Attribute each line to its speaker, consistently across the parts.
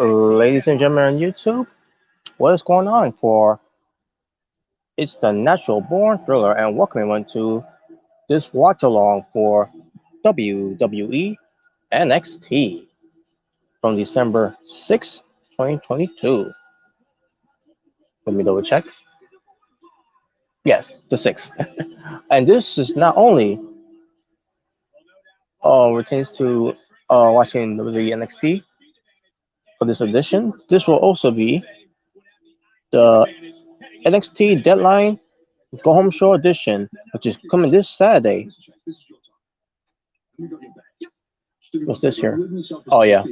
Speaker 1: Ladies and gentlemen on YouTube, what is going on for It's the Natural Born Thriller and welcome everyone to this watch along for WWE NXT from December 6th, 2022. Let me double check. Yes, the 6th. And this is not only pertains to watching WWE NXT for this edition, this will also be the NXT Deadline Go Home Show edition, which is coming this Saturday. What's this here? Oh yeah.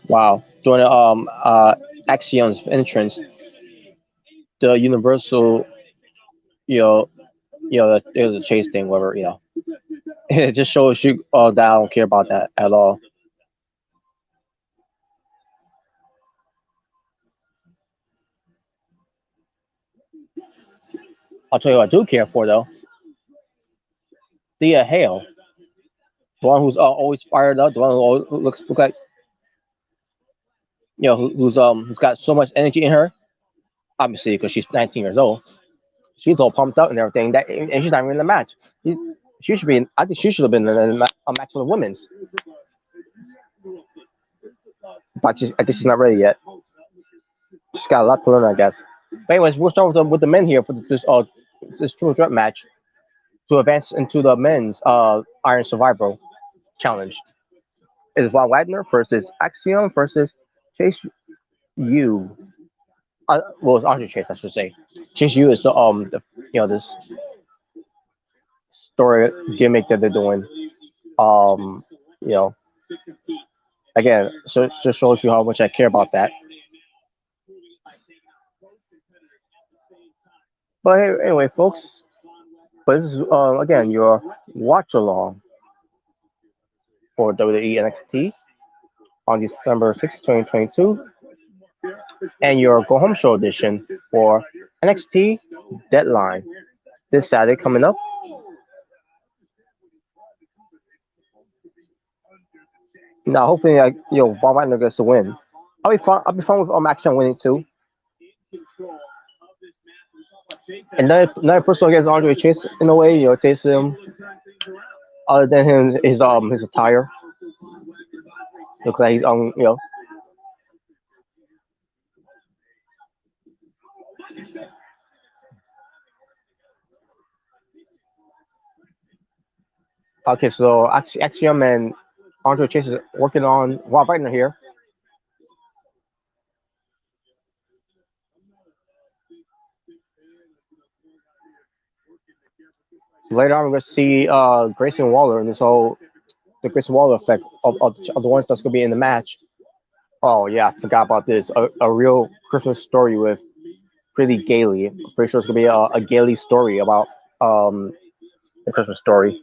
Speaker 1: Wow. During Axion's entrance, the Universal, the chase thing, whatever, it just shows you that I don't care about that at all. I'll tell you what I do care for though. Thea Hale, the one who's always fired up, the one who always look like who's got so much energy in her. Obviously, because she's 19 years old, she's all pumped up and everything. And she's not even in the match. She should be. I think she should have been in a match with the women's. But I guess she's not ready yet. She's got a lot to learn, I guess. But anyways, we'll start with the men here for this triple threat match to advance into the men's Iron Survivor challenge. It is Von Wagner versus Axiom versus Chase U. Well, it's Andre Chase, I should say. Chase U is this story gimmick that they're doing. Um, you know, again, so it just shows you how much I care about that. But hey, anyway, folks, but this is again your watch along for WWE NXT on December 6th, 2022, and your Go Home Show edition for NXT Deadline this Saturday coming up. Now, hopefully, Von Wagner gets the win. I'll be fine. I'll be fine with Action winning too. And another person against Andre Chase in a way, Chase him. Other than his attire, looks like he's Okay, so Axiom and Andre Chase is working on Von Wagner here. Later on, we're going to see Grayson Waller and the Grayson Waller effect of the ones that's going to be in the match. Oh, yeah, I forgot about this. A real Christmas story with Pretty Gailey. I'm pretty sure it's going to be a Gailey story about the Christmas story.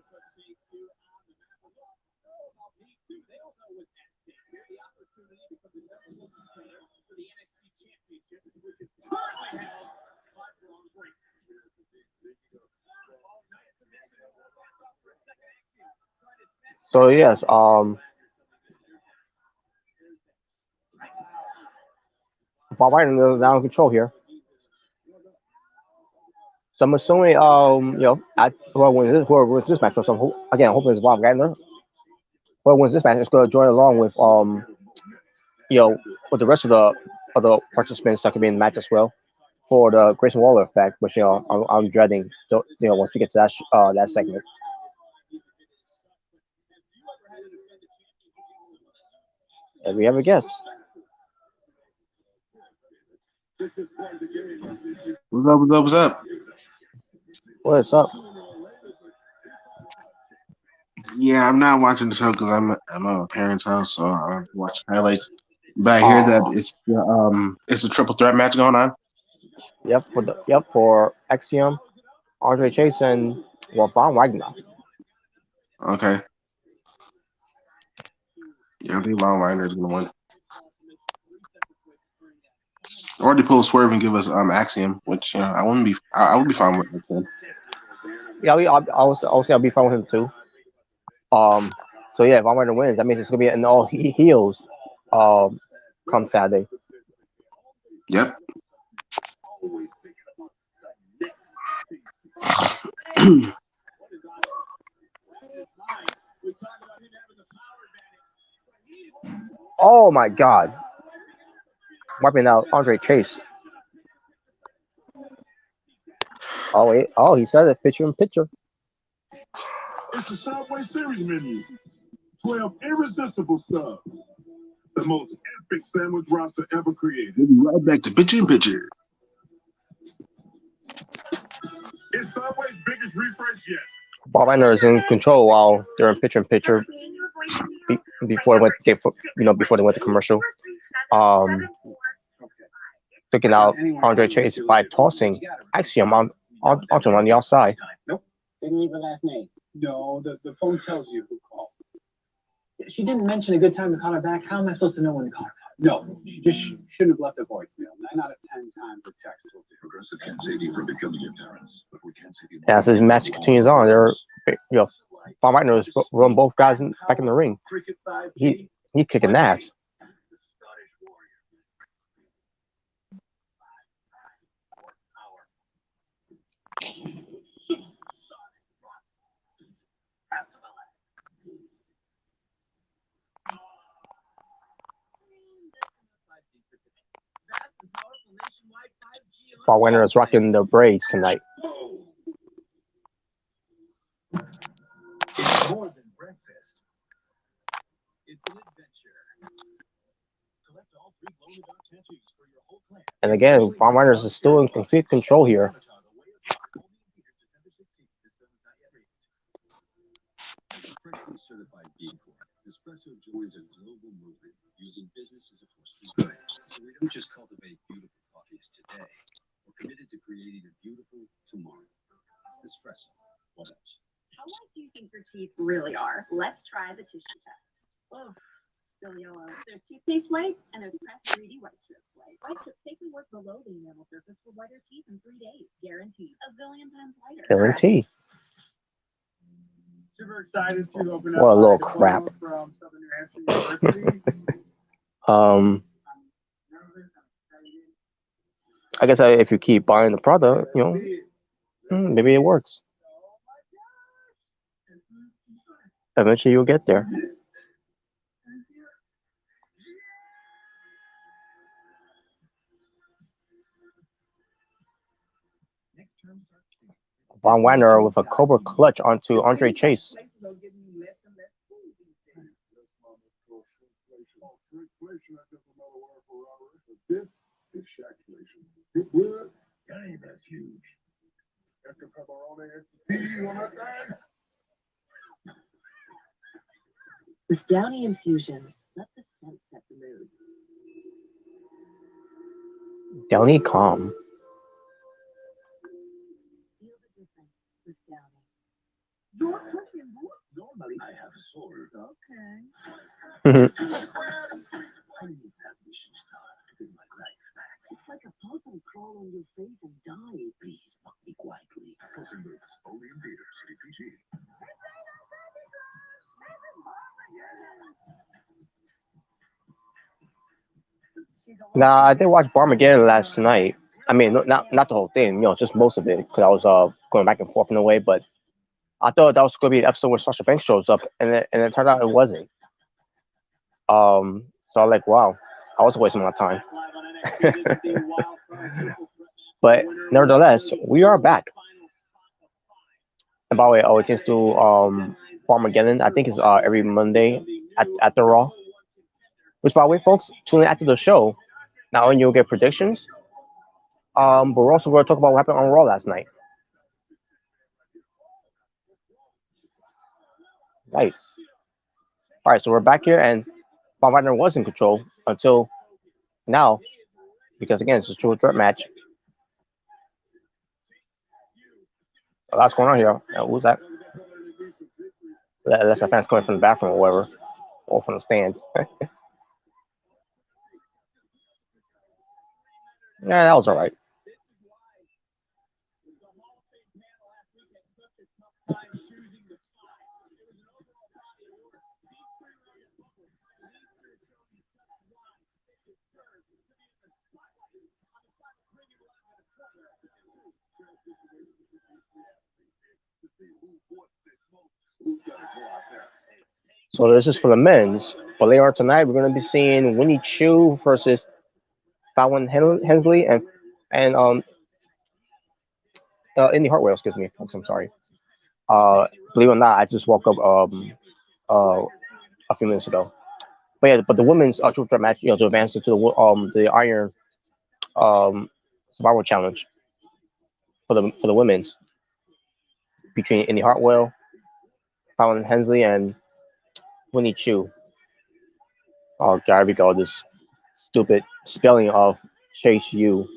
Speaker 1: So yes, Bob Wagner is now in control here. So I'm assuming, whoever wins this match, so again, hoping it's Bob Wagner. Whoever wins this match is going to join along with, with the rest of the participants that could be in the match as well for the Grayson Waller effect, which I'm dreading. So once we get to that segment. And we have a guest.
Speaker 2: What's up? What's up? What's up?
Speaker 1: What's up?
Speaker 2: Yeah, I'm not watching the show because I'm at my parents' house, so I watch highlights. But I hear that it's a triple threat match going on.
Speaker 1: Yep, for Axiom, Andre Chase, and Von Wagner.
Speaker 2: Okay. Yeah, I think Von Wagner is gonna win. Or they pull a swerve and give us Axiom, which I wouldn't be. I would be fine with Axiom.
Speaker 1: Yeah, I'll say I'll be fine with him too. Um, so yeah, if I'm going to win, that means it's gonna be an all heels. Um, come Saturday.
Speaker 2: Yep.
Speaker 1: Oh my God, wiping out Andre Chase. Oh wait, oh he said it. Picture in picture.
Speaker 3: It's the Subway Series menu. 12 irresistible subs. The most epic sandwich roster ever created.
Speaker 2: We'll be right back to picture in picture.
Speaker 3: It's Subway's biggest refresh yet.
Speaker 1: Bob Reiner is in control while they're in picture before before they went to commercial. Um, taking out Andre Chase by tossing Axiom onto him on the outside.
Speaker 4: Nope. Didn't leave her last name. No, the phone tells you who called. She didn't mention a good time to call her back. How am I supposed to know when to call her back? No, she just shouldn't have left a voicemail. 9 out of 10 times a text will do.
Speaker 3: Progressive can't save you from becoming your parents, but we can save you.
Speaker 1: As this match continues on, Bob Reiner is rolling both guys back in the ring. He's kicking ass. Bob Reiner is rocking the braids tonight.
Speaker 3: It's more than breakfast. It's an adventure. Collect all 3 glow-in-the-dark tattoos for your whole clan.
Speaker 1: And again, Bob Reiner is still in complete control here.
Speaker 3: Freshly certified B Corp, Espresso joins a global movement using business as a force for good. So we don't just cultivate beautiful coffees today. We're committed to creating a beautiful tomorrow. Espresso. What else?
Speaker 5: How white do you think your teeth really are? Let's try the tissue test. Oh, still yellow. There's toothpaste white and there's pressed 3D white strips white. White strips safely work below the enamel surface for whiter teeth in 3 days. Guaranteed. A zillion times whiter.
Speaker 1: Guarantee.
Speaker 4: Super excited to open
Speaker 1: What a
Speaker 4: up
Speaker 1: little
Speaker 4: my
Speaker 1: crap.
Speaker 4: diploma from Southern New Hampshire University.
Speaker 1: I guess if you keep buying the product, maybe it works. Eventually, you'll get there. Von Wagner with a Cobra clutch onto Andre Chase.
Speaker 3: This is Shaqflation. It would. That ain't that huge. Extra pepperoni, extra cheese on that thing.
Speaker 5: With Downy infusions, let the scent set the mood.
Speaker 1: Downy calm.
Speaker 5: Feel the difference with Downy.
Speaker 3: You're cooking wood. Normally I have a sword. Okay. Why do you have this stuff to get my life back? It's like a puzzle crawl on your face and die. Please, fuck me quietly. Puzzle moves only in theaters. CPG.
Speaker 1: Nah, I did watch Barmageddon last night. I mean, not the whole thing, just most of it, because I was going back and forth in a way. But I thought that was going to be an episode where Sasha Banks shows up, and it turned out it wasn't. So I'm like, wow, I was wasting my time. But nevertheless, we are back. And by the way, it tends to Barmageddon. I think it's every Monday at the Raw. Which, by the way, folks, tune in after the show. Not only you'll get predictions, but we're also going to talk about what happened on Raw last night. Nice. All right, so we're back here, and Bob Wagner was in control until now, because again, it's a true threat match. A lot's going on here. Who's that? Unless a fan's coming from the bathroom or whatever. or from the stands. Yeah, that was all right. So this is for the men's. But later on tonight, we're going to be seeing Winnie Chu versus Fallon Hensley and Indy Hartwell. Excuse me, folks. I'm sorry. Believe it or not, I just woke up uh a few minutes ago. But yeah, but the women's triple threat match, to advance into the Iron Survival Challenge for the women's between Indy Hartwell, Fallon Hensley, and Winnie Chu. Oh God, here we go. This stupid spelling of Chase U.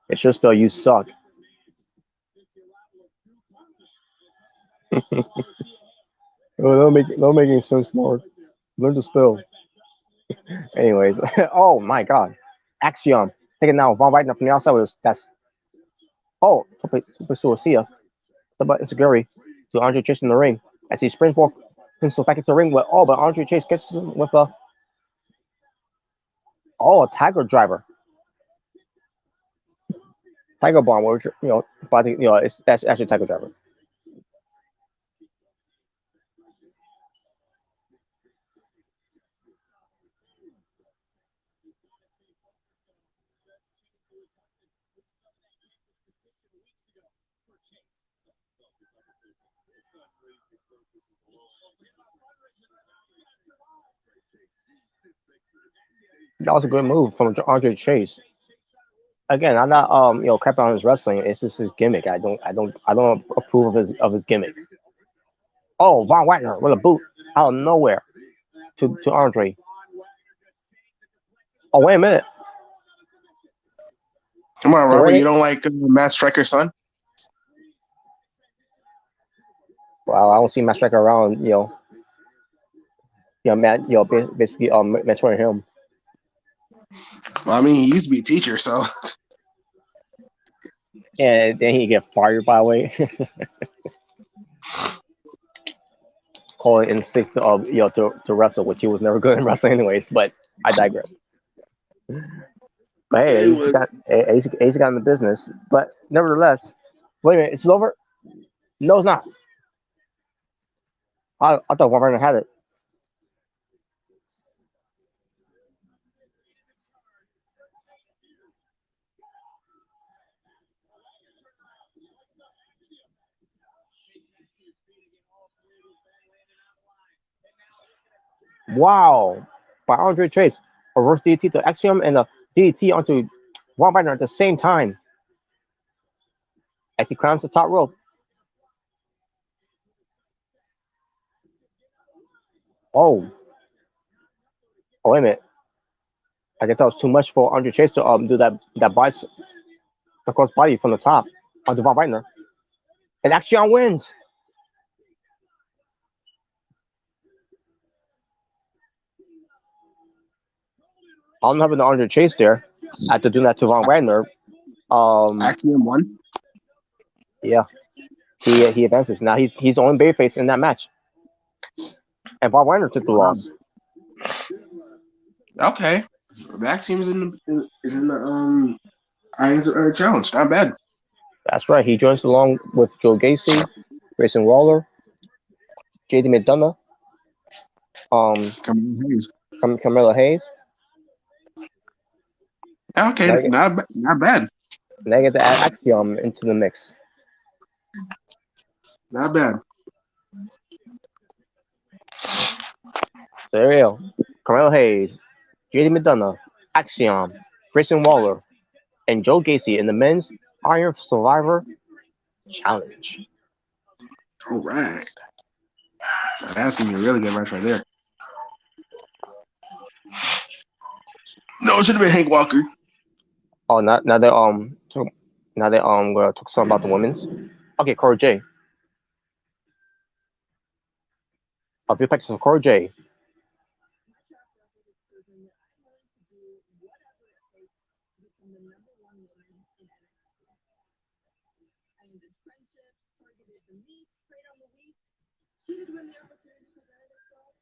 Speaker 1: It should spell you suck. Oh, don't make any sense more. Learn to spell. Anyways, oh my God, Axiom taking now Von Wagner from the outside with that's Tope Suicida, but it's Gary to Andre Chase in the ring as he sprints for himself back into the ring with but Andre Chase gets him with a Tiger driver, Tiger bomb, which but I think that's actually Tiger driver. That was a good move from Andre Chase. Again, I'm not crapping on his wrestling. It's just his gimmick. I don't approve of his gimmick. Oh, Von Wagner with a boot out of nowhere to Andre. Oh, wait a minute.
Speaker 2: Come on, Robert. You don't like Matt Striker's son?
Speaker 1: Well, I don't see Matt Striker around. Matt. Basically, mentoring him.
Speaker 2: Well, I mean, he used to be a teacher, so.
Speaker 1: And then he get fired, by the way. Calling in sick of to wrestle, which he was never good in wrestling anyways. But I digress. But hey, he's got in the business. But nevertheless, wait a minute, it's over. No, it's not. I thought Wolverine had it. Wow, by Andre Chase, a reverse DDT to Axiom and a DDT onto Von Wagner at the same time as he climbs the top rope. Oh, wait a minute. I guess that was too much for Andre Chase to do that cross body from the top onto Von Wagner, and Axiom wins. I don't have an Andre Chase there after doing that to Von Wagner.
Speaker 2: Axiom won.
Speaker 1: Yeah, he advances. Now he's on babyface in that match, and Von Wagner took the loss.
Speaker 2: Okay, Axiom is in the Iron Challenge. Not bad.
Speaker 1: That's right. He joins along with Joe Gacy, Grayson Waller, JD McDonough, Carmelo Hayes.
Speaker 2: Okay, not bad.
Speaker 1: Now get to add Axiom into the mix.
Speaker 2: Not bad.
Speaker 1: So there we go. Carmelo Hayes, JD McDonough, Axiom, Grayson Waller, and Joe Gacy in the men's Iron Survivor Challenge.
Speaker 2: All right. That's a really good match right there. No, it should have been Hank Walker.
Speaker 1: Oh, now they gonna talk some about the women's. Okay, Corey J. A few packs of Core J.
Speaker 5: My track record has proven that I'm willing to do whatever it takes to become the number one woman in NXT. I ended friendships, targeted the meek, preyed on the weak, cheated when the opportunity presented itself.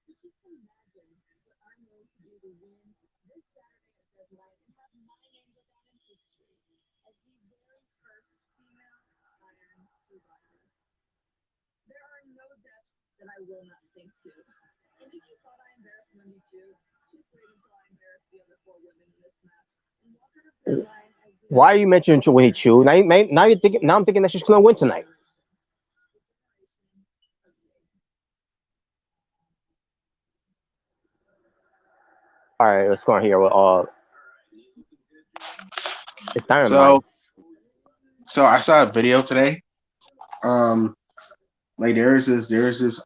Speaker 5: So just imagine what I'm willing to do to win this Saturday at Deadline and have my name go down in history as the very first female Iron Survivor. There are no depths that I will not sink to. And if you thought I embarrassed Wendy too, just wait until I embarrass the other four women in this match and walk out of Deadline as the
Speaker 1: Why are you mentioning Wei Chu? Now you're thinking. Now I'm thinking that she's gonna win tonight.
Speaker 5: generation of Jade.
Speaker 1: All right, let's go on here. It's Dynamite.
Speaker 2: So so I saw a video today. Um, like there's this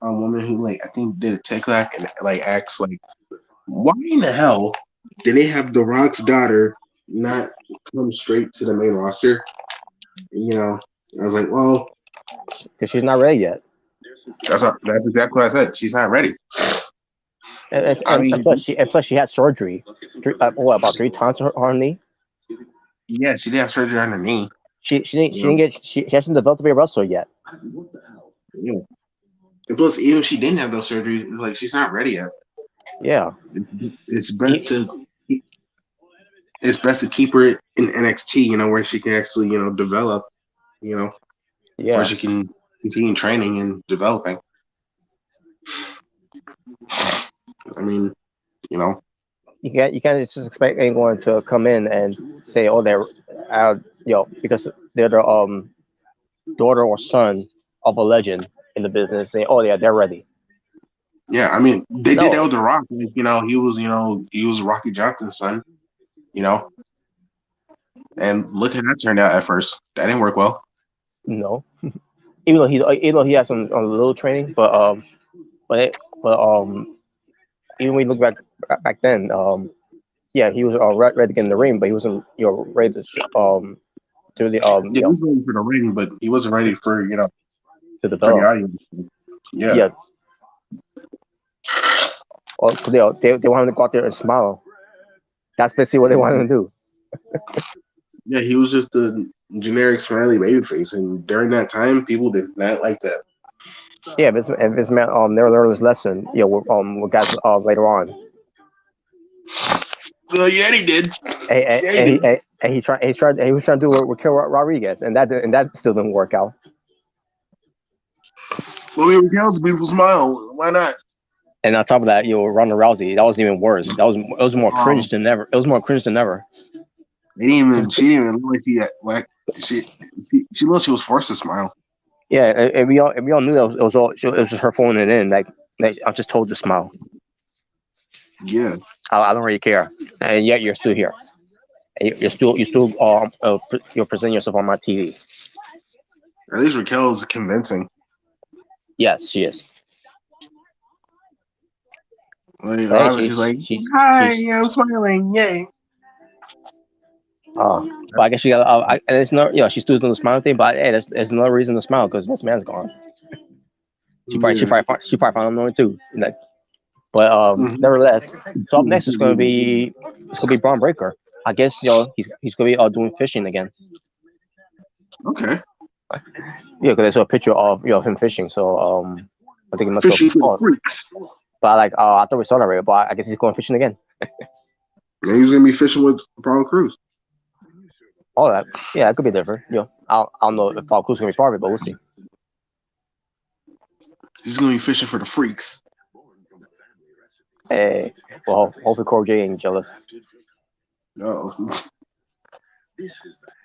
Speaker 2: woman who like I think did a TikTok and like asked like why in the hell did they have The Rock's daughter not come straight to the main roster? I was like, well,
Speaker 1: Because she's not ready yet.
Speaker 2: that's exactly what I said. She's not ready. I
Speaker 1: And
Speaker 2: mean,
Speaker 1: plus she had surgery. About 3 times on her knee.
Speaker 2: yeah, she did have surgery on her knee.
Speaker 1: She hasn't developed to be a wrestler yet.
Speaker 2: Yeah. And plus, even if she didn't have those surgeries, it's like she's not ready yet.
Speaker 1: Yeah.
Speaker 2: It's best to keep her in NXT, where she can actually, develop, where
Speaker 1: Yeah.
Speaker 2: she can continue training and developing. I mean,
Speaker 1: You can't just expect anyone to come in and say, oh, they're because they're the daughter or son of a legend in the business. Say, oh yeah, they're ready.
Speaker 2: yeah, I mean, they did that
Speaker 1: No,
Speaker 2: with The Rock. Like, he was Rocky Johnson's son, and look how that turned out at first. That didn't work well.
Speaker 1: no. Even though he has some a little training, but even when you look back then, yeah, he was ready to get in the ring, but he wasn't ready to the
Speaker 2: Yeah, he was ready for the ring, but he wasn't ready for
Speaker 1: to
Speaker 2: for the
Speaker 1: develop.
Speaker 2: audience. Yeah.
Speaker 1: Yeah, or they want him to go out there and smile. That's basically what they wanted him to do.
Speaker 2: Yeah, he was just a generic smiley babyface, and during that time, people did not like that.
Speaker 1: Yeah, if this man never learned his lesson, with guys later on.
Speaker 2: Well, yeah, he did. Yeah, he did.
Speaker 1: And he was trying to do it with Kill Rodriguez, and that still didn't work out.
Speaker 2: Well, Raquel's a beautiful smile. Why not?
Speaker 1: And on top of that, Ronda Rousey, that wasn't even worse. It was more cringe than ever. It was more cringe than ever.
Speaker 2: She didn't even look like she looked she was forced to smile.
Speaker 1: Yeah, and we all knew that it was just her phoning it in. Like I'm just told to smile.
Speaker 2: Yeah.
Speaker 1: I don't really care, and yet you're still here. And you're presenting yourself on my TV.
Speaker 2: At least Raquel is convincing.
Speaker 1: Yes, she is.
Speaker 2: Like,
Speaker 1: But hey,
Speaker 2: she's like, hi, I'm smiling, yay.
Speaker 1: But I guess she got. And it's not. She's still doing the smiling thing. But hey, there's another reason to smile because this man's gone. She probably found him annoying too. But nevertheless, so up next is gonna be Braun Breaker. I guess he's gonna be doing fishing again.
Speaker 2: Okay.
Speaker 1: Yeah, because I saw a picture of him fishing. So I think it must
Speaker 2: fishing
Speaker 1: have.
Speaker 2: For freaks.
Speaker 1: But I thought we saw that already. But I guess he's going fishing again.
Speaker 2: Yeah, he's gonna be fishing with Apollo Crews.
Speaker 1: All that, yeah, it could be different. I don't know if Apollo Crews gonna be part of it, but we'll see.
Speaker 2: He's gonna be fishing for the freaks.
Speaker 1: Hey, well, hopefully Corey J ain't jealous.
Speaker 2: No.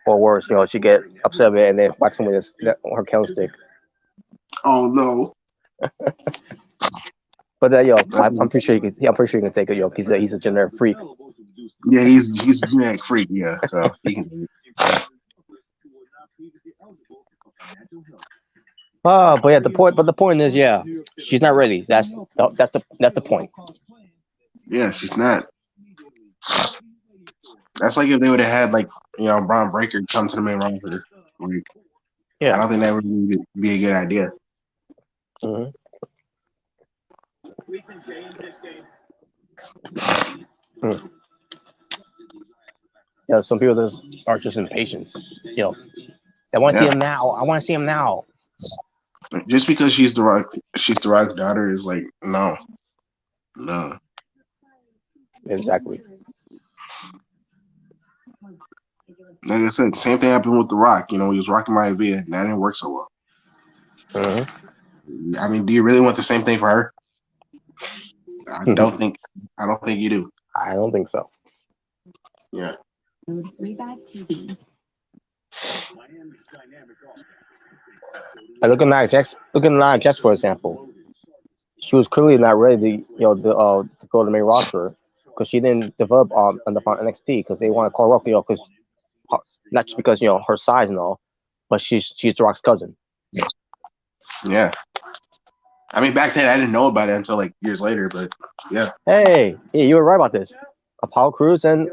Speaker 1: Or worse, she get upset with it and then whack someone with her candlestick.
Speaker 2: Oh no.
Speaker 1: But I'm pretty sure he can take it, he's a generic freak.
Speaker 2: Yeah, he's a generic freak. Yeah, so he can.
Speaker 1: But yeah, the point is, yeah, she's not ready. That's the point.
Speaker 2: Yeah, she's not. That's like if they would have had Braun Breaker come to the main roster.
Speaker 1: Yeah,
Speaker 2: I don't think that would be a good idea.
Speaker 1: Mm-hmm.
Speaker 4: We can change this game.
Speaker 1: You know, some people just are just impatient. You know, they want to see him now. I want to see him now.
Speaker 2: Just because she's the Rock's daughter is like no.
Speaker 1: Exactly.
Speaker 2: Like I said, same thing happened with The Rock. You know, he was rocking my idea, and that didn't work so well. I mean, do you really want the same thing for her? I don't think you do.
Speaker 1: I don't think so.
Speaker 2: Yeah.
Speaker 1: And look at Nia Jax, for example. She was clearly not ready, to go to the main roster because she didn't develop on NXT because they want to call her up, because not just because her size and all, but she's The Rock's cousin.
Speaker 2: Yeah. I mean, back then I didn't know about it until like years later, but yeah.
Speaker 1: Hey, you were right about this. Apollo Crews and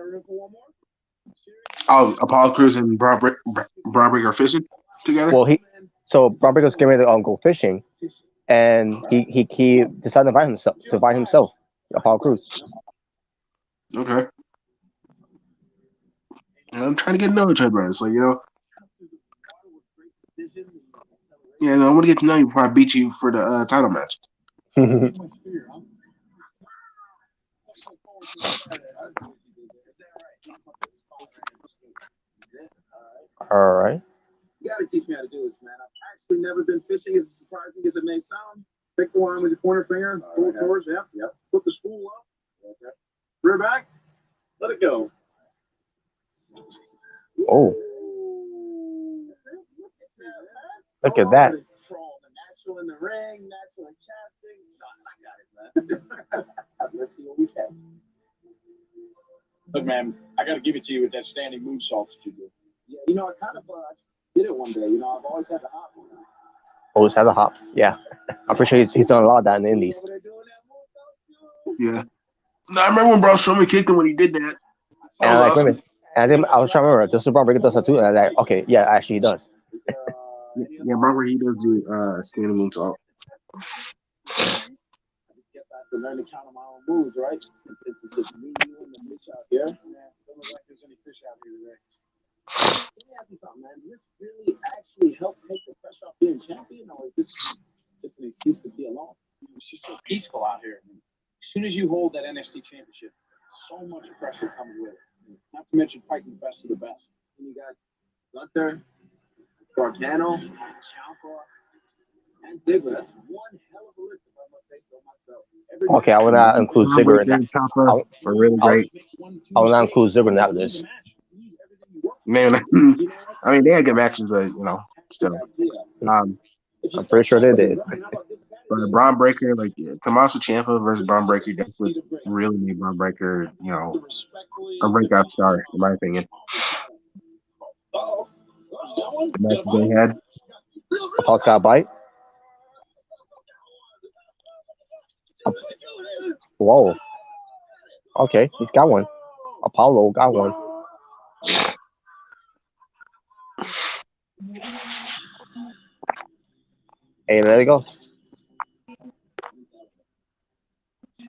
Speaker 2: Apollo Crews and Braun Breaker fishing together.
Speaker 1: Well, Braun Breaker's getting ready to go fishing, and he decided to invite himself, Apollo Crews.
Speaker 2: Okay. I'm trying to get to know each other, so yeah, no, I want to get to know you before I beat you for the title match.
Speaker 1: All right.
Speaker 4: You gotta teach me how to do this, man. I've actually never been fishing, as surprising as it may sound. Pick the line with your pointer finger, pull towards, yep. Put the spool up. Okay. Rear back, let it go.
Speaker 1: Oh. Look at that.
Speaker 4: Natural in the ring, natural in casting. I got it, man. Let's see what we can. Look, man, I got to give it to you with that standing moonsault that you do. Yeah, I kind of did it one day. I've always had the hops.
Speaker 1: Always had the hops, yeah. I'm pretty sure he's done a lot of that in the Indies.
Speaker 2: Yeah. No, I remember when Braun Strowman kicked him when he did that.
Speaker 1: And I was like, awesome. I was trying to remember, does Braun Breaker does that too? And I was like, okay, yeah, actually he does.
Speaker 2: Yeah, Braun he does do standing moonsault.
Speaker 4: To learn to count on my own moves, right? It's just me, you, and the fish out here. Man, don't look like there's any fish out here today. Let me ask you something, man. Does this really actually help take the pressure off being champion, or is this just an excuse to be alone? It's just so peaceful out here. As soon as you hold that NXT championship, so much pressure comes with it. Not to mention fighting the best of the best. And you got Gunther, Gargano, Ciampa, and Ziggler. That's one hell of a list, if I must say so myself.
Speaker 1: Okay, I will not include Ziggler in that. I will not include Ziggler in that list.
Speaker 2: Man, I mean, they had good matches, but still.
Speaker 1: I'm pretty sure they did.
Speaker 2: But Braun Breaker, Tommaso Ciampa versus Braun Breaker, that's what really made Braun Breaker, a breakout star, in my opinion. The match they had.
Speaker 1: Paul's got a bite. Whoa. Okay, he's got one. Apollo got one. Hey, there you go.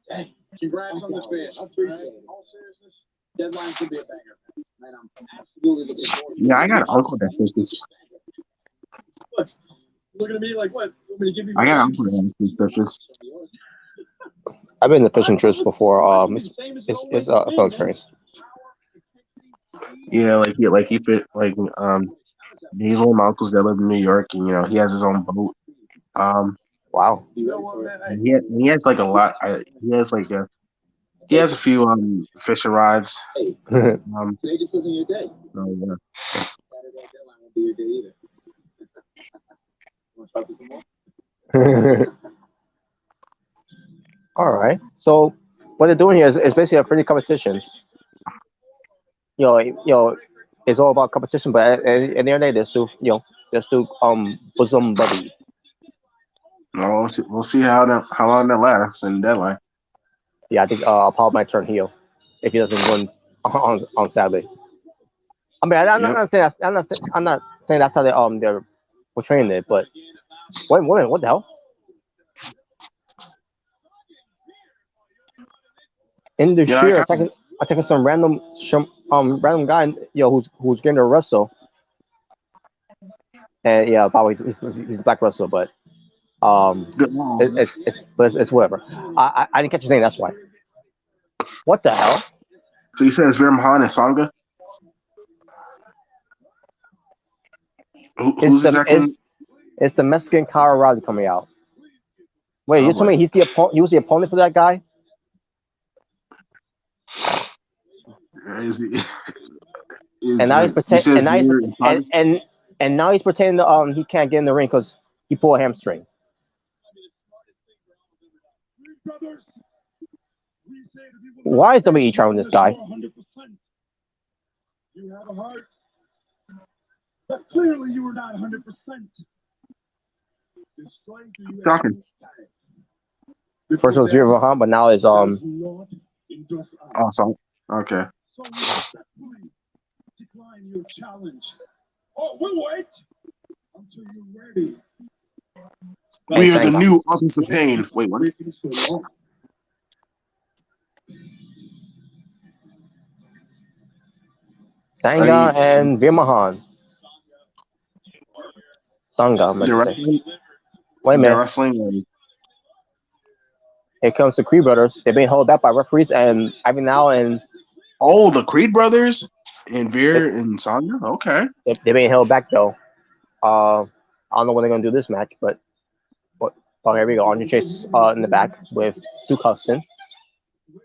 Speaker 4: Hey, congrats on this match. I appreciate it. All seriousness, Deadline should be a banger. Man, I'm absolutely looking forward to it.
Speaker 2: Yeah, I got an uncle that says this.
Speaker 4: Looking at me like what? Want me to give you
Speaker 2: I got an uncle that says this.
Speaker 1: I've been to fishing trips before. It's a fun experience.
Speaker 2: Yeah, he fit he's one of my uncles that live in New York, and he has his own boat.
Speaker 1: Wow.
Speaker 2: He has like a lot. He has a few fishing rods.
Speaker 4: Today just wasn't your day.
Speaker 2: So, yeah.
Speaker 4: Saturday deadline won't be your day either. Want to talk to some more?
Speaker 1: All right. So what they're doing here is basically a friendly competition. It's all about competition, but at the end of the day, they're still bosom buddies.
Speaker 2: No, we'll see how long that lasts in Deadline.
Speaker 1: Yeah, I think Paul might turn heel if he doesn't win on Saturday. I mean, I'm not saying that's how they're portraying it, but what the hell? in the
Speaker 2: Yeah, I
Speaker 1: sheer
Speaker 2: kind
Speaker 1: attacking some random guy, who's getting to wrestle. And yeah, probably he's a black wrestler, but
Speaker 2: of
Speaker 1: it's whatever. I didn't catch his name. That's why. What the hell?
Speaker 2: So you said it's Veer Mahan and Sangha.
Speaker 1: It's
Speaker 2: Who's
Speaker 1: the
Speaker 2: exactly?
Speaker 1: it's the Mexican Colorado coming out. Wait,
Speaker 2: Oh
Speaker 1: you told
Speaker 2: boy,
Speaker 1: me he was the opponent for that guy,
Speaker 2: is he?
Speaker 1: and
Speaker 2: Is
Speaker 1: now
Speaker 2: you said it's Veer and
Speaker 1: and
Speaker 2: Sangha?
Speaker 1: and now he's pretending he can't get in the ring because he pulled a hamstring. Why is WWE trying this guy?
Speaker 4: You have a heart, but clearly you were not 100%.
Speaker 2: Talking.
Speaker 1: First it was Veer Mahan, but now it's
Speaker 2: Oh, so okay.
Speaker 4: So you respectfully decline your challenge. Oh, we'll wait until you're ready.
Speaker 2: We are the
Speaker 1: Sangha.
Speaker 2: new Authors of Pain. Wait, what?
Speaker 1: Sangha and Veer Mahan. Sangha, I meant
Speaker 2: They're
Speaker 1: to say.
Speaker 2: wrestling.
Speaker 1: Wait a
Speaker 2: They're
Speaker 1: minute.
Speaker 2: wrestling.
Speaker 1: Here comes the Creed brothers. They're being held back by referees, and every now and
Speaker 2: Oh, the Creed brothers and Veer and Sangha. Okay,
Speaker 1: they're being held back though. I don't know when they're gonna do this match, but oh, here we go. Andre Chase in the back with Duke Hudson.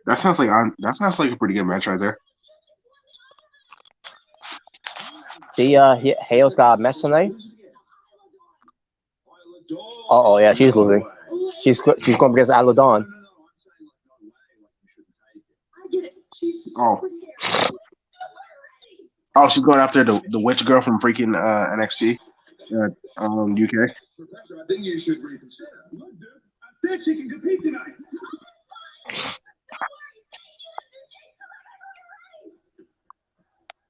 Speaker 2: that sounds like a pretty good match right there.
Speaker 1: Hale's got a match tonight. Oh yeah, she's losing. She's going against Aladon.
Speaker 2: Oh, oh, she's going after the witch girl from freaking NXT, UK.
Speaker 4: Professor, I think you should reconsider. Look, dude, I think she can compete tonight.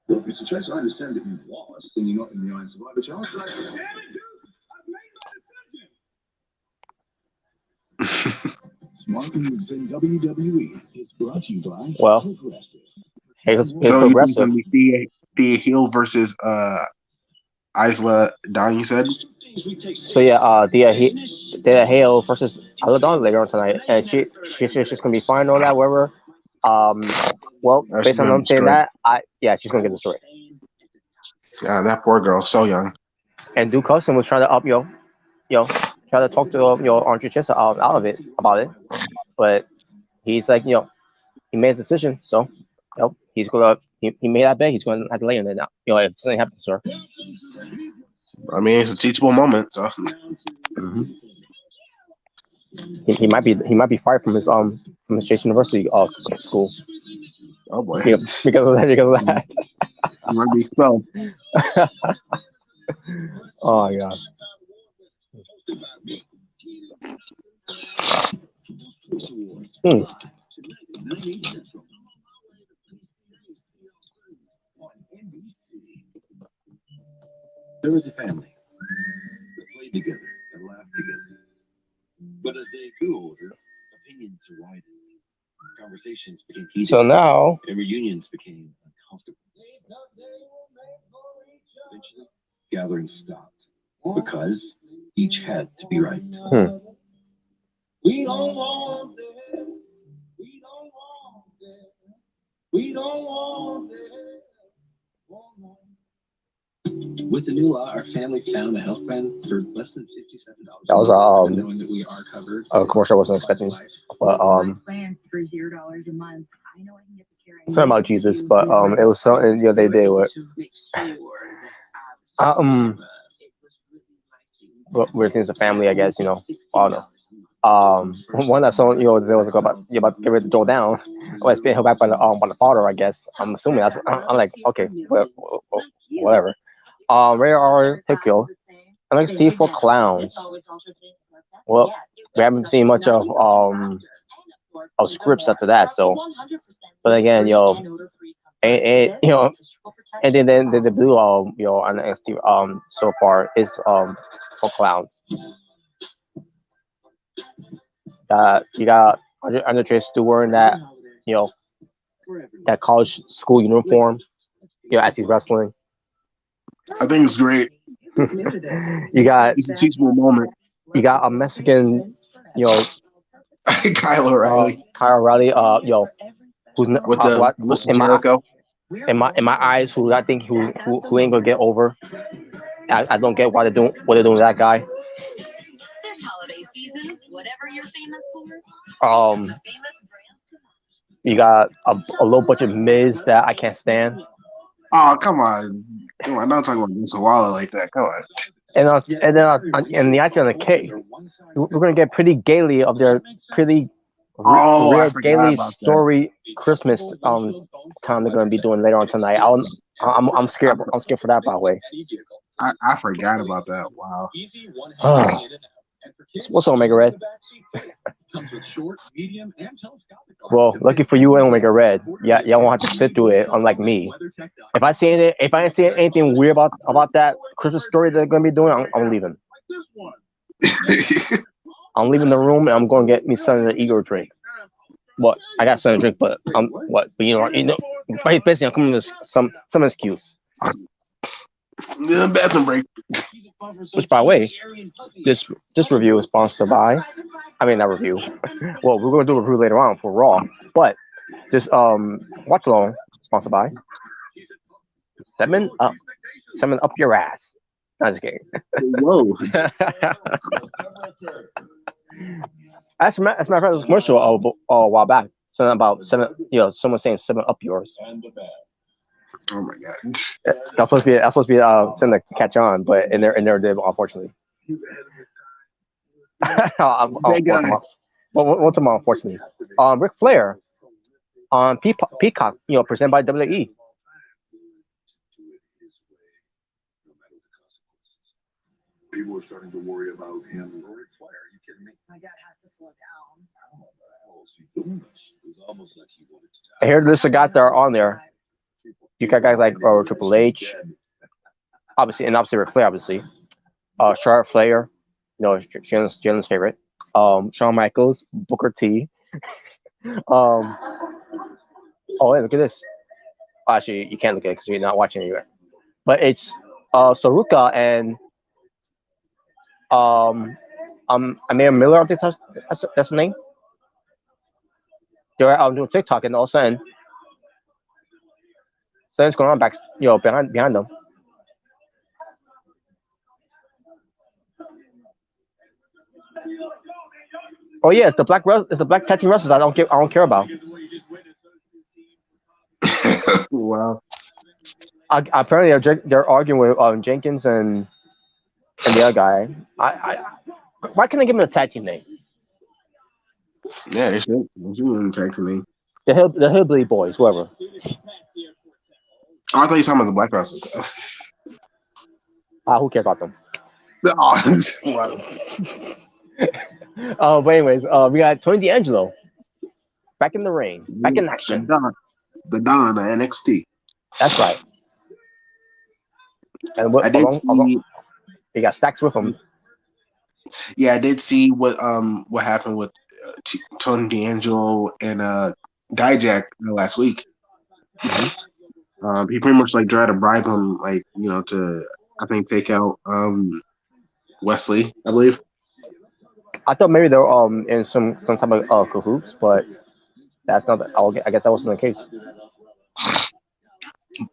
Speaker 4: Look, Mr. Chase, I understand that you've lost and you're not in the Iron Survivor Challenge. But damn it, dude! I've made my decision. Smart moves in WWE is brought to you by Progressive.
Speaker 1: Hale's
Speaker 2: So you think it's
Speaker 1: progressive.
Speaker 2: gonna be Thea Hill versus Isla Dawn? You said.
Speaker 1: So yeah, Thea Hale versus Aladon later on tonight, and she's just gonna be fine on that. Wherever. Well,
Speaker 2: She's
Speaker 1: based on
Speaker 2: gonna
Speaker 1: them saying
Speaker 2: destroy.
Speaker 1: that, she's gonna get destroyed.
Speaker 2: Yeah, that poor girl, so young.
Speaker 1: And Duke Hudson was trying to try to talk to Andre Chester out of it about it, but he's like, he made a decision, so he's gonna he made that bet. He's gonna have to lay in it now. If something happens, sir.
Speaker 2: I mean, it's a teachable moment. So
Speaker 1: Mm-hmm. He might be fired from his Chase University school.
Speaker 2: oh boy,
Speaker 1: Because of that.
Speaker 2: he might be expelled.
Speaker 1: Oh my god.
Speaker 3: There was a family that played together and laughed together. But as they grew older, opinions widened. Conversations became heated.
Speaker 1: So now,
Speaker 3: and reunions became uncomfortable. Eventually, gatherings stopped because each had to be right.
Speaker 4: We don't want that. We don't want that. We don't want that.
Speaker 3: With the new law, our family found a health plan for less than $57.
Speaker 1: that was
Speaker 3: knowing that we are covered.
Speaker 1: a commercial I wasn't expecting, but
Speaker 5: plan for $0 a month. I know I can get the care.
Speaker 1: sorry about Jesus, but it was something they did with weird things of family, I guess, I don't know. One that song, there was about to get ready to throw down. Well, it's being held back by the father, I guess. I'm assuming that's. I'm like, okay, whatever. Rare R Tokyo, NXT for clowns. Well, we haven't seen much of scripts after that, so. But again, and then the blue on NXT so far is for clowns. You got Andre Stewart in that you know, that college school uniform, you know, as he's wrestling.
Speaker 2: I think it's great.
Speaker 1: You got
Speaker 2: It's a teachable moment.
Speaker 1: a Mexican, you know,
Speaker 2: Kyle O'Reilly
Speaker 1: Kyle O'Reilly, you know,
Speaker 2: with the Melissa Jericho.
Speaker 1: in my eyes, who I think who ain't gonna get over. I don't get why they're doing what they're doing with that guy.
Speaker 5: This holiday season, whatever you're famous
Speaker 1: Um, you got a low budget Miz that I can't stand.
Speaker 2: Oh, come on. Come on. Don't talk about Miss Walla like that. Come on.
Speaker 1: And then and the actually on the cake, we're gonna get pretty gaily of their pretty
Speaker 2: Oh, I
Speaker 1: real
Speaker 2: forgot
Speaker 1: gaily
Speaker 2: about that.
Speaker 1: story Christmas time they're gonna be doing later on tonight. I'm scared. I'm scared for that, by the way.
Speaker 2: I forgot about that. Wow.
Speaker 1: What's Omega Red? Well, lucky for you, Omega Red. Yeah, y'all won't have to sit through it, unlike me. If I ain't see anything weird about that Christmas story they're gonna be doing, I'm leaving. I'm leaving the room and I'm going to get me something to eat or drink. What? I got something to drink, but what? But you know, basically I'm coming with some excuse.
Speaker 2: Bathroom break.
Speaker 1: Which, by the way, this review is sponsored by. I mean, not review. Well, we're going to do a review later on for Raw, but this watch along sponsored by 7 Up your ass. I'm just kidding.
Speaker 2: Whoa.
Speaker 1: As a matter of fact, there was a commercial a while back. Something about 7, you know, someone saying 7 up yours.
Speaker 2: Oh my god.
Speaker 1: That's supposed to be something to catch on, but it never did, unfortunately. What's more, unfortunately? Ric Flair on Peacock, you know, presented by WWE.
Speaker 3: People are starting to worry about him. Ric Flair, are you kidding me?
Speaker 5: My dad has to slow down.
Speaker 3: How the hell is he doing this? It was almost like he wanted to
Speaker 1: I hear this guys that are on there. You got guys like Triple H, obviously Ric Flair, obviously. Charlotte Flair, you know, Jalen's favorite. Shawn Michaels, Booker T. Oh, hey, look at this. Actually, you can't look at it because you're not watching anywhere. But it's Saruka and Amir Miller. I think that's the name. They're doing TikTok, and all of a sudden, something's going on behind them. Oh yeah, it's the black tag team wrestlers I don't care about.
Speaker 2: Wow.
Speaker 1: Apparently they're arguing with Jenkins and the other guy. Why can't they give him a tag team name?
Speaker 2: Yeah, they should. They should tag to me.
Speaker 1: The Hillbilly Boys, whoever.
Speaker 2: Oh, I thought you were talking about the Black wrestlers.
Speaker 1: Who cares about them?
Speaker 2: Wow.
Speaker 1: But anyways, we got Tony D'Angelo back in the ring, back in action.
Speaker 2: The Don of NXT.
Speaker 1: That's right. And
Speaker 2: I did see.
Speaker 1: He got Stacks with him.
Speaker 2: Yeah, I did see what happened with Tony D'Angelo and Dijak last week. He pretty much like tried to bribe him, like, you know, to I think take out Wesley, I believe.
Speaker 1: I thought maybe they were in some type of cahoots, but that's not. I guess that wasn't the case.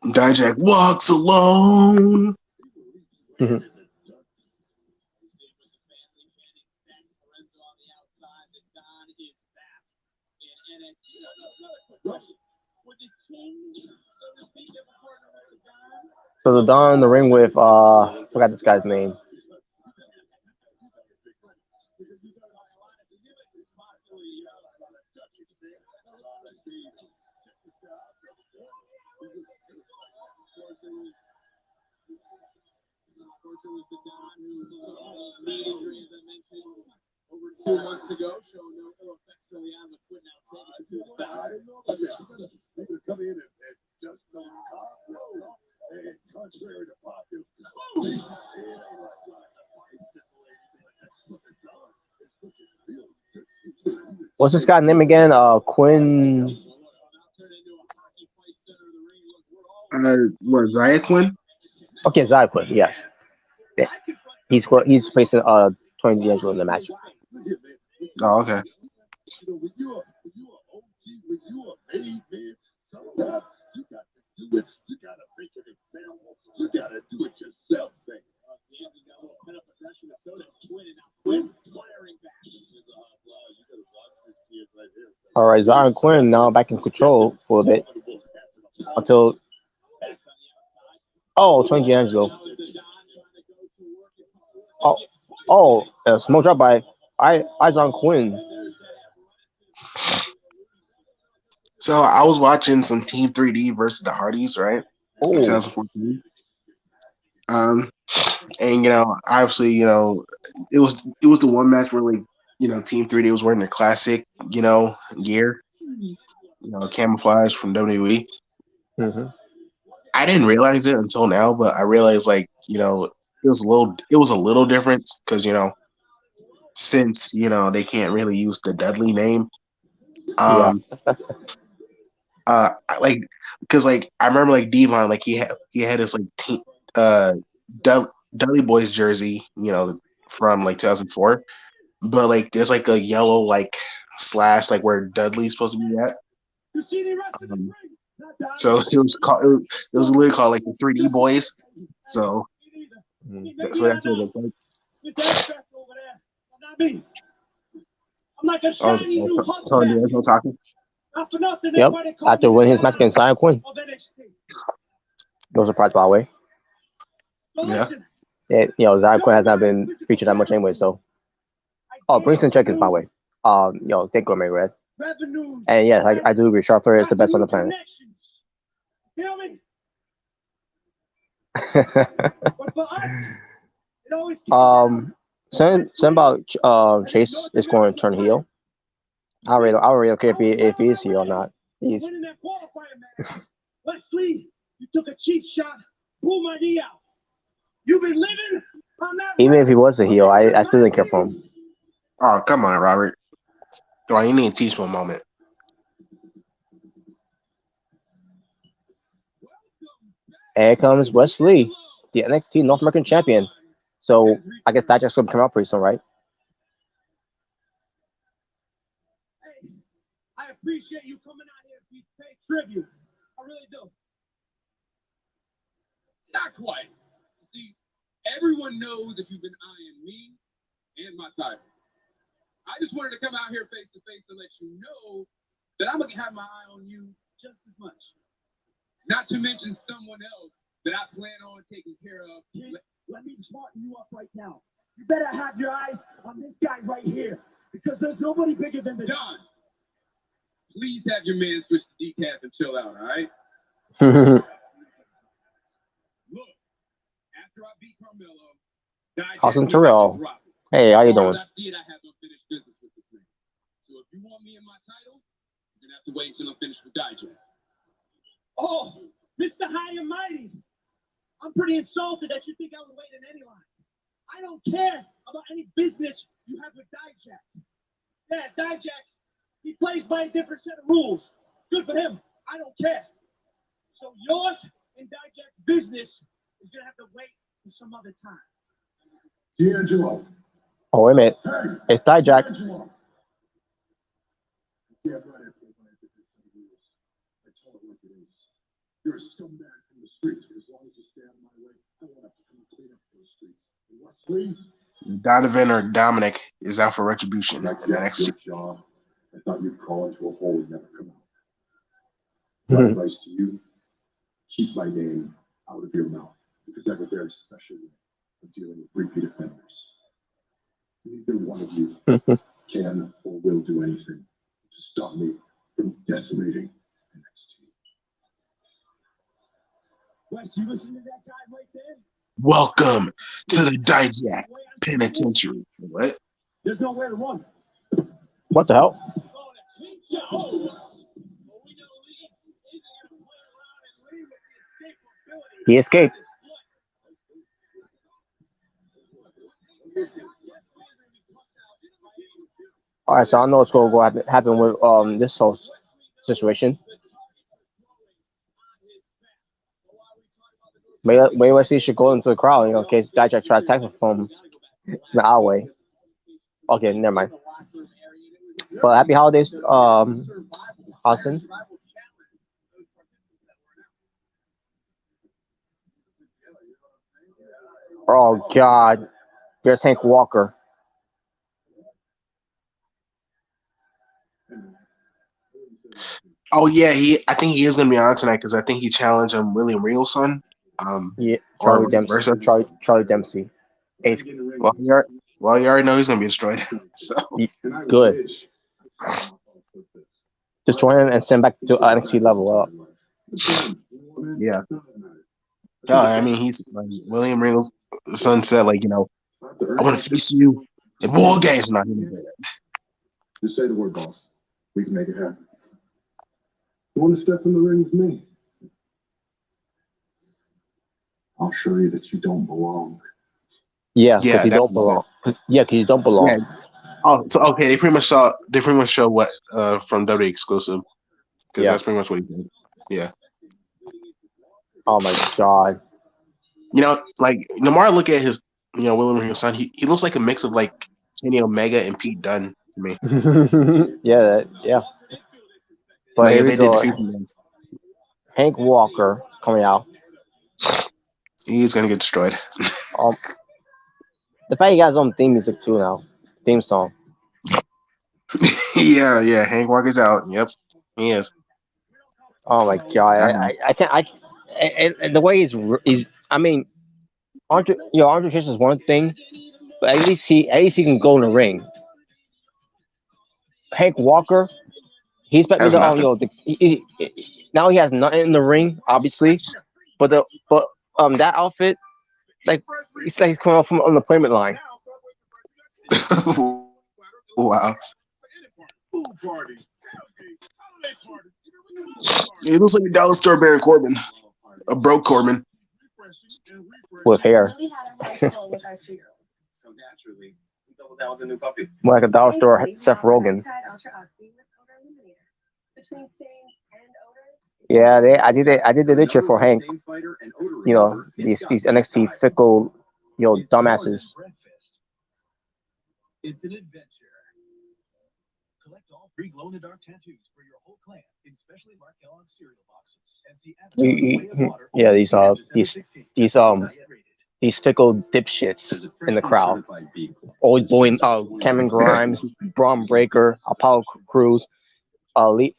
Speaker 2: Dijak walks alone.
Speaker 1: So the Don in the ring with forgot this guy's name. What's this guy's name again? Quinn.
Speaker 2: What Zaya Quinn?
Speaker 1: Okay, Zyquin, yes. Yeah. He's facing Tony D'Angelo in the match.
Speaker 2: Oh, okay.
Speaker 1: All right, Zion Quinn now back in control for a bit until Tony D'Angelo. Oh, a small drop by Zion Quinn.
Speaker 2: So I was watching some Team 3D versus the Hardys, right? In
Speaker 1: Oh,
Speaker 2: 2014. Um, and obviously, it was the one match where like Team 3D was wearing their classic gear, camouflage from WWE.
Speaker 1: hmm
Speaker 2: I didn't realize it until now, but I realized like it was a little different because since they can't really use the Dudley name.
Speaker 1: yeah.
Speaker 2: Um, like because like I remember like Devon like he had his like team uh Dudley Boys jersey from like 2004, but like there's like a yellow like slash like where Dudley's supposed to be at. Um, so it was literally called like the 3D Boys. So
Speaker 1: Mhm.
Speaker 2: so that's what it looked like. I was telling you guys no talking.
Speaker 1: Yep. After winning his match against Zion Quinn, no surprise by the way.
Speaker 2: Yeah.
Speaker 1: Zion Quinn has not been featured that much anyway. So, Brings check is by the way. Thank you, Red. And yes, I do agree. Charlotte Flair is the best on the planet. Saying about Chase is going to turn heel. I don't really care if he is heel or not. He's even if he was a heel, I still didn't care for him.
Speaker 2: Oh come on, Robert. Well, you need to teach me a moment.
Speaker 1: And here comes Wesley, the NXT North American champion. So I guess that just going to come out pretty soon, right?
Speaker 3: Not quite. See, everyone knows that you've been eyeing me and my title. I just wanted to come out here face to face to let you know that I'm gonna have my eye on you just as much. Not to mention someone else that I plan on taking care of.
Speaker 4: Let me smarten you up right now. You better have your eyes on this guy right here, because there's nobody bigger than the
Speaker 3: Don, please have your man switch to decaf and chill out, all right? Look, after I beat Carmelo,
Speaker 1: Awesome Terrell. Hey, how you doing?
Speaker 3: I see it, I have unfinished business with this man. So if you want me in my title, you're gonna have to wait until I'm finished with Dijak.
Speaker 4: Oh, Mr. High and Mighty. I'm pretty insulted that you think I would wait in any line. I don't care about any business you have with Dijak. Yeah, Dijak, he plays by a different set of rules. Good for him. I don't care. So yours and Dijak's business is going to have to wait for some other time.
Speaker 3: D'Angelo.
Speaker 1: Oh, wait a minute. It's Dijak.
Speaker 3: D'Angelo. Yeah, I'm not after my rules. I tell it like it is. You're a scumbag from the streets, but as long as you stay out of my way, I won't have to come and clean up those streets. And Wesley?
Speaker 2: Donovan or Dominic is out for retribution in the next.
Speaker 3: Job. I thought you'd crawl into a hole and never come out. My advice to you, keep my name out of your mouth, because I have a very special way of dealing with repeat offenders. Neither one of you can or will do anything to stop me from decimating NXT.
Speaker 4: Wes, you listen to that guy right there?
Speaker 2: Welcome to the Dijak Penitentiary. What?
Speaker 4: There's nowhere to run.
Speaker 1: What the hell? He escaped. All right, so I know what's going to happen with this whole situation. Maybe Wesley should go into the crowd, in case guy try to attack him from the our way. Okay, never mind. But happy holidays, Austin. Oh God, there's Hank Walker.
Speaker 2: Oh yeah, I think he is gonna be on tonight because I think he challenged William Regal's son.
Speaker 1: Yeah,
Speaker 2: Or
Speaker 1: Charlie
Speaker 2: vice
Speaker 1: Dempsey.
Speaker 2: versa.
Speaker 1: Charlie Dempsey. Ace,
Speaker 2: Well, you already know he's gonna be destroyed. So
Speaker 1: good. Destroy him and send back to NXT level up.
Speaker 2: yeah. No, I mean he's like William Regal's son said, like, I want to face you in war games. Not even say that.
Speaker 3: Just say the word, boss. We can make it happen. You want to step in the ring with me? I'll show you that you don't belong.
Speaker 1: Yeah, because
Speaker 2: Yeah,
Speaker 1: you
Speaker 2: that's
Speaker 1: don't
Speaker 2: what he said.
Speaker 1: belong. Yeah, because you don't
Speaker 2: Yeah.
Speaker 1: belong.
Speaker 2: Oh, so okay, they pretty much show what from WWE exclusive because
Speaker 1: Yeah.
Speaker 2: that's pretty much what he did. Yeah.
Speaker 1: Oh my God.
Speaker 2: Like the more I look at his, William Regal's son, he looks like a mix of like Kenny Omega and Pete Dunne to me.
Speaker 1: Yeah. But
Speaker 2: Like
Speaker 1: here
Speaker 2: if
Speaker 1: we
Speaker 2: they did the
Speaker 1: go.
Speaker 2: fusion dance,
Speaker 1: Hank Walker coming out.
Speaker 2: he's gonna get destroyed.
Speaker 1: Um, the fact he got his own theme music too now. Theme song.
Speaker 2: yeah. Hank Walker's out. Yep, he is.
Speaker 1: Oh my God.
Speaker 2: I know.
Speaker 1: I can't. And the way he's. I mean, Andre Chase is one thing, but at least he can go in the ring. Hank Walker, he's bet me
Speaker 2: That's nothing.
Speaker 1: now he has nothing in the ring, obviously, but that outfit, like it's like he's coming off from on the deployment line.
Speaker 2: Wow. He looks like a Dallas Star Baron Corbin, a broke Corbin.
Speaker 1: With hair. More like a dollar store Seth Rogen. Yeah, I did the picture for Hank. These NXT fickle, dumbasses.
Speaker 6: It's an adventure. Collect all free glow-in-the-dark tattoos for your whole clan in specially marked Kellogg's cereal boxes. And
Speaker 1: these fickle dipshits in the crowd. Always blowing Cameron Grimes, Braun Breaker, Apollo Crews, Wesley.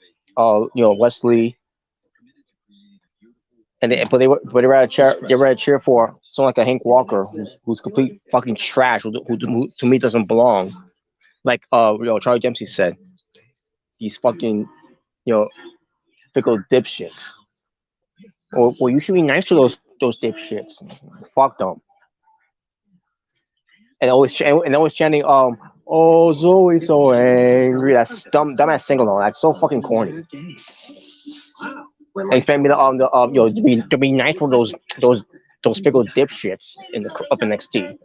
Speaker 1: But they were ready to cheer for someone like a Hank Walker who's complete fucking trash, who to me doesn't belong. Like Charlie Dempsey said, these fucking fickle dipshits. Well, you should be nice to those dipshits. Fuck them. And always chanting oh Zoe's so angry. That's dumbass sing along. That's so fucking corny. They expect me to be nice for those fickle dipshits of NXT.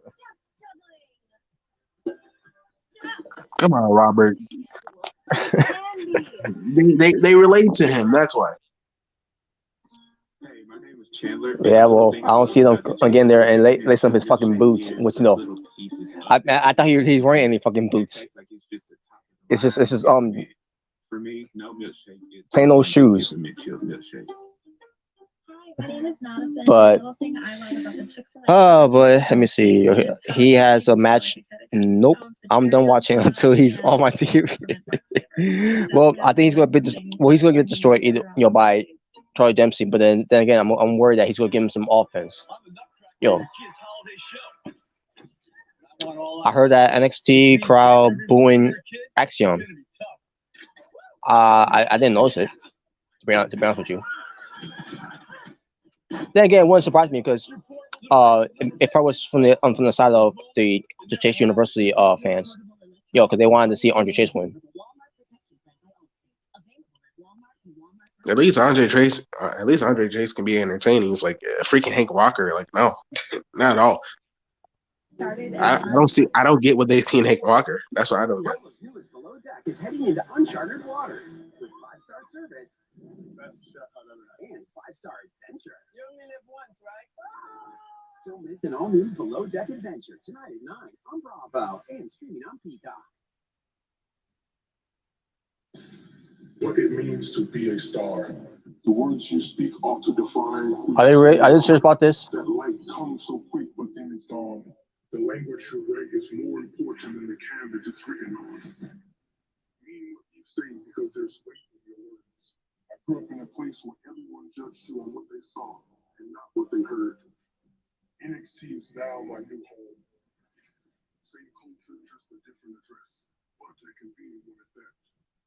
Speaker 2: Come on, Robert. they relate to him. That's why.
Speaker 3: Hey, my name is Chandler.
Speaker 1: Yeah, well, I don't see them again there and lace some of his fucking boots, which I thought he's wearing any fucking boots. It's just
Speaker 3: For me, no milkshake is
Speaker 1: plain old shoes. But let me see. He has a match. Nope, I'm done watching until he's on my TV. Well, I think he's gonna get destroyed either by Charlie Dempsey. But then again, I'm worried that he's gonna give him some offense. I heard that NXT crowd booing Axiom. I didn't notice it. To be honest with you. Then again, it wouldn't surprise me because it probably was from the side of the Chase University fans, because they wanted to see Andre Chase win.
Speaker 2: At least Andre Chase can be entertaining. It's like freaking Hank Walker. Like no, not at all. I don't get what they see in Hank Walker. That's what I don't get.
Speaker 4: Is heading into uncharted waters with 5-star service and 5-star adventure. You only live once, right? Don't miss an all-new Below Deck Adventure tonight at 9 on Bravo and streaming on Peacock.
Speaker 3: What it means to be a star. The words you speak ought to define who
Speaker 1: Are they are they serious about this?
Speaker 3: that light comes so quick, but then it's gone. The language you write is more important than the canvas it's written on. Mean what you say because there's weight in your words. I grew up in a place where everyone judged you on what they saw and not what they heard. NXT is now my new home. Same culture, just a different address. But a convenient one at that.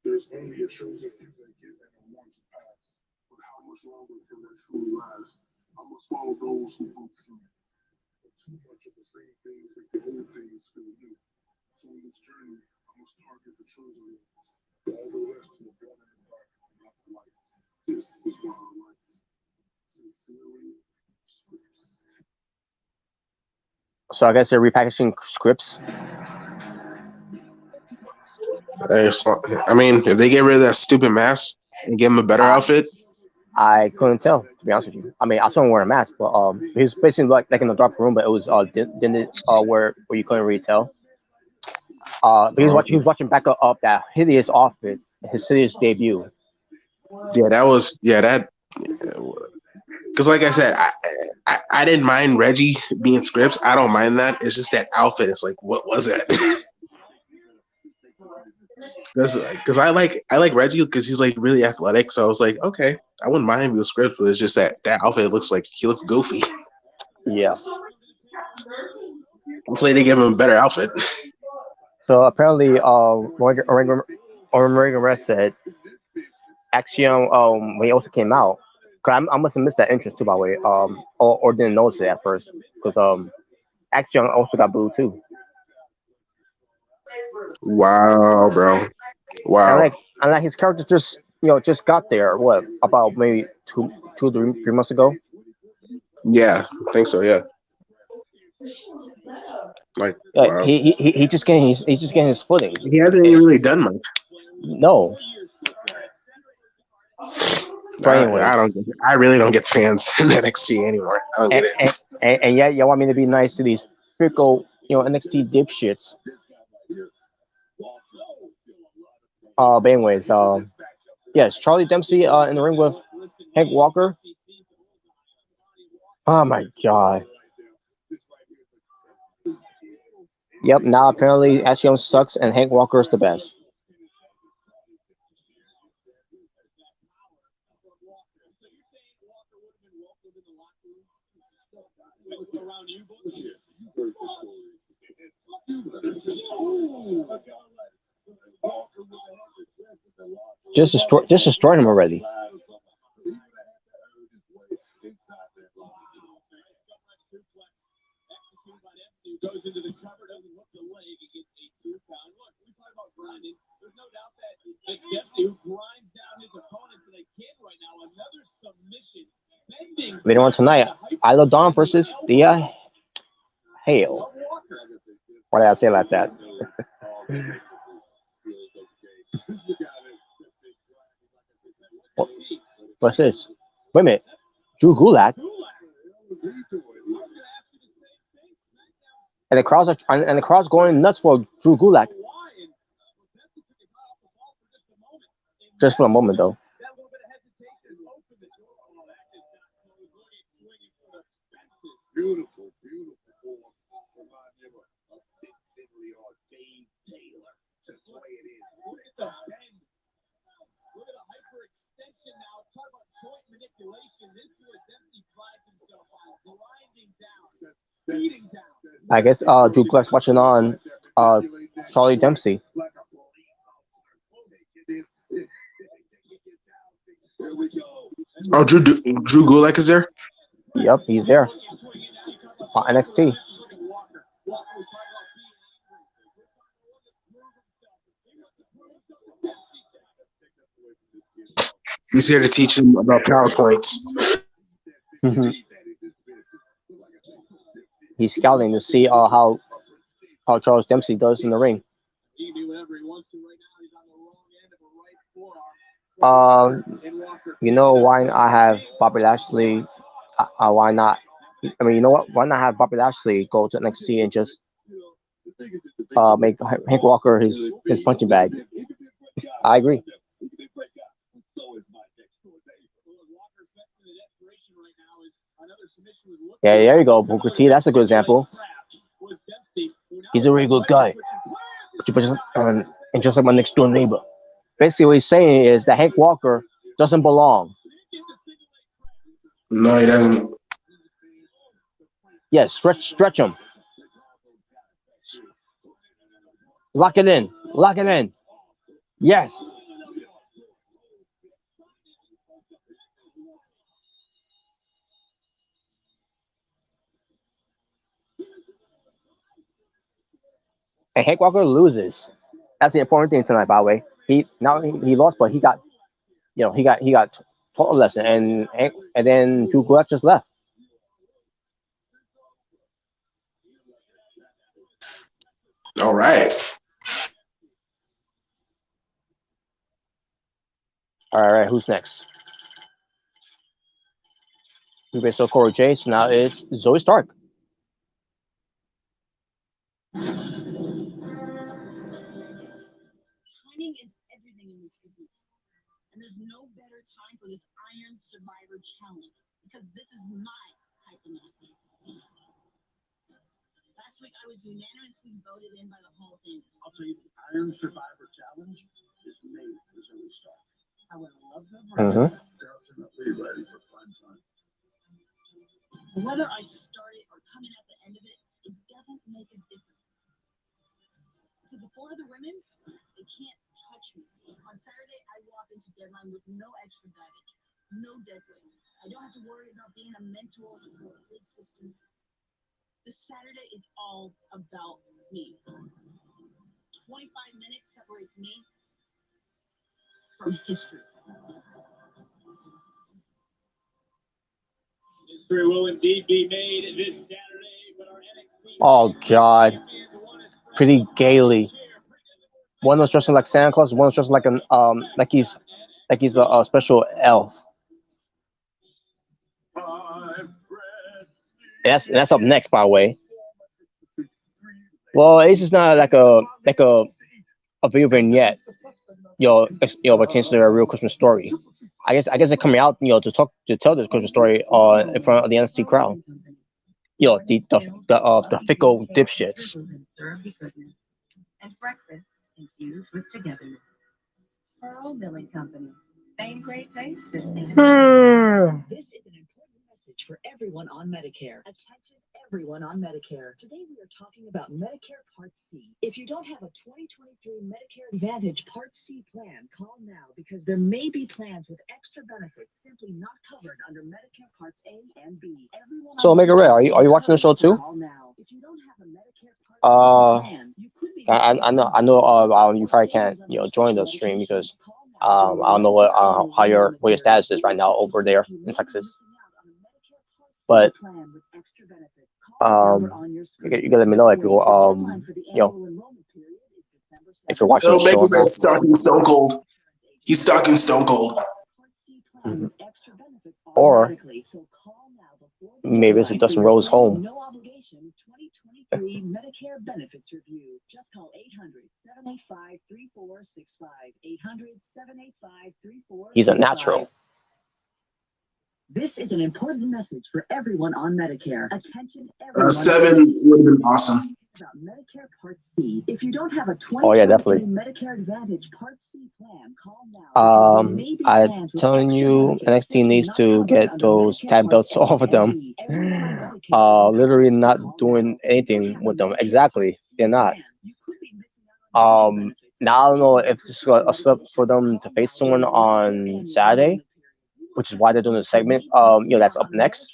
Speaker 3: There's only a chosen few that get and a one to pass. But how much longer can that truly last? I must follow those who broke through. But too much of the same things make the old things feel new. So in this journey, I must target the chosen ones. All the rest who are born in the dark, not the light. This is my life. Sincerely, Scripps.
Speaker 1: So I guess they're repackaging scripts.
Speaker 2: I mean, if they get rid of that stupid mask and give him a better outfit,
Speaker 1: I couldn't tell, to be honest with you. I mean, I saw him wearing a mask, but he was basically like in a dark room, but it was didn't where you couldn't really tell. But he was watching back up that hideous outfit, his hideous debut.
Speaker 2: yeah, that. Because like I said, I didn't mind Reggie being Scripps. I don't mind that. It's just that outfit. It's like, what was that? Because I like Reggie because he's like really athletic. So I was like, okay, I wouldn't mind if he was Scripps, but it's just that outfit looks like he looks goofy.
Speaker 1: Yeah.
Speaker 2: Hopefully they give him a better outfit.
Speaker 1: So apparently, Oregon Red said Axiom when he also came out. Cause I must have missed that entrance too, by the way. Or didn't notice it at first because Axiom also got booed too.
Speaker 2: Wow, bro. Wow.
Speaker 1: And like his character just got there. What about maybe three months ago?
Speaker 2: Yeah, I think so. Yeah. Like,
Speaker 1: Yeah,
Speaker 2: wow.
Speaker 1: he just getting his footing.
Speaker 2: He hasn't even really done much.
Speaker 1: No. But anyway,
Speaker 2: I really don't get fans in NXT anymore. I don't get it.
Speaker 1: And yeah, y'all want me to be nice to these fickle, NXT dipshits. But anyways, yes, Charlie Dempsey in the ring with Hank Walker. Oh my god. Yep, now apparently Axiom sucks and Hank Walker is the best. Just destroy him already.
Speaker 6: Goes into the cover, doesn't hook the leg against a 2-pound. Look, we talk about grinding. There's no doubt that it's Dempsey who grinds down his opponent to the kid right now. Another submission.
Speaker 1: Later on tonight, Isla Dawn versus Thea Hale. Why did I say it like that? What's this? Wait a minute. Drew Gulak. And the crowd's going nuts for Drew Gulak. Just for a moment, though.
Speaker 3: Beautiful, beautiful. Remind me of a Dick Diddley or Dave Taylor. Just the way it is.
Speaker 6: Look at the bend. Look at the hyperextension now. Talk about joint manipulation. This is what Dempsey prides himself on. Grinding down. Beating down.
Speaker 1: I guess Drew Gulak's watching on Charlie Dempsey.
Speaker 2: Oh, Drew Gulak is there?
Speaker 1: Yep, he's there. On NXT.
Speaker 2: He's here to teach him about PowerPoints.
Speaker 1: He's scouting to see how Charles Dempsey does in the ring. You know why I have Bobby Lashley? Why not I mean, you know what? Why not have Bobby Lashley go to NXT and just make Hank Walker his punching bag? I agree. Yeah, there you go, Booker T. That's a good example. He's a really good guy. And just like my next door neighbor. Basically, what he's saying is that Hank Walker doesn't belong.
Speaker 2: No, he doesn't.
Speaker 1: Yes, stretch him. Lock it in. Lock it in. Yes. And Hank Walker loses. That's the important thing tonight, by the way. He lost, but he got taught a lesson, and then Drew Gulak just left.
Speaker 2: All right.
Speaker 1: All right, who's next? We saw Corey J. So now it's Zoe Stark.
Speaker 5: Timing is everything in this business. And there's no better time for this Iron Survivor Challenge because this is my type of match. Last week I was unanimously voted in by the Hall of Fame.
Speaker 4: I'll tell you, the Iron Survivor Challenge is made for Zoe Stark. I would love them. They're ultimately ready for prime time.
Speaker 5: Whether I start it or come in at the end of it, it doesn't make a difference. Because the four other women, they can't touch me. On Saturday, I walk into Deadline with no extra baggage, no dead weight. I don't have to worry about being a mentor for a big system. This Saturday is all about me. 25 minutes separates me from history.
Speaker 6: History will indeed be made this Saturday, but our NXT
Speaker 1: Oh God, pretty gaily. One was dressing like Santa Claus. One was dressing like he's a special elf. And that's up next, by the way. Well, it's just not like a video vignette. Potentially a real Christmas story. I guess they're coming out, to tell this Christmas story in front of the NXT crowd. The fickle dipshits.
Speaker 5: And breakfast infused with togetherness. Pearl Milling Company. Same great taste. This is an important message for everyone on Medicare. Attention, everyone on Medicare. Today we are talking about Medicare Part C. If you don't have a 2023 Medicare Advantage Part C plan, call now because there may be plans with extra benefits simply not covered under Medicare Parts A and B. Everyone
Speaker 1: So, Omega Ray, are you watching the show too?
Speaker 5: call now. If you don't have a Medicare Part C plan, you could be
Speaker 1: I know. You probably can't, join the stream because I don't know what your status is right now over there in Texas. But you gotta let me know if you're watching the show
Speaker 2: Omega
Speaker 1: or not.
Speaker 2: Red's stalking Stone Cold. He's stalking Stone Cold.
Speaker 1: Mm-hmm. Or maybe it's a Dustin Rose home.
Speaker 5: No obligation 2023 Medicare benefits review. Just call 800-785-3465. 800-785-3465.
Speaker 1: He's a natural.
Speaker 5: This is an important message for everyone on Medicare. Attention, everyone.
Speaker 2: 7 would have been awesome.
Speaker 5: About Medicare Part C. If you don't have a 2023
Speaker 1: Oh yeah, definitely.
Speaker 5: Medicare Advantage Part C plan, call now.
Speaker 1: I'm telling you, NXT needs to get those tag belts off of them. Literally not doing anything with them. Exactly, they're not. Now I don't know if this is a step for them to face someone on Saturday, which is why they're doing the segment. That's up next.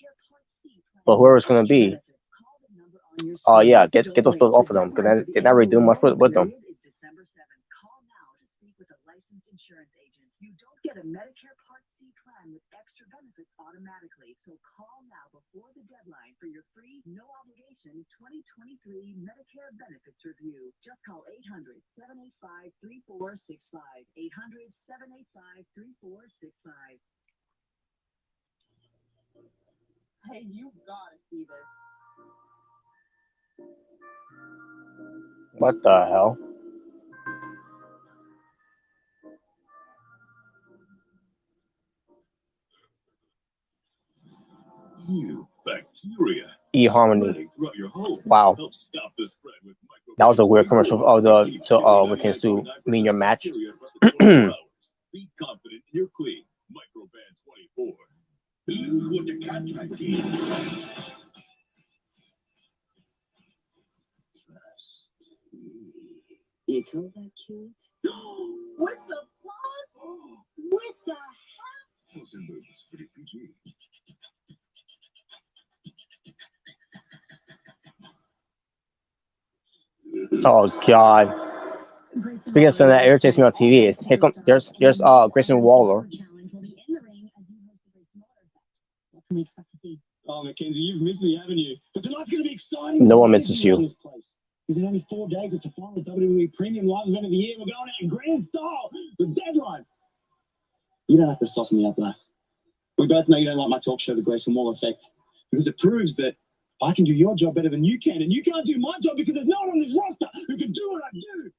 Speaker 1: But whoever it's gonna be, yeah, get those bills off of them because they're not really doing much with them.
Speaker 5: December 7th. Call now to speak with a licensed insurance agent. You don't get a Medicare Part C plan with extra benefits automatically. So call now before the deadline for your free, no obligation 2023 Medicare benefits review. Just call 800-785-3465. 800-785-3465. Hey, you gotta see this.
Speaker 1: What the hell?
Speaker 6: Bacteria
Speaker 1: eHarmony.
Speaker 6: throughout your home.
Speaker 1: Wow.
Speaker 6: Help stop the spread with
Speaker 1: That was a weird commercial of the to pertains to me and your match.
Speaker 6: Be confident you're clean. Microban 24. Lose what the contract is.
Speaker 5: You call that cute? What the fuck? What the hell?
Speaker 1: Oh God. Speaking of something that irritates me on TV, is here come there's Grayson Waller.
Speaker 4: Oh, Mackenzie, you've missed me, haven't you? But tonight's going to be exciting.
Speaker 1: No one misses you.
Speaker 4: Because in only 4 days, it's the final WWE Premium Live Event of the year. We're going out in grand style, the Deadline. You don't have to soften me up, lass. We both know you don't like my talk show, The Grayson Waller Effect, because it proves that I can do your job better than you can, and you can't do my job because there's no one on this roster who can do what I do.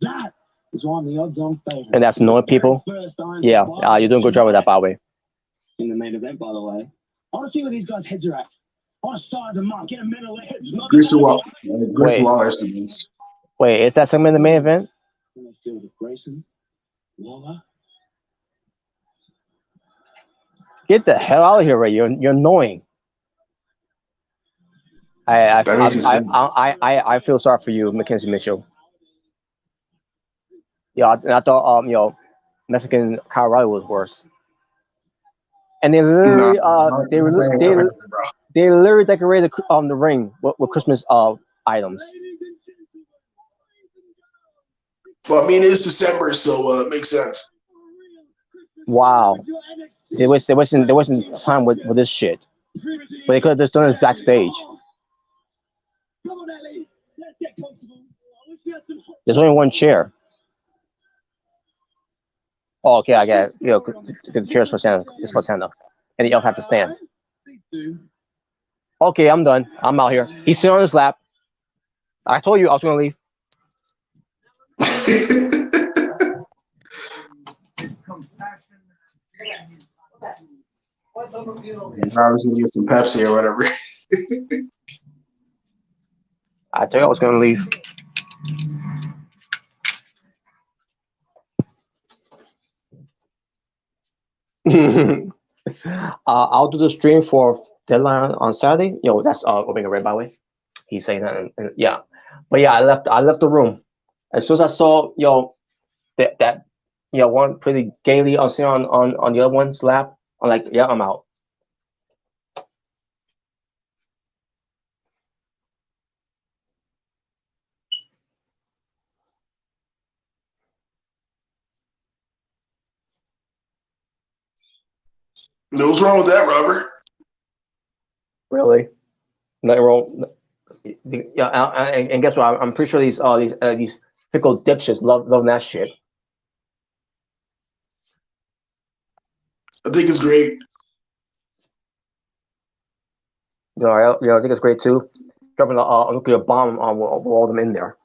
Speaker 4: That is why I'm the odds-on favorite.
Speaker 1: And that's annoying people. Yeah, you're doing a good job with that, by the way.
Speaker 4: In the main event, by the way. I want to see where these guys' heads are at. I want to size them up, get a mental edge.
Speaker 2: Grayson Waller is the best.
Speaker 1: Wait, is that segment in the main event?
Speaker 4: When they feel with Grayson, Waller.
Speaker 1: Get the hell out of here, Ray. You're annoying. I feel sorry for you, Mackenzie Mitchell. Yeah, and I thought Mexican Kyle O'Reilly was worse. And they literally they literally decorated the ring with Christmas items.
Speaker 2: Well, I mean, it's December, so it makes sense.
Speaker 1: Wow. There wasn't time with this shit. But they could have just done it backstage. There's only one chair. Oh, okay, I get it. The chair's for Santa. It's for Santa. And the elf have to stand. Okay, I'm done. I'm out here. He's sitting on his lap. I told you I was going to leave.
Speaker 2: I was going to get some Pepsi or whatever.
Speaker 1: I told you I was going to leave. I'll do the stream for Deadline on Saturday. That's Omega Red, by the way. He's saying that, and yeah. But yeah, I left the room as soon as I saw that one pretty gaily sitting on the other one's lap. I'm like, yeah, I'm out.
Speaker 2: What's wrong with that, Robert?
Speaker 1: Really? Nothing wrong. Yeah, and guess what? I'm pretty sure these pickle dipshits love that shit.
Speaker 2: I think it's great.
Speaker 1: I think it's great too. Dropping a nuclear bomb on all of them in there.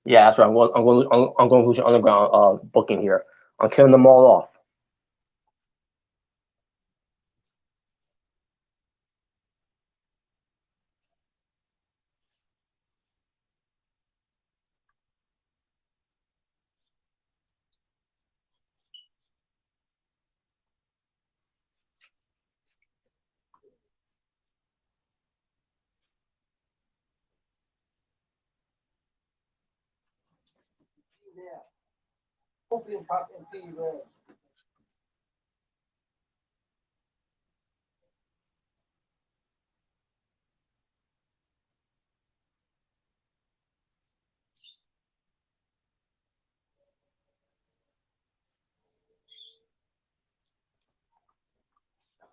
Speaker 1: Yeah, that's right. I'm going to lose your underground booking here. I'm killing them all off.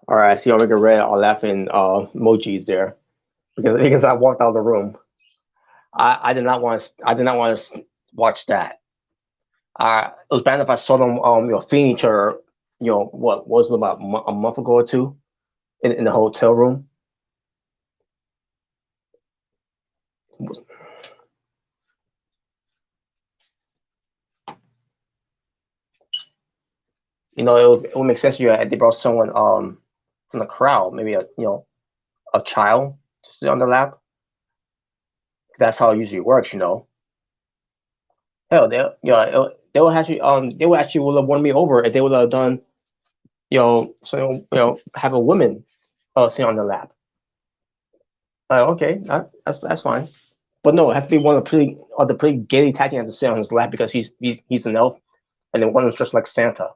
Speaker 1: All right, I see Omega Red are laughing emojis there because I walked out of the room. I did not want to. I did not want to watch that. It was bad if I saw them feeding each other. What was it about a month ago or two in the hotel room. It would make sense if you had they brought someone from the crowd, maybe a child to sit on the lap. That's how it usually works. Hell, they would actually would have won me over if they would have done have a woman sit on the lap. Okay, that's fine. But no, it has to be one of the pretty gay tag team has to sit on his lap because he's an elf, and then one is just like Santa.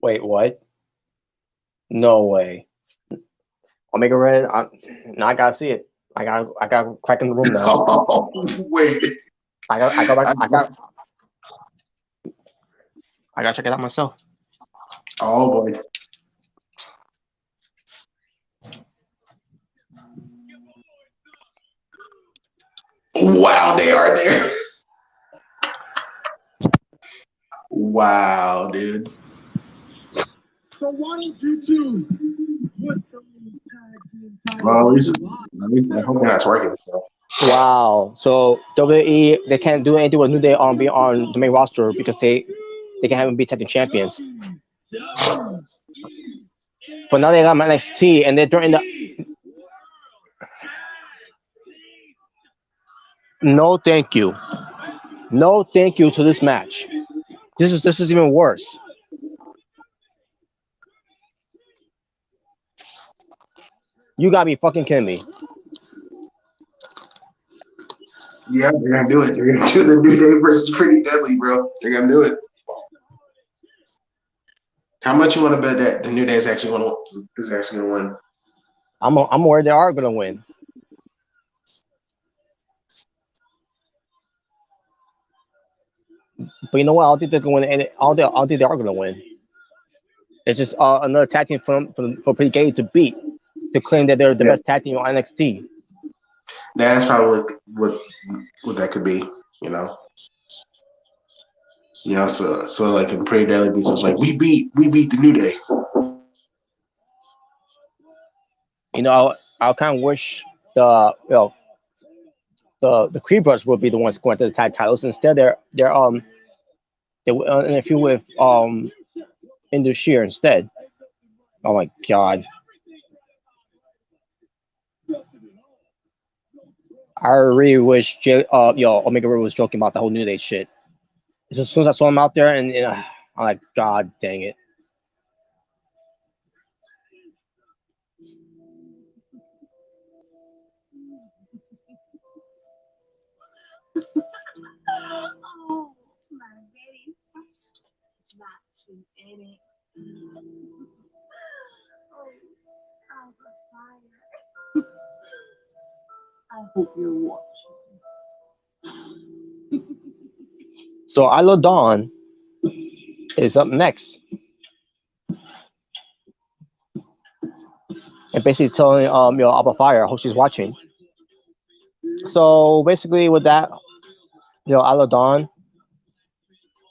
Speaker 1: Wait, what? No way. Omega Red. Now I gotta see it. I got crack in the room now.
Speaker 2: Oh, wait. I just,
Speaker 1: I gotta check it out myself.
Speaker 2: oh boy. Wow, they are there. Wow, dude.
Speaker 6: So why don't you two put those tag team
Speaker 2: Well,
Speaker 6: titles on
Speaker 2: at least I hope they're not twerking. So.
Speaker 1: Wow. So WWE they can't do anything with New Day on be on the main roster because they can have them be tag team champions. But now they got my NXT and they're in the no thank you. No thank you to this match. This is even worse. You gotta be fucking kidding me.
Speaker 2: Yeah, they're gonna do it. They're gonna do the New Day versus Pretty Deadly, bro. They're gonna do it. How much you want to bet that the New Day is actually gonna win?
Speaker 1: I'm worried they are gonna win. But you know what? I don't think they're gonna win. I don't think they are gonna win. It's just another tag team for Pretty Gay to beat to claim that they're the
Speaker 2: Yeah,
Speaker 1: best tag team on NXT.
Speaker 2: that's probably what that could be. You know. So like in Pretty Deadly Beats, it's like we beat the New Day.
Speaker 1: I kind of wish the the Creepers would be the ones going to the tag titles. Instead, they interfere with Indus instead. Oh my god! I really wish Omega Red was joking about the whole New Day shit. As soon as I saw him out there, and I'm like, God dang it!
Speaker 5: Oh, my baby. Watching edit. Oh, I'm a fire. I hope you're watching.
Speaker 1: So Isla Dawn is up next, and basically telling Alpha Fire, I hope she's watching. So basically, with that, Isla Dawn,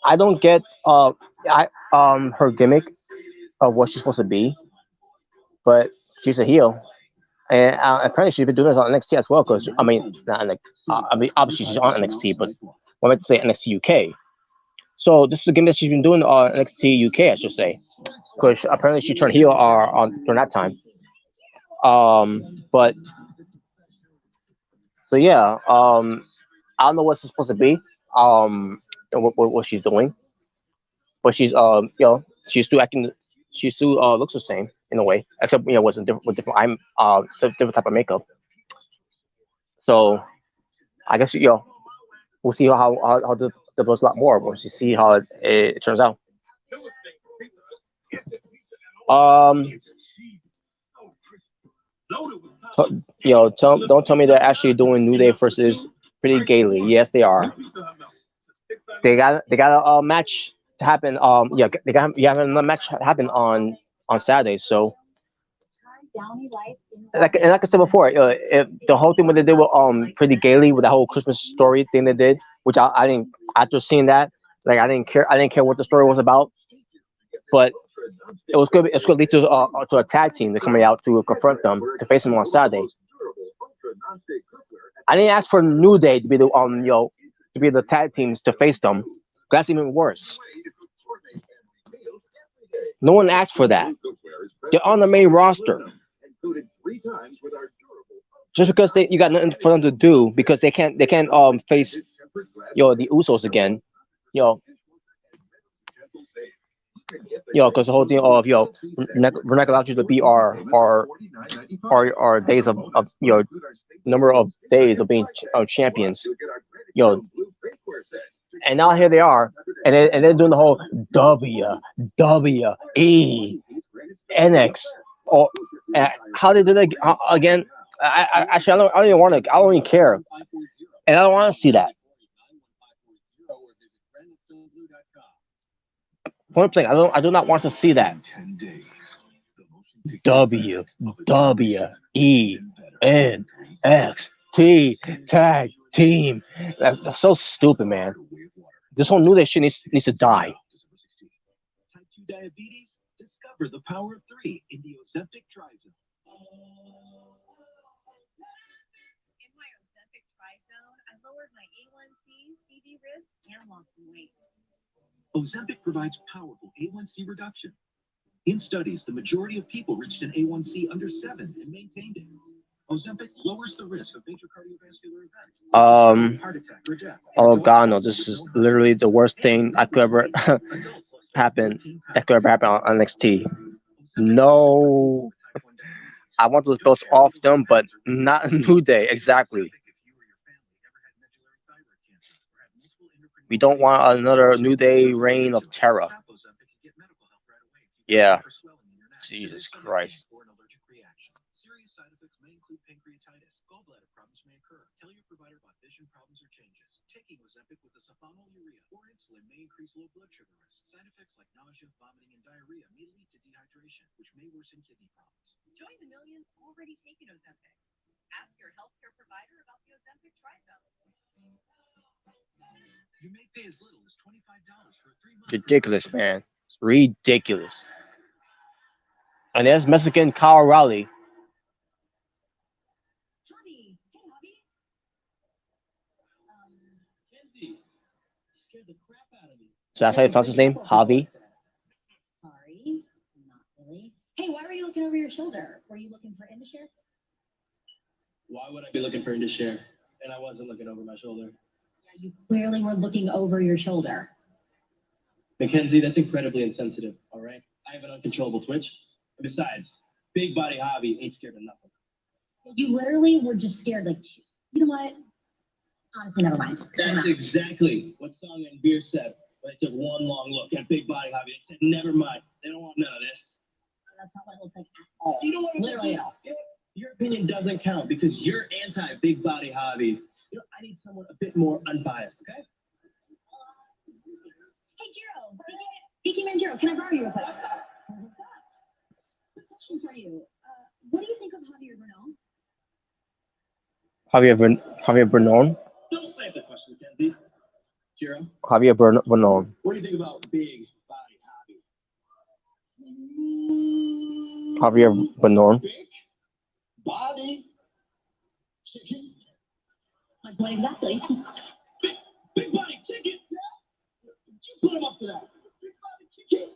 Speaker 1: I don't get I her gimmick of what she's supposed to be, but she's a heel, and apparently she's been doing this on NXT as well. Because I mean, obviously she's on NXT, but I meant to say NXT UK. So this is the gimmick that she's been doing on NXT UK, I should say, because apparently she turned heel on during that time. But so yeah, I don't know what she's supposed to be, and what she's doing, but she's still acting, she still looks the same in a way, except with different different type of makeup. So I guess we'll see how the develops a lot more once you see how it turns out. Um, Don't tell me they're actually doing New Day versus Pretty Gaily. Yes, they are. They got a match to happen. Yeah, they got you have a match happen on Saturday. So like I said before, if the whole thing what they did with Pretty Gaily with the whole Christmas story thing they did, which I didn't after seeing that, like I didn't care what the story was about, but it was good. It's going to lead to a tag team that's coming out to confront them to face them on Saturday. I didn't ask for New Day to be the to be the tag teams to face them. That's even worse. No one asked for that. They're on the main roster. Just because you got nothing for them to do because they can't face the Usos again. You know because the whole thing of we're not allowed you to be our days of number of days of being champions. You know, and now here they are, and they're doing the whole WWE NX. Or how they did it again? Actually, I don't even want to. I don't even care, and I don't want to see that. Point blank, I do not want to see that. WWE NXT tag team. That's so stupid, man. This whole New Day shit needs to die.
Speaker 6: Type 2 diabetes? Discover the power of 3 in the Ozempic Trizone.
Speaker 5: In my Ozempic Trizone, I lowered my A1C, CV risk, and lost some weight.
Speaker 6: Ozempic provides powerful A1C reduction. In studies, the majority of people reached an A1C under 7 and maintained it. Ozempic lowers the risk of major cardiovascular events, heart attack or death.
Speaker 1: Oh God, no! This is literally the worst thing that could ever happen. That could ever happen on NXT. No, I want those belts off them, but not New Day. Exactly. We don't want another New Day reign of terror. Yeah. Jesus Christ.
Speaker 6: Serious side effects may include pancreatitis. Gallbladder problems may occur. Tell your provider about vision problems or changes. Taking Ozempic with the sulfonylurea or insulin may increase low blood sugar risk. Side effects like nausea, vomiting, and diarrhea may lead to dehydration, which may worsen kidney problems.
Speaker 5: Join the millions already taking Ozempic. Ask your healthcare provider about the Ozempic Trizone.
Speaker 6: You may pay as little as $25 for a 3-month.
Speaker 1: Ridiculous, man. It's ridiculous. And there's Mexican Kyle O'Reilly.
Speaker 5: Javi, hey, Javi.
Speaker 6: Kenzie, you scared the crap out of me.
Speaker 1: So that's how you pronounce his name? Javi.
Speaker 5: Sorry, not really. Hey, why were you looking over your shoulder? Were you looking for Indishare?
Speaker 6: Why would I be looking for Indishare? And I wasn't looking over my shoulder.
Speaker 5: Yeah, you clearly were looking over your shoulder.
Speaker 6: Mackenzie, that's incredibly insensitive, all right? I have an uncontrollable twitch. And besides, big body Javi ain't scared of nothing.
Speaker 5: You literally were just scared, like, you know what? Honestly, never mind.
Speaker 6: That's exactly what Sonya and Beer said when they took one long look at big body Javi. They said, never mind. They don't want none of this.
Speaker 5: That's not what it looks like at all.
Speaker 6: You know what?
Speaker 5: Literally at all.
Speaker 6: Your opinion doesn't count because you're anti-big body Javi. You know, I need someone a bit more unbiased, okay?
Speaker 5: Hey, Jiro. Tiki Man Jiro, can I borrow you real quick? What's up? Question for you. What do you think of Javier Bernal?
Speaker 1: Javier Bernal?
Speaker 6: Don't say the question, Mackenzie. Jiro,
Speaker 1: Javier Bernal.
Speaker 6: what do you think about big body Javi?
Speaker 1: Javier Bernal.
Speaker 6: Big body chicken?
Speaker 5: Like what exactly?
Speaker 6: Big body chicken? You put him up to that. Big body chicken?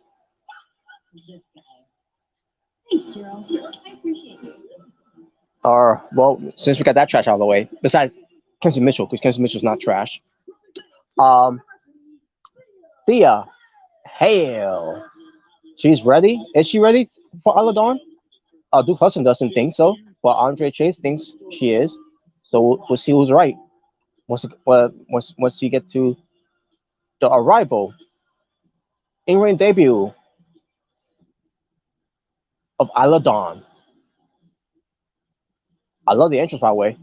Speaker 5: This guy. Thanks, Jiro. I appreciate you.
Speaker 1: Well, since we got that trash out of the way, besides Kenzie Mitchell, because Kenzie Mitchell's not trash. Thea Hale. She's ready. Is she ready for Aladon? Duke Hudson doesn't think so, but Andre Chase thinks she is. So we'll see who's right. Once you get to the arrival, in-ring debut of Aladon. I love the entrance, by the way.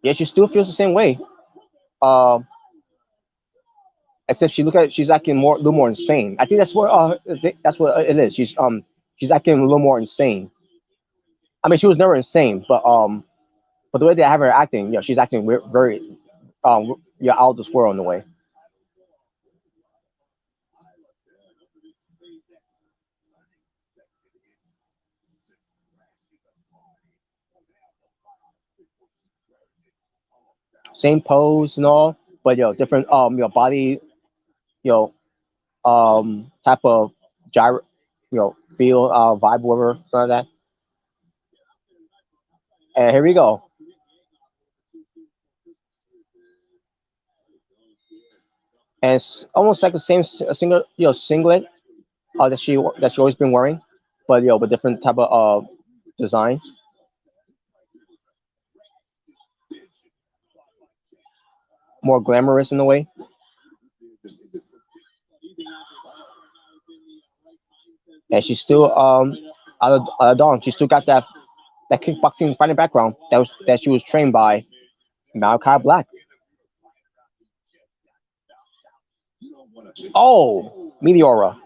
Speaker 1: Yeah, she still feels the same way. Um, Except she's acting a little more insane. I think that's what it is. She's acting a little more insane. I mean, she was never insane, but the way they have her acting, she's acting very out of this world in a way. Same pose and all, but different body type of gyro feel vibe whatever something like that. And here we go. And it's almost like the same single singlet that she always been wearing, but with different type of design, more glamorous in a way. And she's still out of dawn. She still got that kickboxing fighting background that she was trained by Malachi Black. Oh, Meteora.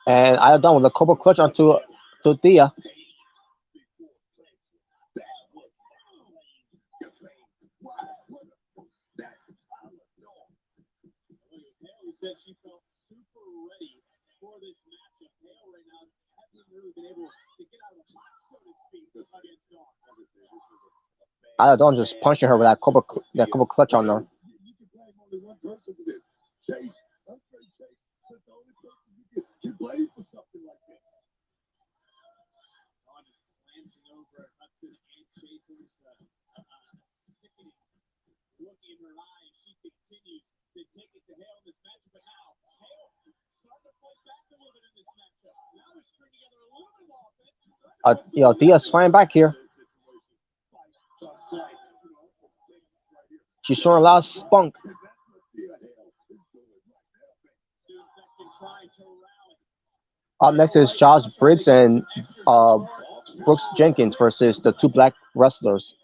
Speaker 1: And I done with a Cobra Clutch onto to Thea. I don't just punching her with that Cobra Clutch on her. Thea's flying back here. She's showing a lot of spunk. Up next is Josh Briggs and uh, Brooks Jenkins versus the two black wrestlers.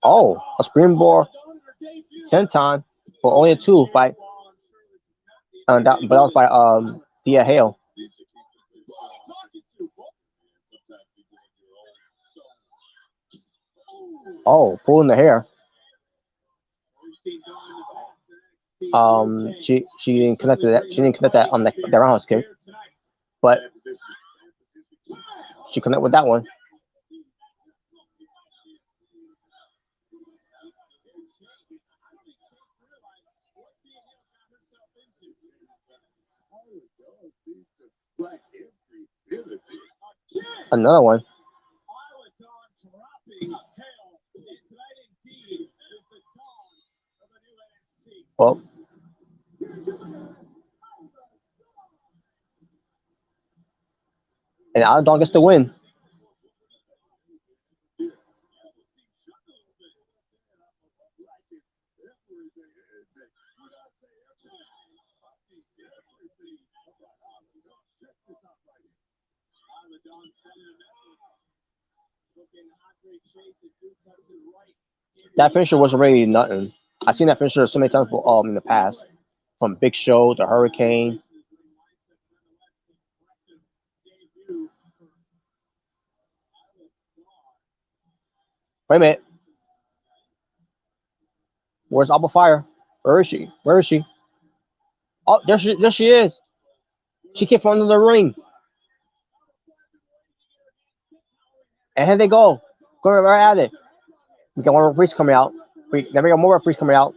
Speaker 1: Oh, a springboard senton for only a two by but that was by Thea Hale. Oh, pulling the hair. She didn't connect that. She didn't connect that on the roundhouse kick, but she connected with that one. Another one. Well, and Aldon gets the win. That finisher was already nothing. I've seen that finisher so many times in the past, from Big Show to Hurricane. Wait a minute. Where's Alba Fire? Where is she? Where is she? Oh, there she is. She came from under the ring. And here they go. Going right at it. We got more referees coming out. Then we got more referees coming out.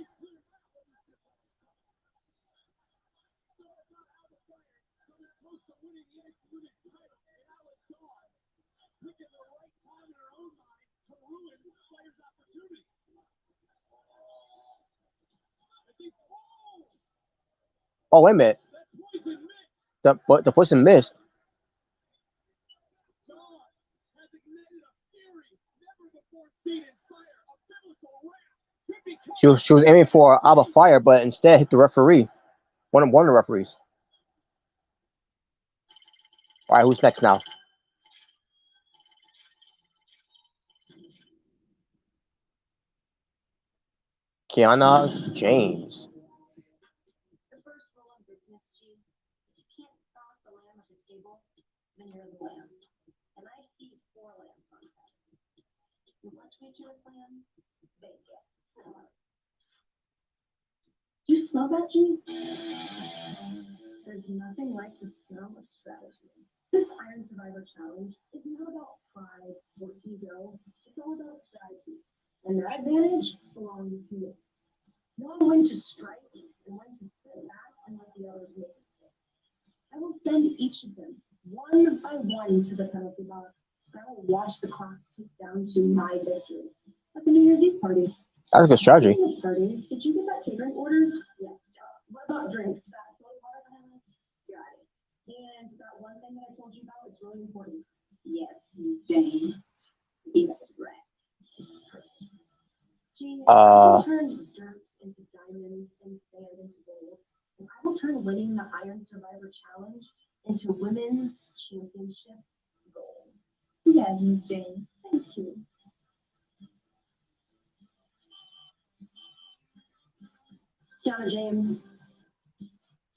Speaker 1: Oh, wait a minute. The person missed. She was aiming for out of fire, but instead hit the referee. One of the referees. All right, who's next now? Kiana James.
Speaker 5: The first rule of business, Chief, if you can't stop the lamb at the table, then you're the lamb. And I see 4 lambs on set. You watch me to a lamb, they get 4. Do you smell that, Chief? There's nothing like the smell of strategy. This Iron Survivor Challenge is not about pride or ego. It's all about strategy. And that advantage belongs to you. Knowing when to strike and when to sit back and let the others make it. I will send each of them one by one to the penalty box. I will watch the clock tick down to my victory. Like a New Year's Eve party.
Speaker 1: That's a good strategy.
Speaker 5: Speaking of parties, did you get that catering order? Yes. What about drinks? That soda water banana? Got it. And that one thing that I told you about, it's really important. Yes, Miss Jane. It's right. Gene, I will turn dirt into diamonds and sand into gold. And I will turn winning the Iron Survivor Challenge into Women's Championship gold. Yes, Miss Jane. Thank you. Kiana James.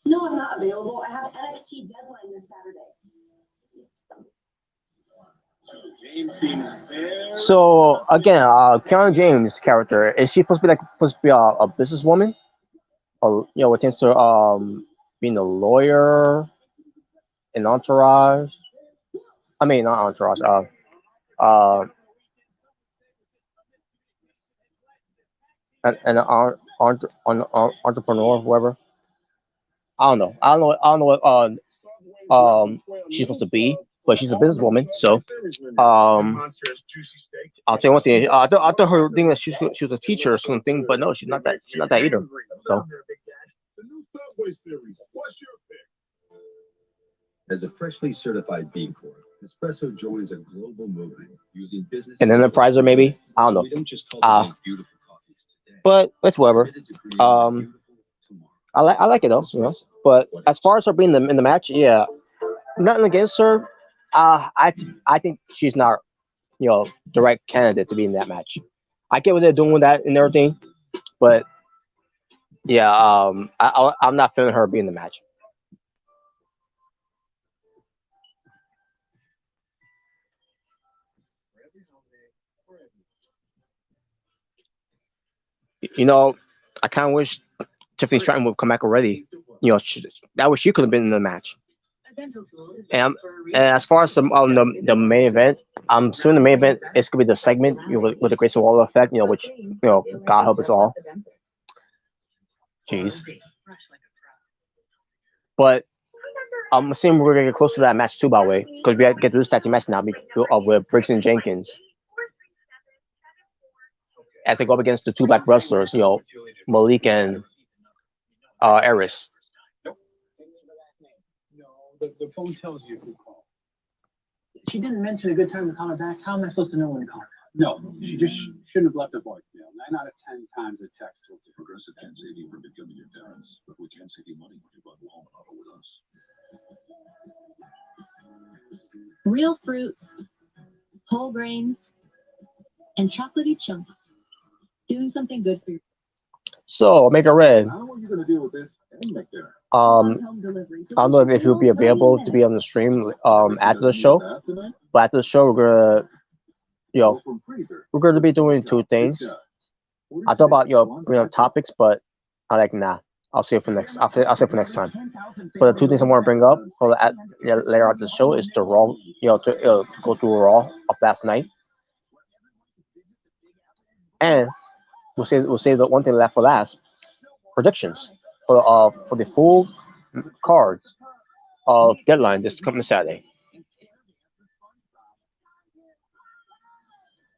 Speaker 5: No, I'm not available. I have NXT Deadline this Saturday.
Speaker 6: James seems very.
Speaker 1: So again, Kiana James' character, is she supposed to be a businesswoman? What tends to being a lawyer, an entourage. I mean, not entourage. Uh, an entrepreneur, whoever. I don't know. I don't know what she's supposed to be, but she's a businesswoman. So I'll tell you one thing. I thought her thing that she was a teacher or something, but no, she's not that. She's not that either. So
Speaker 6: The new Subway series. What's your pick?
Speaker 3: As a freshly certified B Corp, Nespresso joins a global movement using business
Speaker 1: an enterpriser maybe. I don't
Speaker 3: so
Speaker 1: know.
Speaker 3: we don't just cultivate beautiful coffees today.
Speaker 1: But it's whatever.
Speaker 3: Committed to creating a
Speaker 1: Um,
Speaker 3: beautiful tomorrow.
Speaker 1: I like it though. But as far as her being in the match, yeah, nothing against her. I think she's not the right candidate to be in that match. I get what they're doing with that and everything, but yeah, I'm not feeling her being in the match. You know, I kind of wish Tiffany Stratton would come back already. That way she could have been in the match. And as far as the main event, I'm assuming the main event is gonna be the segment with the Grace of Wall effect, which God help us all. Jeez. But I'm assuming we're gonna get close to that match too, by the way, because we have to get to this tag team match now with Briggs and Jenkins. As they go up against the 2 black wrestlers, Malik and Eris.
Speaker 4: No, the phone tells you who called. She didn't mention a good time to call her back. How am I supposed to know when to call her? No, she just shouldn't have left a voicemail. 9 out of 10 times a text will do.
Speaker 3: Progressive can't save you from becoming your parents, but we can save you money when you bundle home and auto with us.
Speaker 5: Real fruit, whole grains, and chocolatey chunks. Doing something good for you.
Speaker 1: So, Make It Red.
Speaker 6: How are you going to deal with this and make dinner?
Speaker 1: I don't know if he'll be available to be on the stream after the show, but after the show we're gonna be doing 2 things. I thought about topics, but I like nah. I'll save for next. I'll save for next time. But the 2 things I want to bring up later on the show is the Raw. To go through Raw of last night, and we'll save the one thing left for last. Predictions for the full cards of Deadline this coming Saturday.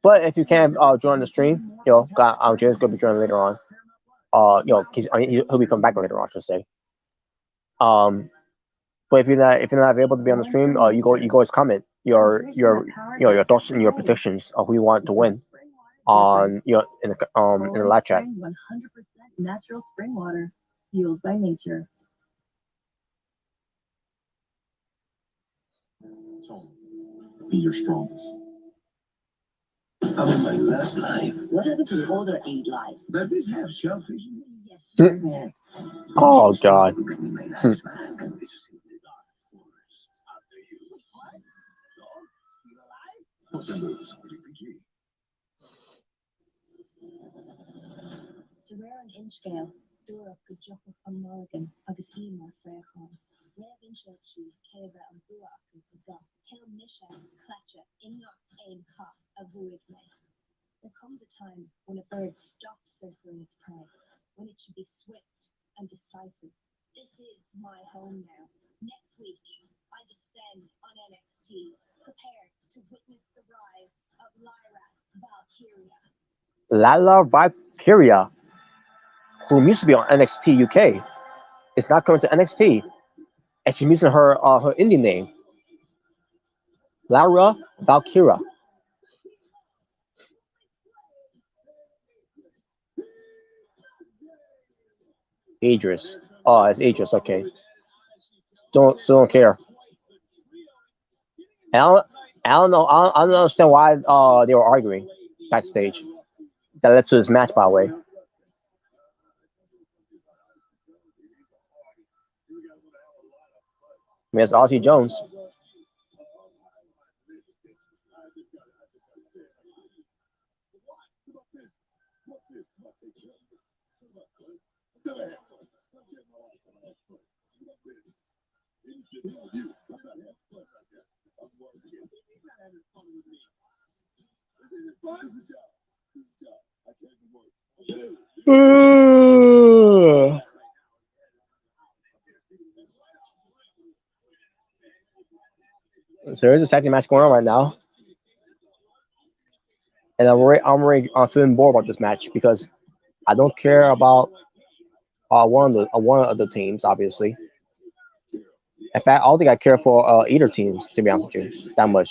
Speaker 1: But if you can join the stream, James gonna be joining later on. He'll be coming back later on, I should say. Um, but if you're not able to be on the stream, you go always comment your thoughts and your predictions of who you want to win on in the live chat.
Speaker 5: 100% natural spring water, fueled by nature.
Speaker 3: Tone, be your strongest.
Speaker 6: I'm in my last life.
Speaker 5: What happened to the older 8 lives?
Speaker 6: That fish have shellfish.
Speaker 5: Yes, sure, man.
Speaker 1: Oh God.
Speaker 6: Look at me, my last man. This is in the dark forest. After you. What? Dog? You alive?
Speaker 3: What's the rules? RPG.
Speaker 5: To rare an inchgale, Dura go jochel an Morgan agus Emer Freychon. Rev inchilchi, Keva and Bua and Ga. Hill Misha, Clatcha, Inok, Ain Ka, a Vuig me. There comes a time when a bird stops circling its prey, when it should be swift and decisive. This is my home now. Next week, I descend on NXT, prepared to witness the rise of Lyra Valkyria.
Speaker 1: Lala Valkyria, who used to be on NXT UK, is not coming to NXT, and she's using her indie name, Lara Valkyria. Idris. Oh, it's Idris. Okay. Still don't care. And I don't know. I don't understand why they were arguing backstage. That led to this match, by the way. I mean, it's RT Jones. So there's a tag team match going on right now, and I'm feeling bored about this match because I don't care about one of the teams, obviously. In fact, I don't think I care for either teams, to be honest with you, that much.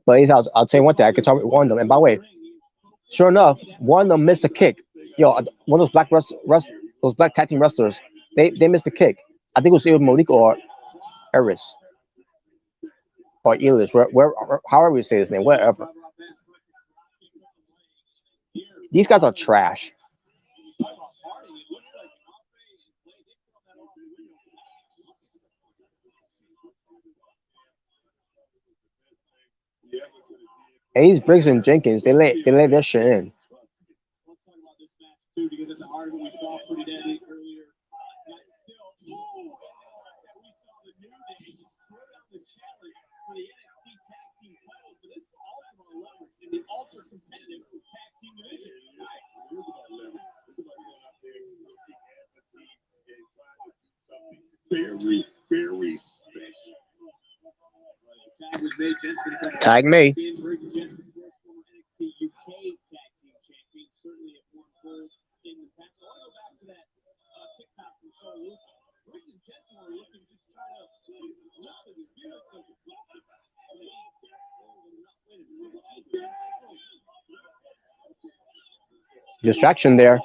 Speaker 1: But at least I'll tell you one thing, I can talk with one of them. And by the way, sure enough, one of them missed a kick. Yo, one of those those black tag team wrestlers, they missed a kick. I think it was either Monique or Eris or Elish, however we say his name, whatever. These guys are trash. And these Briggs and Jenkins, they lay their shit in.
Speaker 6: Let's talk about this match too, because at the heart of what we saw pretty dead earlier tonight. Still, that we saw the New Day throw down the challenge for the NXT Tag Team titles, but this is also a leverage in the ultra competitive tag team division. Right? It's about leverage. It's about going out there and looking at the team and trying to do something very, very special. Tag was made. Jen's going to come
Speaker 1: Tag me.
Speaker 6: in. Briggs and Jen's going to work for NXT UK Tag Team Champion. Certainly at one goal in the past. I want to go back to that TikTok from Shaw Luca. Briggs and Jensen were looking to just try to lift the spirits of the
Speaker 1: Distraction there.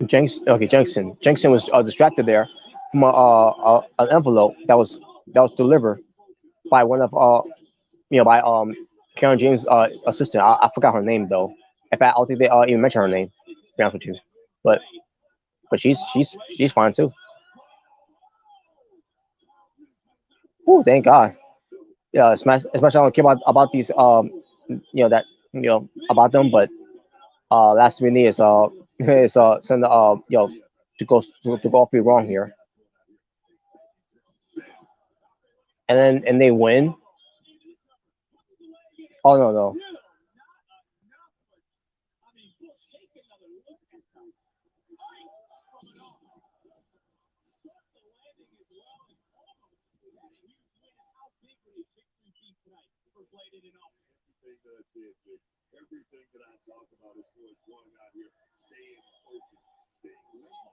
Speaker 1: Jensen was distracted there from an envelope that was delivered by one of by Karen James' assistant. I forgot her name though. In fact, I don't think they even mentioned her name. To be honest with you, but she's fine too. Oh, thank God. Yeah, as much as I don't care about these about them, but last we need is send to go off be wrong here, and they win. Oh no.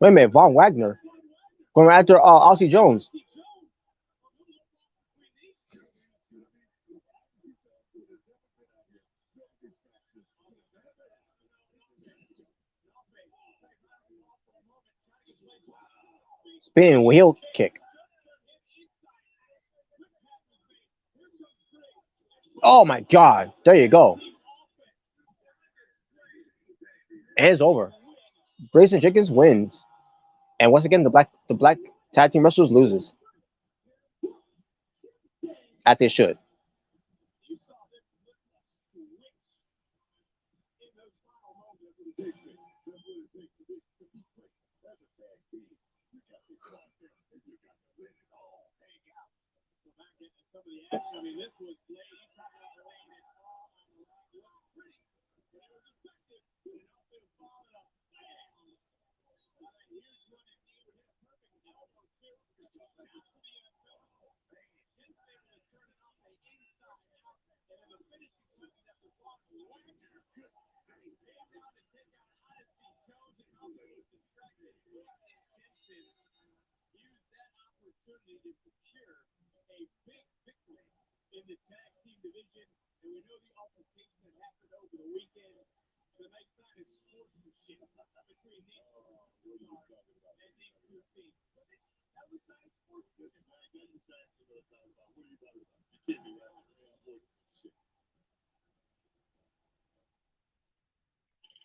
Speaker 1: Wait a minute, Von Wagner going after Aussie Jones. Spinning wheel kick. Oh my God! There you go. And it's over. Grayson Jenkins wins, and once again the black tag team wrestlers loses, as they should.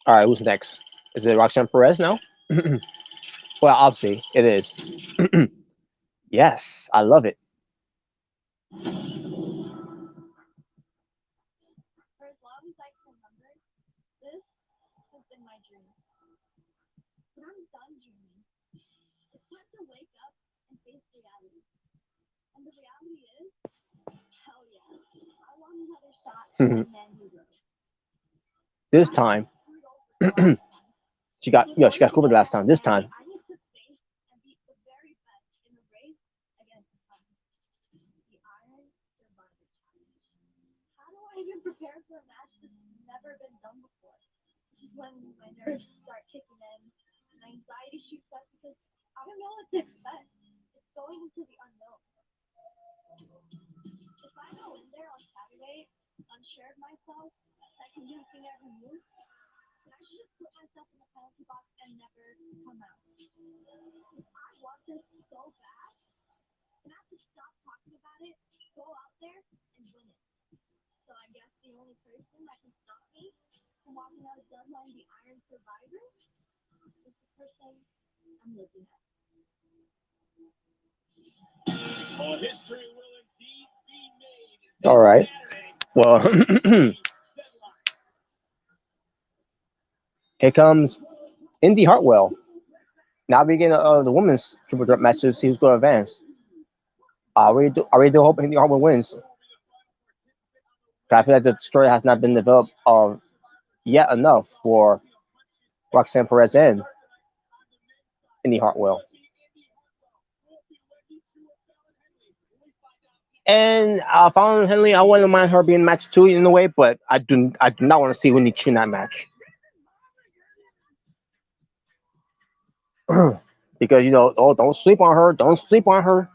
Speaker 1: All right, who's next? Is it Roxanne Perez now? Well, obviously it is. Yes, I love it.
Speaker 5: For as long as I can remember, this has been my dream. But I'm done dreaming. It's time to wake up and face reality. And the reality is, hell yeah, I want another shot at that Mandy Road.
Speaker 1: This time, she got scooped last time. This time,
Speaker 5: I need to face and beat the very best in the race against time. The Iron Survivor Challenge. How do I even prepare for a match that's never been done before? This is when my nerves start kicking in, my anxiety shoots up because I don't know what to expect. It's going into the unknown. If I go in there on Saturday, unsure of myself, second guessing every move, I should just put myself in the penalty box and never come out. If I want this so bad, then I have to stop talking about it, go out there, and win it. So I guess the only person that can stop me from walking out of Deadline the Iron Survivor is the person I'm looking at.
Speaker 6: Oh, history will indeed be made
Speaker 1: all
Speaker 6: this
Speaker 1: right.
Speaker 6: Saturday.
Speaker 1: Well,
Speaker 6: Deadline.
Speaker 1: here comes Indy Hartwell. Now we get the women's triple threat match to see who's going to advance. I really do hope Indy Hartwell wins. I feel like the story has not been developed yet enough for Roxanne Perez and Indy Hartwell. And Fallon Henley, I wouldn't mind her being match 2 in a way, but I do not want to see Wendy Chu in that match. Because don't sleep on her. Don't sleep on her.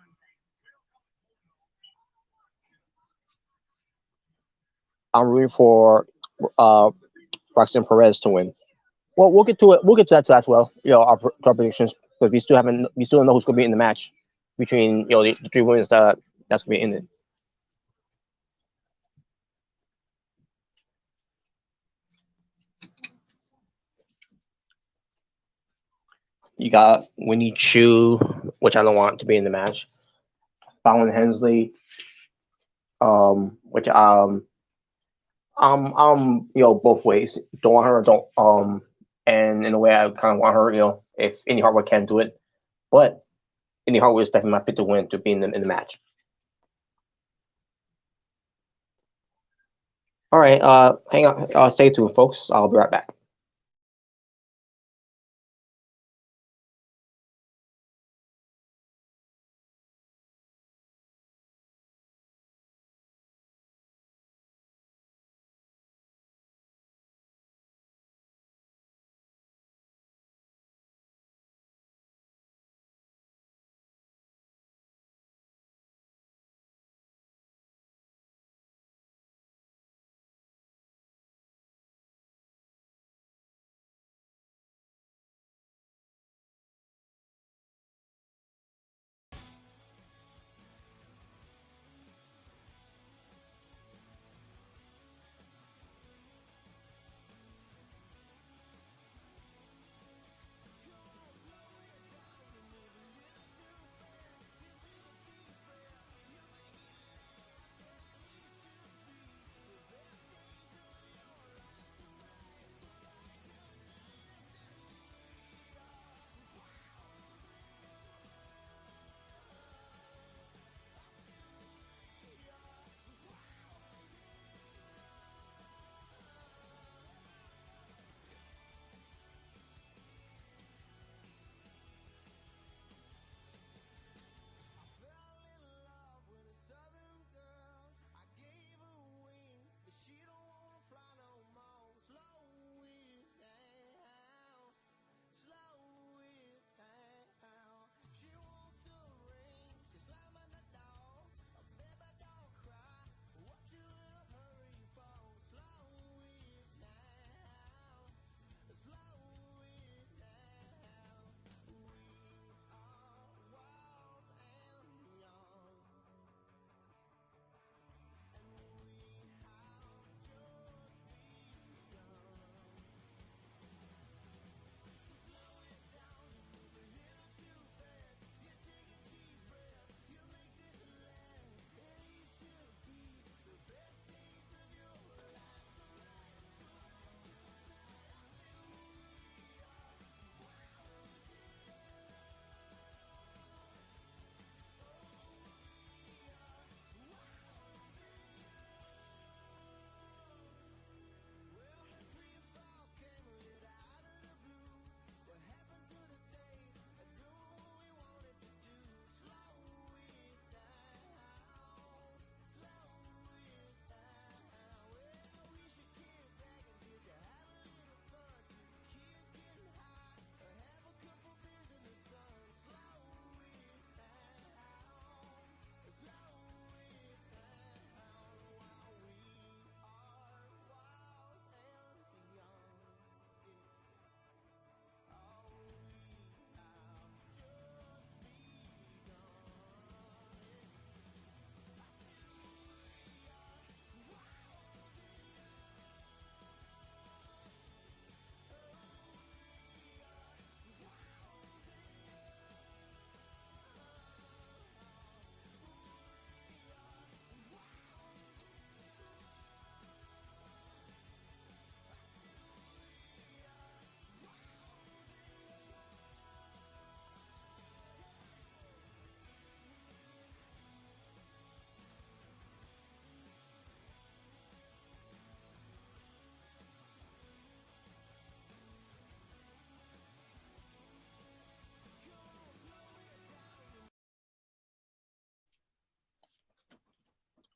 Speaker 1: I'm rooting for uh, Roxanne Perez to win. Well, we'll get to it. We'll get to that too as well. Our predictions, but we still don't know who's going to be in the match between the three women that's going to be in it. You got Winnie Chu, which I don't want to be in the match. Fallon Hensley, which both ways. Don't want her, or don't and in a way I kind of want her. If Indy Hartwell can do it, but Indy Hartwell is definitely my pick to win to be in the match. All right, hang on, stay tuned, folks. I'll be right back.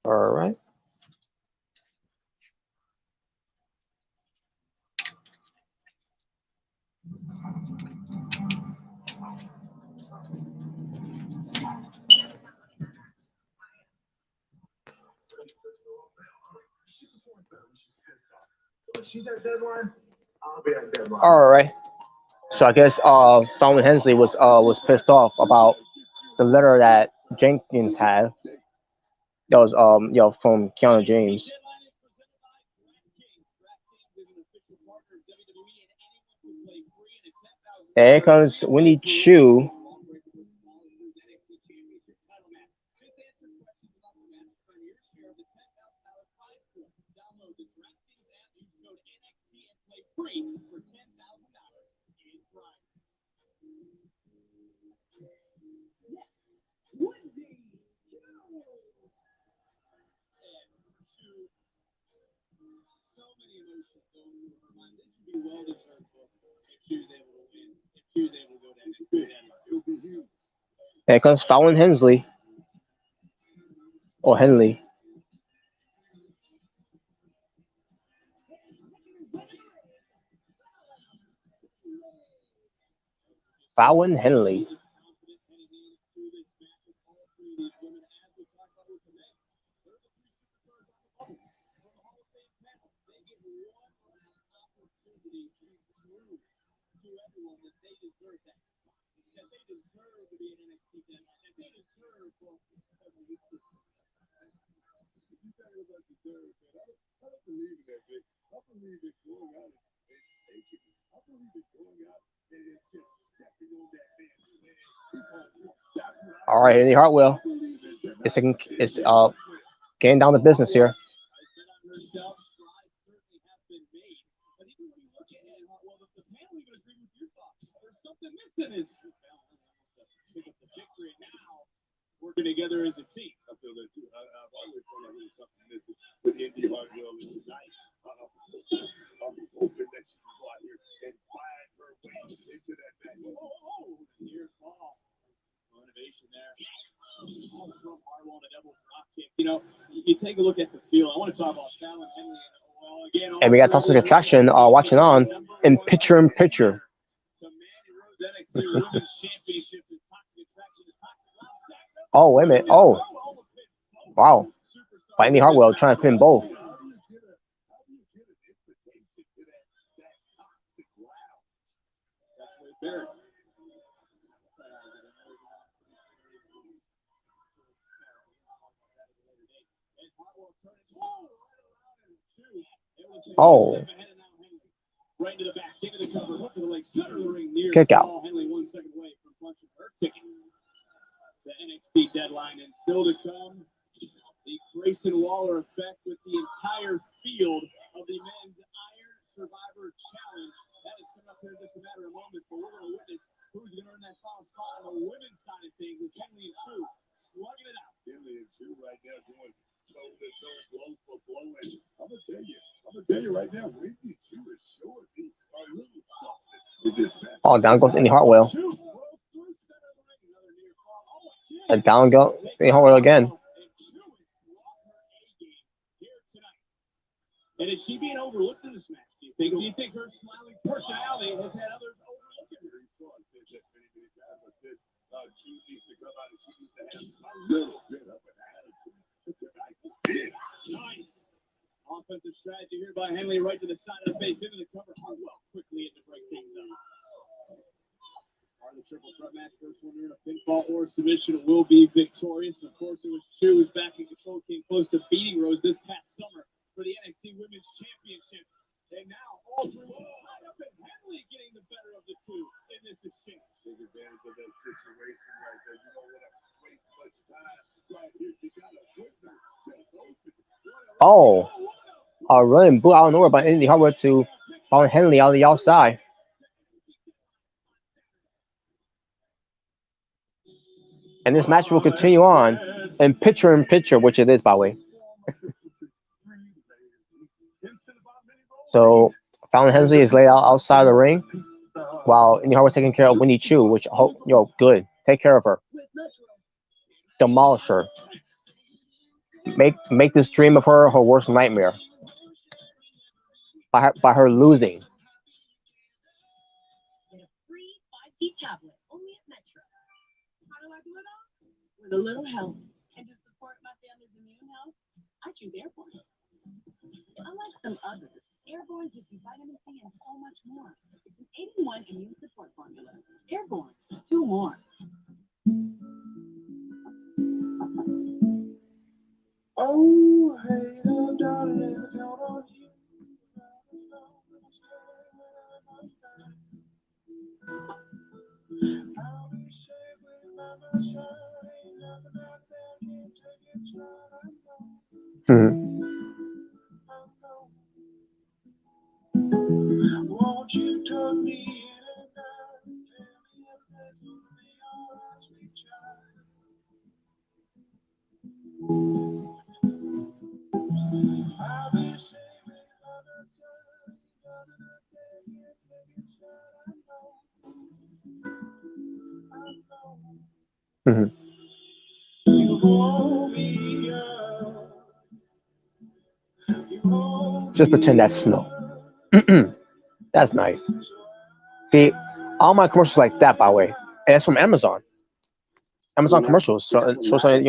Speaker 1: All right. All right. So I guess Fallon Hensley was pissed off about the letter that Jenkins had. That was from Keanu James. And here comes Winnie Chu. And here comes Fallon Hensley or Henley. Fallon Henley. All right, Andy Hartwell. It's getting down to business here.
Speaker 6: Working together as a team. I feel that too. I've always felt like there's something missing with Indy Hartwell tonight. I'm hoping that she can go out here and find her way into that match. Near fall. Motivation there. From Hartwell to double drop kick. You know, you take a look at the field. I want to talk about Fallon Henley again.
Speaker 1: And we got Toxic Attraction watching on in picture in picture. Oh, wait a minute. Oh. Wow. By Andy Hartwell trying to pin both. Oh. Kick out.
Speaker 6: To NXT Deadline, and still to come, the Grayson Waller effect with the entire field of the men's Iron Survivor Challenge. That is coming up here in just a matter of moments, but we're going to witness who's going to earn that final spot on the women's side of things. It's Henley and Chu slugging it out. Henley and Chu right there going toe to toe, blow for blow. And I'm going to tell you right now, Wendy Chu is showing me a little something with this match.
Speaker 1: Oh, down goes Andy Hartwell. And down goes Andy Hartwell again.
Speaker 6: And is she being overlooked in this match? Do you think her smiling personality has had others overlooking her? She needs to come out and she needs to have a little bit of an attitude. Nice. Offensive strategy here by Henley, right to the side of the face, into the cover. Hartwell quickly in to break things up. The triple threat match, first one here, a pinfall or submission will be victorious. And of course, it was Chu who's back in control, came close to beating Rose this past summer for the NXT Women's Championship. And now all three tied up, and Henley getting the better of the two in this exchange. Take advantage of that situation right there. You don't want to waste much time right here. You got a winner just open.
Speaker 1: Oh, a running boot out of nowhere by Andy Hartwell to Fallon Henley on the outside. And this match will continue on in picture, which it is, by the way. So Fallon Hensley is laid out outside the ring, while Andy Hartwell's taking care of Winnie Chu, which, good. Take care of her. Demolish her. Make this dream of her worst nightmare by her losing.
Speaker 5: Get a free 5G tablet only at Metro. How do I do it all? With a little help. And to support my family's immune health, I choose Airborne. Unlike some others, Airborne gives you vitamin C and so much more. It's an 8-in-1 immune support formula. Airborne, 2 more.
Speaker 6: Oh, hey, darling, don't you I'll be safe with my sunshine. Ain't nothing out there can take its shine.
Speaker 1: Mhm.
Speaker 6: I know. Won't you tuck me in at night? Tell me if it's gonna be alright, sweet child. I'll be safe with my sunshine. Nothing out there can take its shine. I know.
Speaker 1: Mhm.
Speaker 6: You hold me up. You hold
Speaker 1: Just pretend that's
Speaker 6: me
Speaker 1: snow.
Speaker 6: up.
Speaker 1: That's nice. See, all my commercials like that, by the way, and it's from Amazon. Amazon commercials. So seems to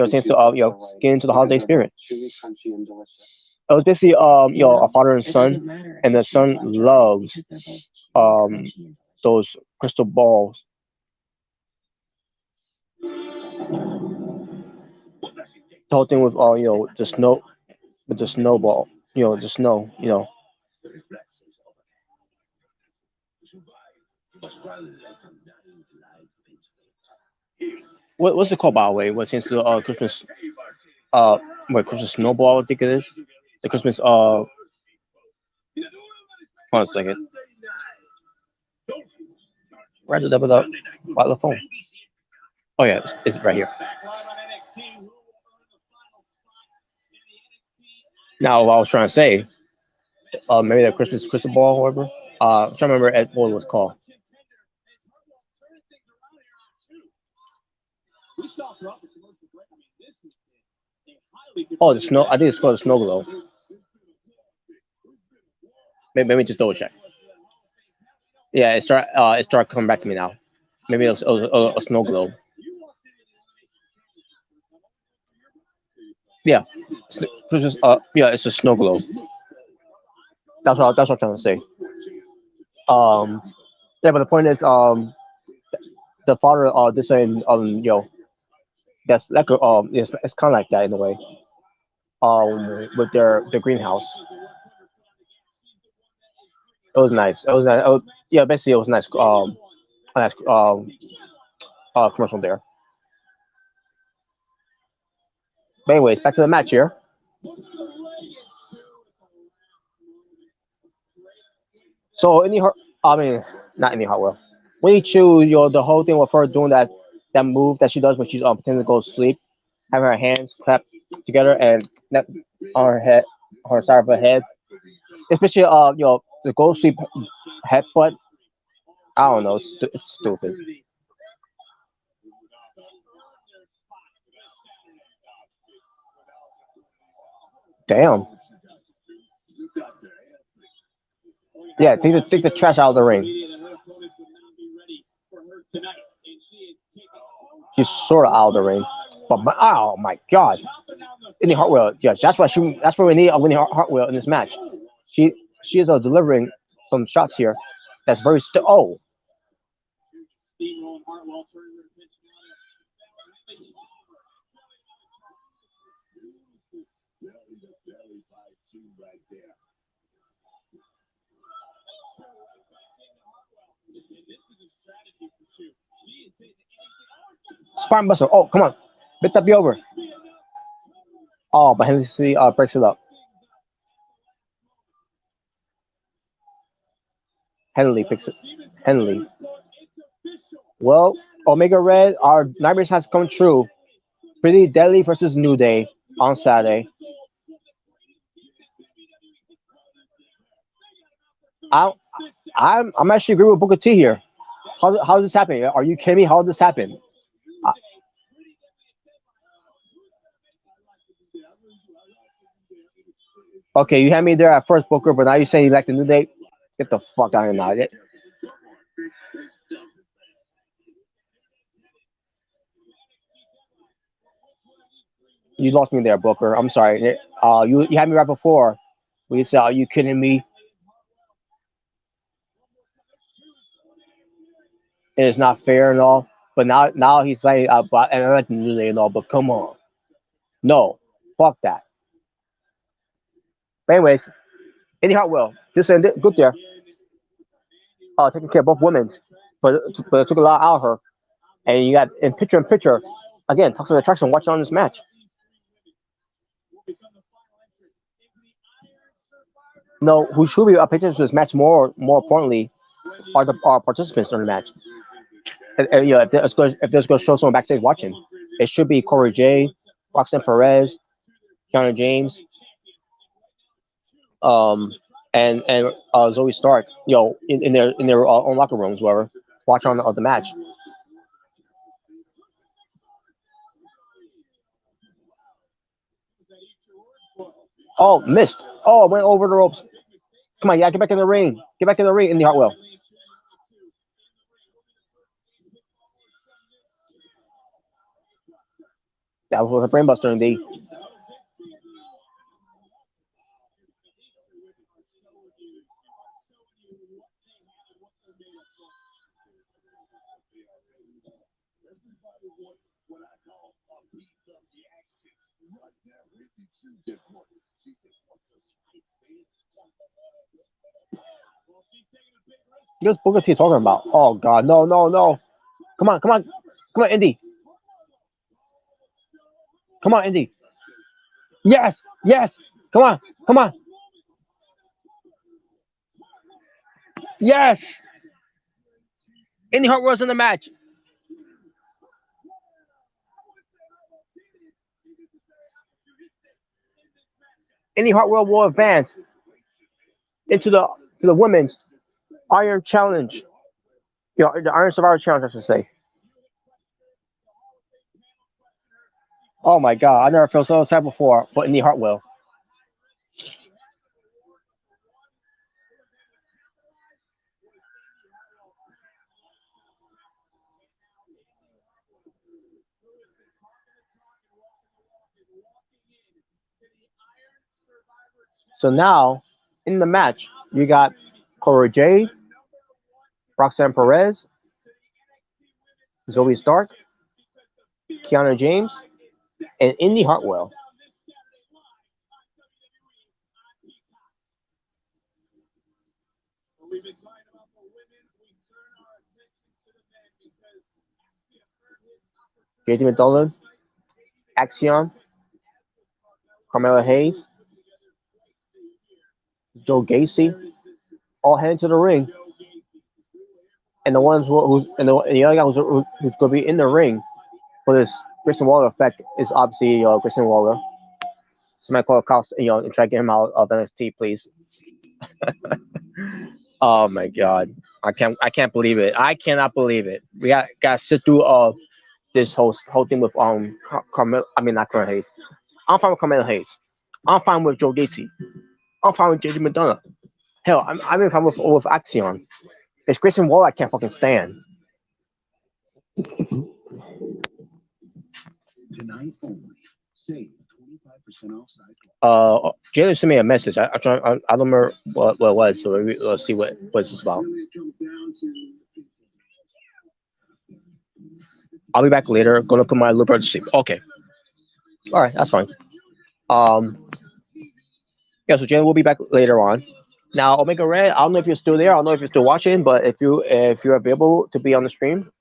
Speaker 1: get into the holiday spirit.
Speaker 4: Chewy, crunchy, and delicious.
Speaker 1: It was basically a father and son, and the son loves um those crystal balls. The whole thing with the snow with the snowball, the snow, what's it called, by the way? What seems to Christmas uh Christmas snowball, I think it is. The Christmas hold on a second. Where's the phone? Oh yeah, it's right here.
Speaker 6: Back live on NXT. Who will earn the final spot in the NXT?
Speaker 1: Now what I was trying to say, maybe the Christmas crystal ball, or whatever. I'm trying to remember what it was called.
Speaker 6: We saw throughout the commercial break. I mean, this is a highly
Speaker 1: Oh, the snow. I think it's called the snow globe. Maybe just double check. Yeah, it started coming back to me now. Maybe it was a snow globe. Yeah, it's a snow globe. That's what I'm trying to say. Um, yeah, but the point is, the father this saying that's like it's kind of like that in a way. With their greenhouse, it was nice. It was nice. Yeah, basically it was nice. A nice commercial there. But anyways, back to the match here. So I mean, not any Hartwell. When you choose the whole thing with her doing that move that she does when she's pretending to go to sleep, having her hands clapped together and that on her head, on her side of her head, especially the go to sleep headbutt. I don't know, it's stupid. Damn. Yeah, take the trash out of the ring. She's sort of out of the ring, but oh my god, Winnie Hartwell. Yes, that's why we need a Winnie Hartwell in this match. She she is delivering some shots here. That's very oh. Spine Buster. Oh, come on. Let that be over. Oh, but Hennessy breaks it up. Henley picks it. Henley. Well, Omega Red, our nightmares has come true. Pretty Deadly versus New Day on Saturday. I, I'm actually agree with Booker T here. How does this happen? Are you kidding me? How did this happen? I, Okay, you had me there at first, Booker, but now you say you like the New Day. Get the fuck out of here now. You lost me there, Booker. I'm sorry. You had me right before. We said, "Are you kidding me?" It's not fair and all. But now he's saying, but and I like the New Day and all. But come on, no, fuck that. But anyways, Eddie Hartwell, just good there. Taking care of both women, but it took a lot out of her. And you got in picture again. Toxic attraction. Watching on this match. No, who should be pictures to this match more importantly are the participants in the match. And, if there's going to show someone backstage watching, it should be Corey J, Roxanne Perez, Kiana James, um, and Zoe Stark. In their own locker rooms, whatever, watch on the match. Oh, missed. Oh, went over the ropes. Come on, yeah, get back in the ring. Get back in the ring, Indy Hartwell. That was a brainbuster indeed. What's Booker T talking about? Oh God, no, no, no! Come on, come on, come on, Indy! Come on, Indy! Yes, yes! Come on, come on! Yes! Indy Hartwell's in the match. Indy Hartwell will advance into the women's Iron Challenge. The Iron Survivor Challenge, I should say. Oh my God, I never felt so sad before for Indy Hartwell. So now, in the match, you got Cora Jade, Roxanne Perez, Zoe Stark, Kiana James, and Indy Hartwell. JD McDonald, Axiom, Carmelo Hayes, Joe Gacy, all heading to the ring. And the ones and the other guy who's going to be in the ring for this Christian Waller effect is obviously Christian Waller. Somebody call Cox, and try to get him out of NXT, please. Oh my God, I can't believe it. I cannot believe it. We got to sit through this whole thing with Carmelo. I mean not Carmelo Hayes. I'm fine with Carmelo Hayes. I'm fine with Joe Gacy. I'm fine with JD McDonough. Hell, I'm even fine with Axion. It's Christian Wall I can't fucking stand.
Speaker 3: Tonight only. Save 25% off site.
Speaker 1: Jalen sent me a message. I don't remember what it was, so let's see what it's about. I'll be back later. Gonna put my little brother to sleep. Okay. All right, that's fine. Yeah, so Jalen will be back later on. Now, Omega Red, I don't know if you're still there. I don't know if you're still watching, but if you're available to be on the stream,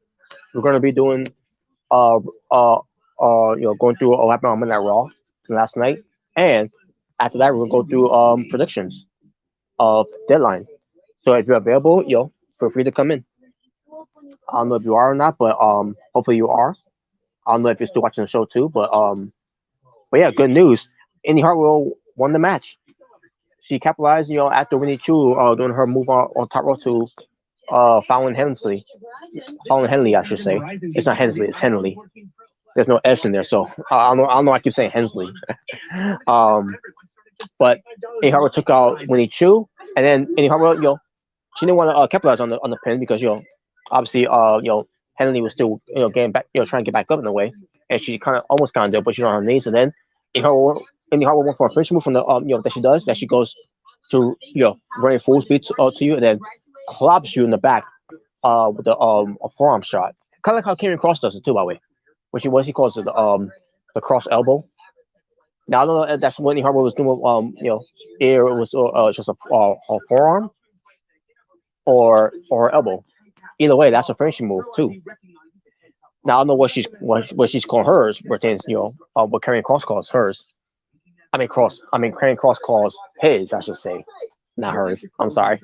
Speaker 1: we're gonna be doing uh uh going through what happened on Monday Night Raw from last night, and after that we're gonna go through predictions of Deadline. So if you're available, feel free to come in. I don't know if you are or not, but hopefully you are. I don't know if you're still watching the show too, but yeah, good news. Indy Hartwell won the match. She capitalized, after Winnie Chu doing her move on top row to Fallon Hensley. Fallon Henley, I should say. It's not Hensley, it's Henley. There's no S in there, so I don't know. I keep saying Hensley. but Indy Hartwell took out Winnie Chu, and then Indy Hartwell, she didn't want to capitalize on the pin because obviously Henley was still getting back, trying to get back up in a way, and she almost did, but she's on her knees, and then Indy Hartwell went for a finishing move from the that she does, that she goes to running full speed to you, and then clops you in the back with a forearm shot, kind of like how Karrion Kross does it too, by the way, which he calls it the cross elbow. Now I don't know if that's what Indy Hartwell was doing. It was just a forearm or elbow. Either way, that's a finishing move too. Now I don't know what she's calling hers, pertains what Karrion Kross calls hers. Karrion Kross calls his, I should say, not hers. I'm sorry.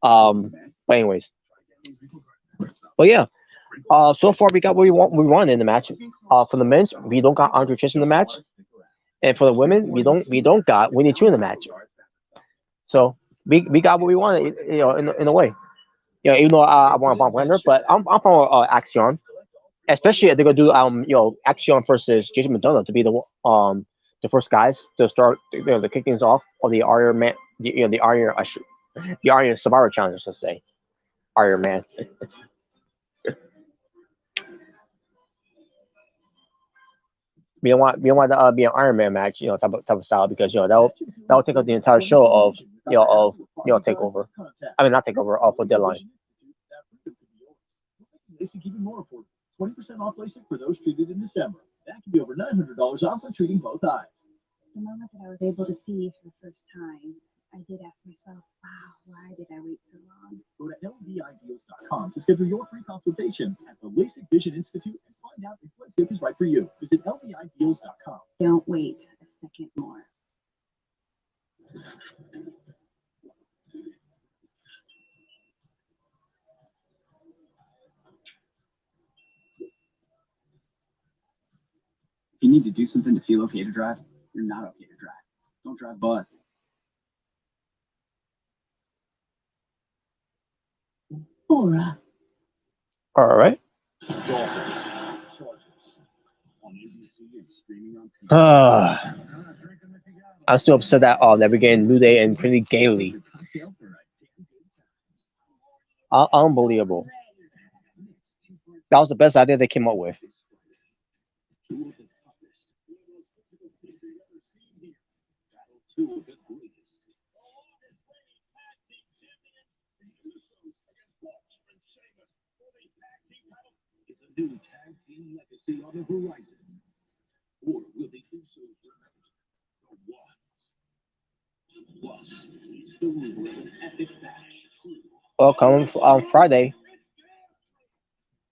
Speaker 1: But anyways, but yeah. So far we got what we want in the match. For the men's, we don't got Andre Chase in the match, and for the women, we don't got Winnie Chu in the match. So we got what we wanted, in a way. Even though I want Bob Wagner, but I'm from Axion, especially if they're gonna do Axion versus Jason McDonough to be the first guys to start to kick things off, or the Iron Man, the Iron Survivor Challenge, let's say Iron Man. We don't want to be an Iron Man match, type of style, because that'll take up the entire show of takeover. I mean, not takeover, for Deadline.
Speaker 6: LASIK even more affordable. 20% off LASIK for those treated in December. That could be over $900 off for treating both eyes.
Speaker 5: The moment that I was able to see for the first time, I did ask myself, wow, why did I wait so long?
Speaker 6: Go to LVIdeals.com to schedule your free consultation at the LASIK Vision Institute and find out if LASIK is right for you. Visit LVIdeals.com.
Speaker 5: Don't wait a second more.
Speaker 4: If you need to do something to feel okay to drive, you're not okay to drive. Don't drive bus.
Speaker 5: Aura.
Speaker 1: All right. I'm still upset that we're getting New Day and Pretty Gaily. Unbelievable. That was the best idea they came up with.
Speaker 6: New tag team legacy on the horizon, or will the Usos the one, epic match?
Speaker 1: Well, coming on Friday,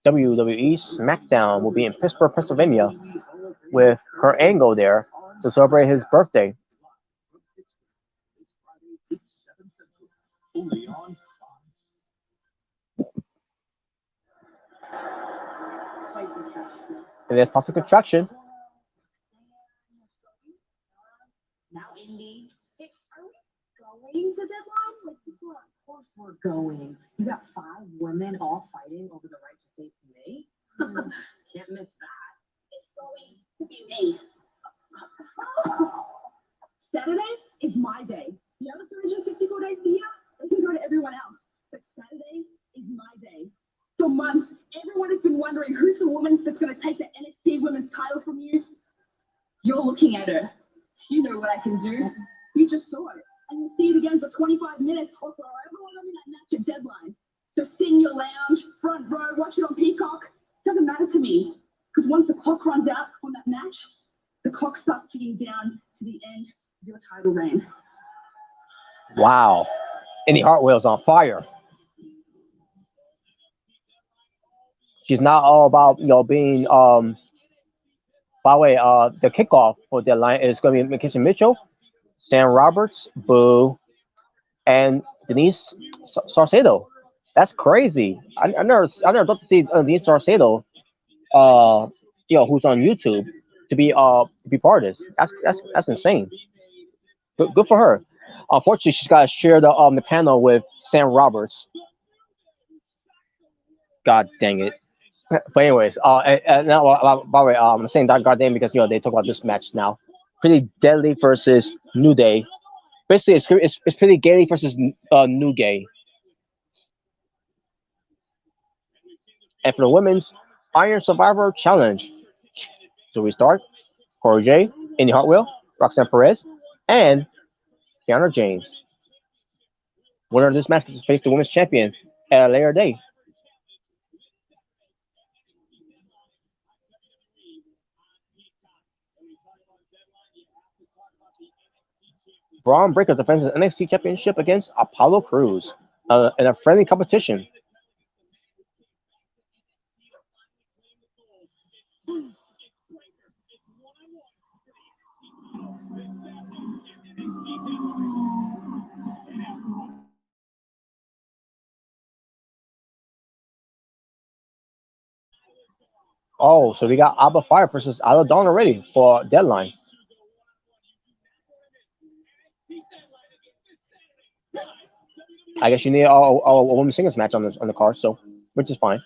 Speaker 1: WWE SmackDown will be in Pittsburgh, Pennsylvania, with Kurt Angle there to celebrate his birthday.
Speaker 6: Only on
Speaker 1: And there's possible contraction.
Speaker 5: Now, Indy, hey, are we going to Deadline? Like, of course we're going. You got 5 women all fighting over the right to say to me. Can't miss that. It's going to be me. Saturday is my day. The other 364 days of the year, they can go to everyone else. But Saturday is my day. For months, everyone has been wondering who's the woman that's going to take the NXT Women's title from you. You're looking at her. You know what I can do. You just saw it. And you'll see it again for 25 minutes or for however long I'm in that match at Deadline. So sit in your lounge, front row, watch it on Peacock. Doesn't matter to me. Because once the clock runs out on that match, the clock starts ticking down to the end of your title reign.
Speaker 1: Wow. Indy Hartwell's on fire. She's not all about being by the way, the kickoff for Deadline is going to be McKinson Mitchell, Sam Roberts, Boo, and Denise Saucedo. That's crazy. I never thought to see Denise Saucedo, who's on YouTube, to be part of this. That's insane. Good for her. Unfortunately, she's got to share the panel with Sam Roberts. God dang it. But anyways, now by the way, I'm saying that goddamn because they talk about this match now. Pretty Deadly versus New Day. Basically, it's Pretty Gaily versus New Day. And for the women's Iron Survivor Challenge, so we start Corey J, Indy Hartwell, Roxanne Perez, and Kiana James. Winner of this match gets to face the women's champion at a later date. Braun Breaker defends his NXT Championship against Apollo Crews in a friendly competition. Oh, so we got Alba Fire versus Isla Dawn already for Deadline. I guess you need a women's singles match on the card, so which is fine.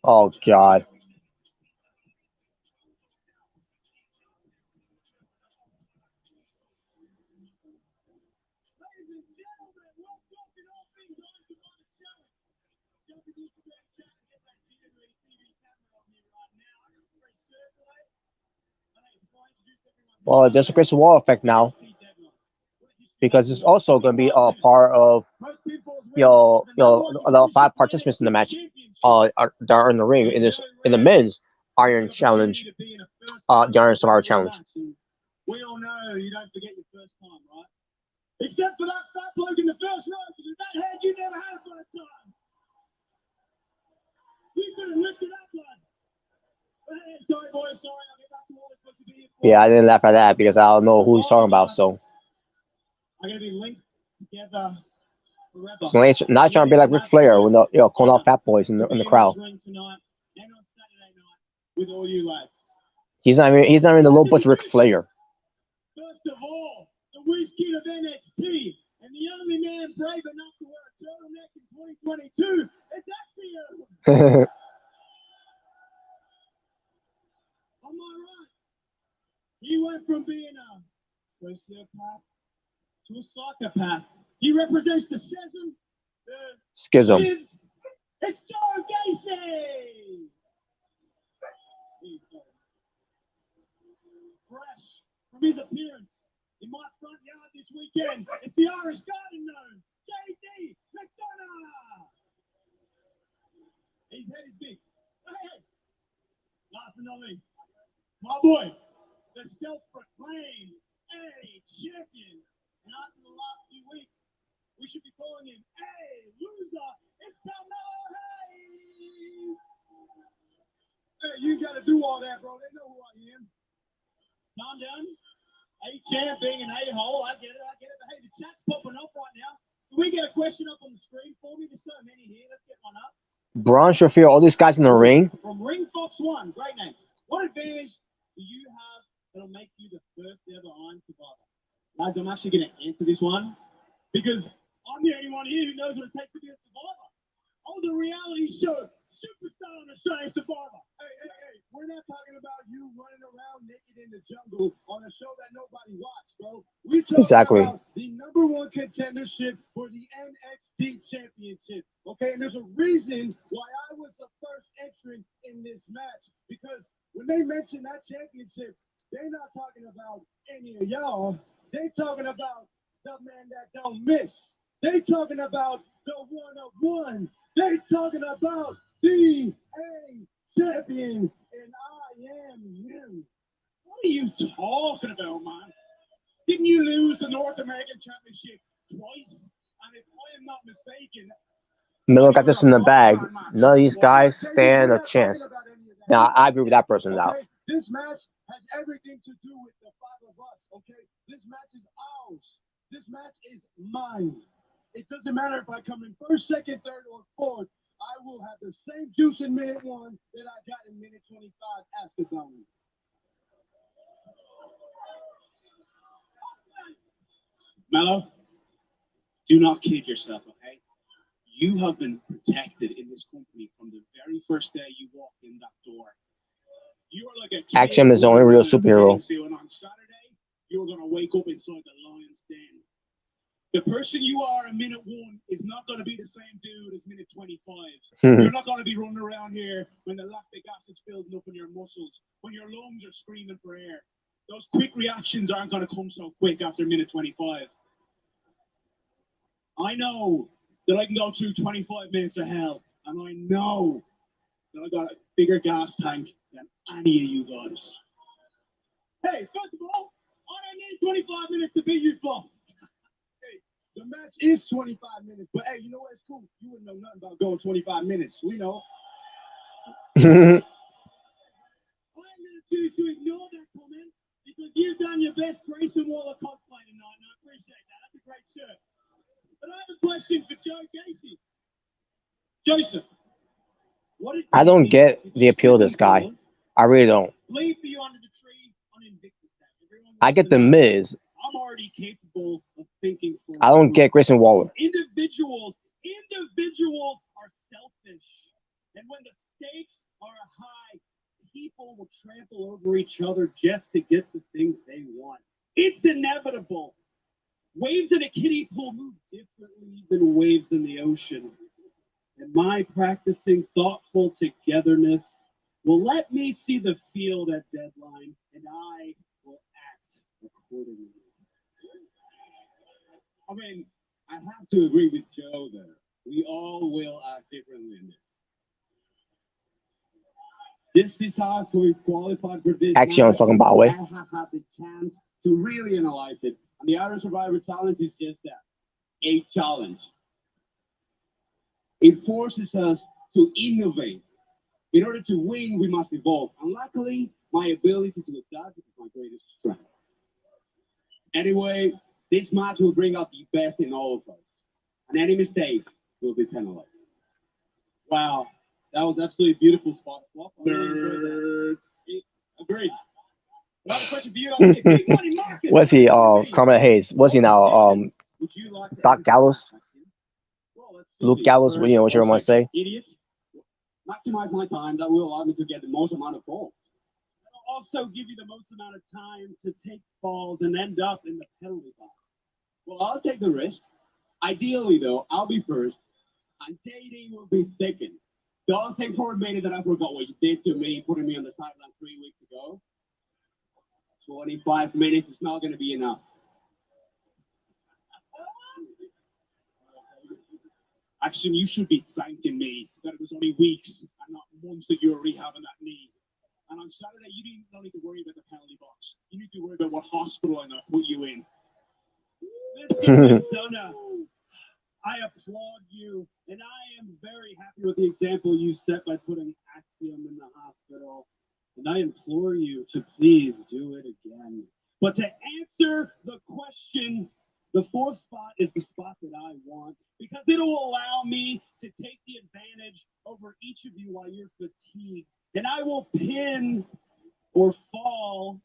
Speaker 1: Oh God. Well, there's a Crystal Wall effect now because it's also going to be a part of the 5 participants in the match that are in the ring in the men's Iron Challenge, the Iron Survivor Challenge.
Speaker 6: We all know you don't forget your first time, right? Except for that fat bloke in the first row, because in that head you never had a first time. You could have lifted up, lad. Sorry, boys, sorry, I'll get back to what we're supposed to be.
Speaker 1: Yeah, I didn't laugh at that because I don't know who he's talking about. So
Speaker 6: I'm gonna be linked together forever.
Speaker 1: so not trying to be like Ric Flair with calling out fat boys in the crowd.
Speaker 6: Tonight and on Saturday night with all you lads.
Speaker 1: He's not even the low butch Ric Flair.
Speaker 6: First of all, the whiskey of NXT, and the only man brave enough to wear a turtleneck in 2022 is Axio. Am I right? He went from being a sociopath to a psychopath. He represents the
Speaker 1: Schism.
Speaker 6: It's Joe Gacy. Fresh from his appearance in my front yard this weekend. It's the Irish Garden Gnome, JD McDonough. His head is big. Hey, last but not least, my boy, the self-proclaimed champion. And after the last few weeks, we should be calling him loser. It's Carmelo Hayes. Hey, you got to do all that, bro. They know who I am. Calm down. A-Champ being an a-hole. I get it. But hey, the chat's popping up right now. Can we get a question up on the screen for me? There's so many here. Let's get one up.
Speaker 1: Braun Strowman, all these guys in the ring.
Speaker 6: From Ring Fox 1, great name. What advantage do you have that'll make you the first ever Iron Survivor? Lads, I'm actually going to answer this one because I'm the only one here who knows what it takes to be a survivor. I was a reality show superstar on Australian Survivor. Hey, we're not talking about you running around naked in the jungle on a show that nobody watched, bro. We're talking about the #1 contendership for the NXT Championship. Okay, and there's a reason why I was the first entrant in this match because when they mention that championship, they're not talking about any of y'all. They talking about the man that don't miss. They talking about the one of one. They talking about the champion, and I am him. What are you talking about, man? Didn't you lose the North American Championship twice? And if I am not mistaken,
Speaker 1: Miller got this in the bag. None of these guys stand a chance. Now, I agree with that person now.
Speaker 6: This match has everything to do with the 5 of us, okay? This match is ours. This match is mine. It doesn't matter if I come in first, second, third, or fourth. I will have the same juice in minute 1 that I got in minute 25 after going. Mello, do not kid yourself, okay? You have been protected in this company from the very first day you walked in that door. You are like a kid
Speaker 1: Axiom is the only real superhero.
Speaker 6: and on Saturday, you're going to wake up inside the lion's den. The person you are in minute 1 is not going to be the same dude as minute 25. You're not going to be running around here when the lactic acid's building up in your muscles, when your lungs are screaming for air. Those quick reactions aren't going to come so quick after minute 25. I know that I can go through 25 minutes of hell, and I know that I got a bigger gas tank than any of you guys. Hey, first of all, I don't need 25 minutes to beat you, boss. Hey, the match is 25 minutes, but hey, you know what? It's cool. You wouldn't know nothing about going 25 minutes. We know. I'm going to choose to ignore that comment because you've done your best Grayson Waller cosplay tonight, and I appreciate that. That's a great shirt. But I have a question for Joe Gacy. Joseph, what did
Speaker 1: I don't get the appeal of this guy. I really don't.
Speaker 6: leave for you under the tree on Invictus Day? Everyone
Speaker 1: I get the Miz.
Speaker 6: I'm already capable of thinking for
Speaker 1: I don't get Grayson Waller.
Speaker 6: individuals are selfish, and when the stakes are high, people will trample over each other just to get the things they want. It's inevitable. Waves in a kiddie pool move differently than waves in the ocean. And my practicing thoughtful togetherness will let me see the field at deadline, and I will act accordingly. I mean, I have to agree with Joe there. We all will act differently in this. This is how we qualified for this.
Speaker 1: Axiom
Speaker 6: match.
Speaker 1: talking about way.
Speaker 6: I have had the chance to really analyze it. And the Irish Survivor Challenge is just that, a challenge. It forces us to innovate. In order to win, we must evolve. And luckily, my ability to adapt is my greatest strength. Anyway, this match will bring out the best in all of us. And any mistake will be penalized. Wow, that was absolutely beautiful spot swap. I really enjoyed that. Agreed. Another question for you. Okay, Big Money Marcus.
Speaker 1: What's he? Carmelo Hayes. What's he now?
Speaker 6: Would you like to
Speaker 1: Doc Gallows?
Speaker 6: Well, let's
Speaker 1: Luke
Speaker 6: see.
Speaker 1: Gallows,
Speaker 6: First,
Speaker 1: you know, whichever one to say.
Speaker 6: Idiots. Maximize my time. That will allow me to get the most amount of balls. It'll also give you the most amount of time to take balls and end up in the penalty box. Well, I'll take the risk. Ideally, though, I'll be first, and JD will be second. Don't think for a minute that I forgot what you did to me, putting me on the sideline 3 weeks ago. 25 minutes is not going to be enough. Actually, you should be thanking me that it was only weeks and not months that you were rehabbing that knee. And on Saturday, you don't need to worry about the penalty box. You need to worry about what hospital I'm going to put you in. Mr. McDonough, I applaud you, and I am very happy with the example you set by putting Axiom in the hospital. And I implore you to please do it again. But to answer the question, the fourth spot is the spot that I want because it'll allow me to take the advantage over each of you while you're fatigued. And I will pin or fall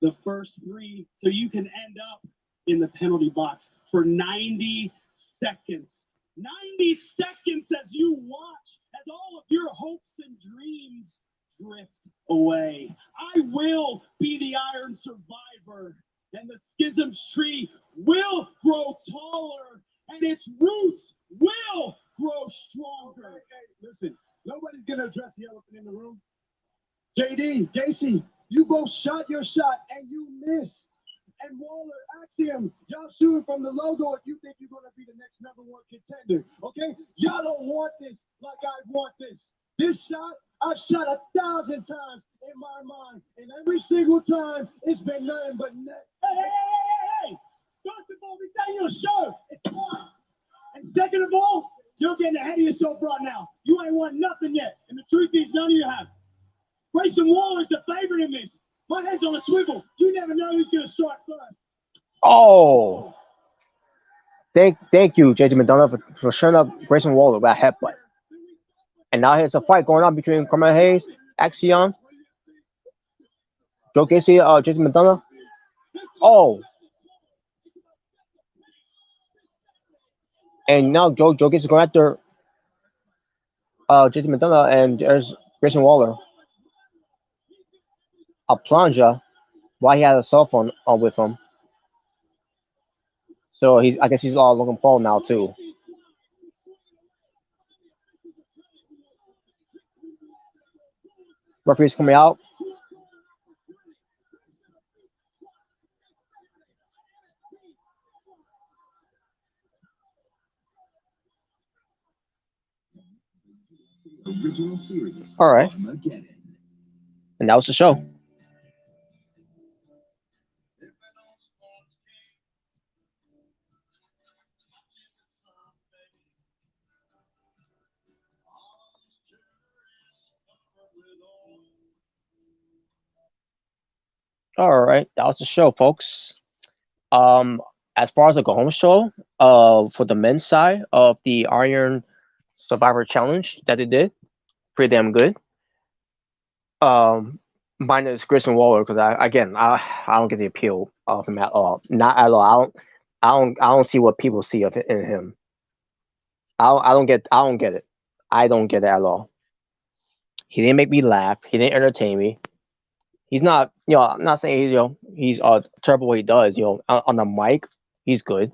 Speaker 6: the first three so you can end up in the penalty box for 90 seconds. 90 seconds as you watch as all of your hopes and dreams drift away. I will be the Iron Survivor, and the Schisms tree will grow taller, and its roots will grow stronger. Hey, listen, nobody's going to address the elephant in the room. JD, Gacy, you both shot your shot, and you missed. And Waller, Axiom, y'all shooting from the logo if you think you're going to be the next #1 contender, okay? Y'all don't want this like I want this. This shot, I've shot 1,000 times in my mind, and every single time, it's been nothing but net. Hey! First of all, we got your show. It's fun. And second of all, you're getting ahead of yourself right now. You ain't won nothing yet, and the truth is none of you have. Grayson Waller is the favorite in this. My head's on a swivel. You never know who's going to strike first.
Speaker 1: Oh, thank you, JJ McDonough, for showing up Grayson Waller with that headbutt. And now here's a fight going on between Carmelo Hayes, Axiom, Joe Gacy, JJ McDonough. Oh, and now Joe Gacy going after JJ McDonough, and there's Grayson Waller. a plunger while he had a cell phone with him. So I guess he's all looking Paul now too. Referee's coming out.
Speaker 3: Original series.
Speaker 1: All right,
Speaker 3: Armageddon.
Speaker 1: and that was the show. All right, that was the show, folks. Um, as far as the go home show, for the men's side of the Iron Survivor Challenge that they did, pretty damn good. Um, minus Grayson Waller because I don't get the appeal of him at all. Not at all. I don't see what people see of in him. I don't get it. I don't get it at all. He didn't make me laugh. He didn't entertain me. He's not, I'm not saying he's terrible what he does. On the mic, he's good.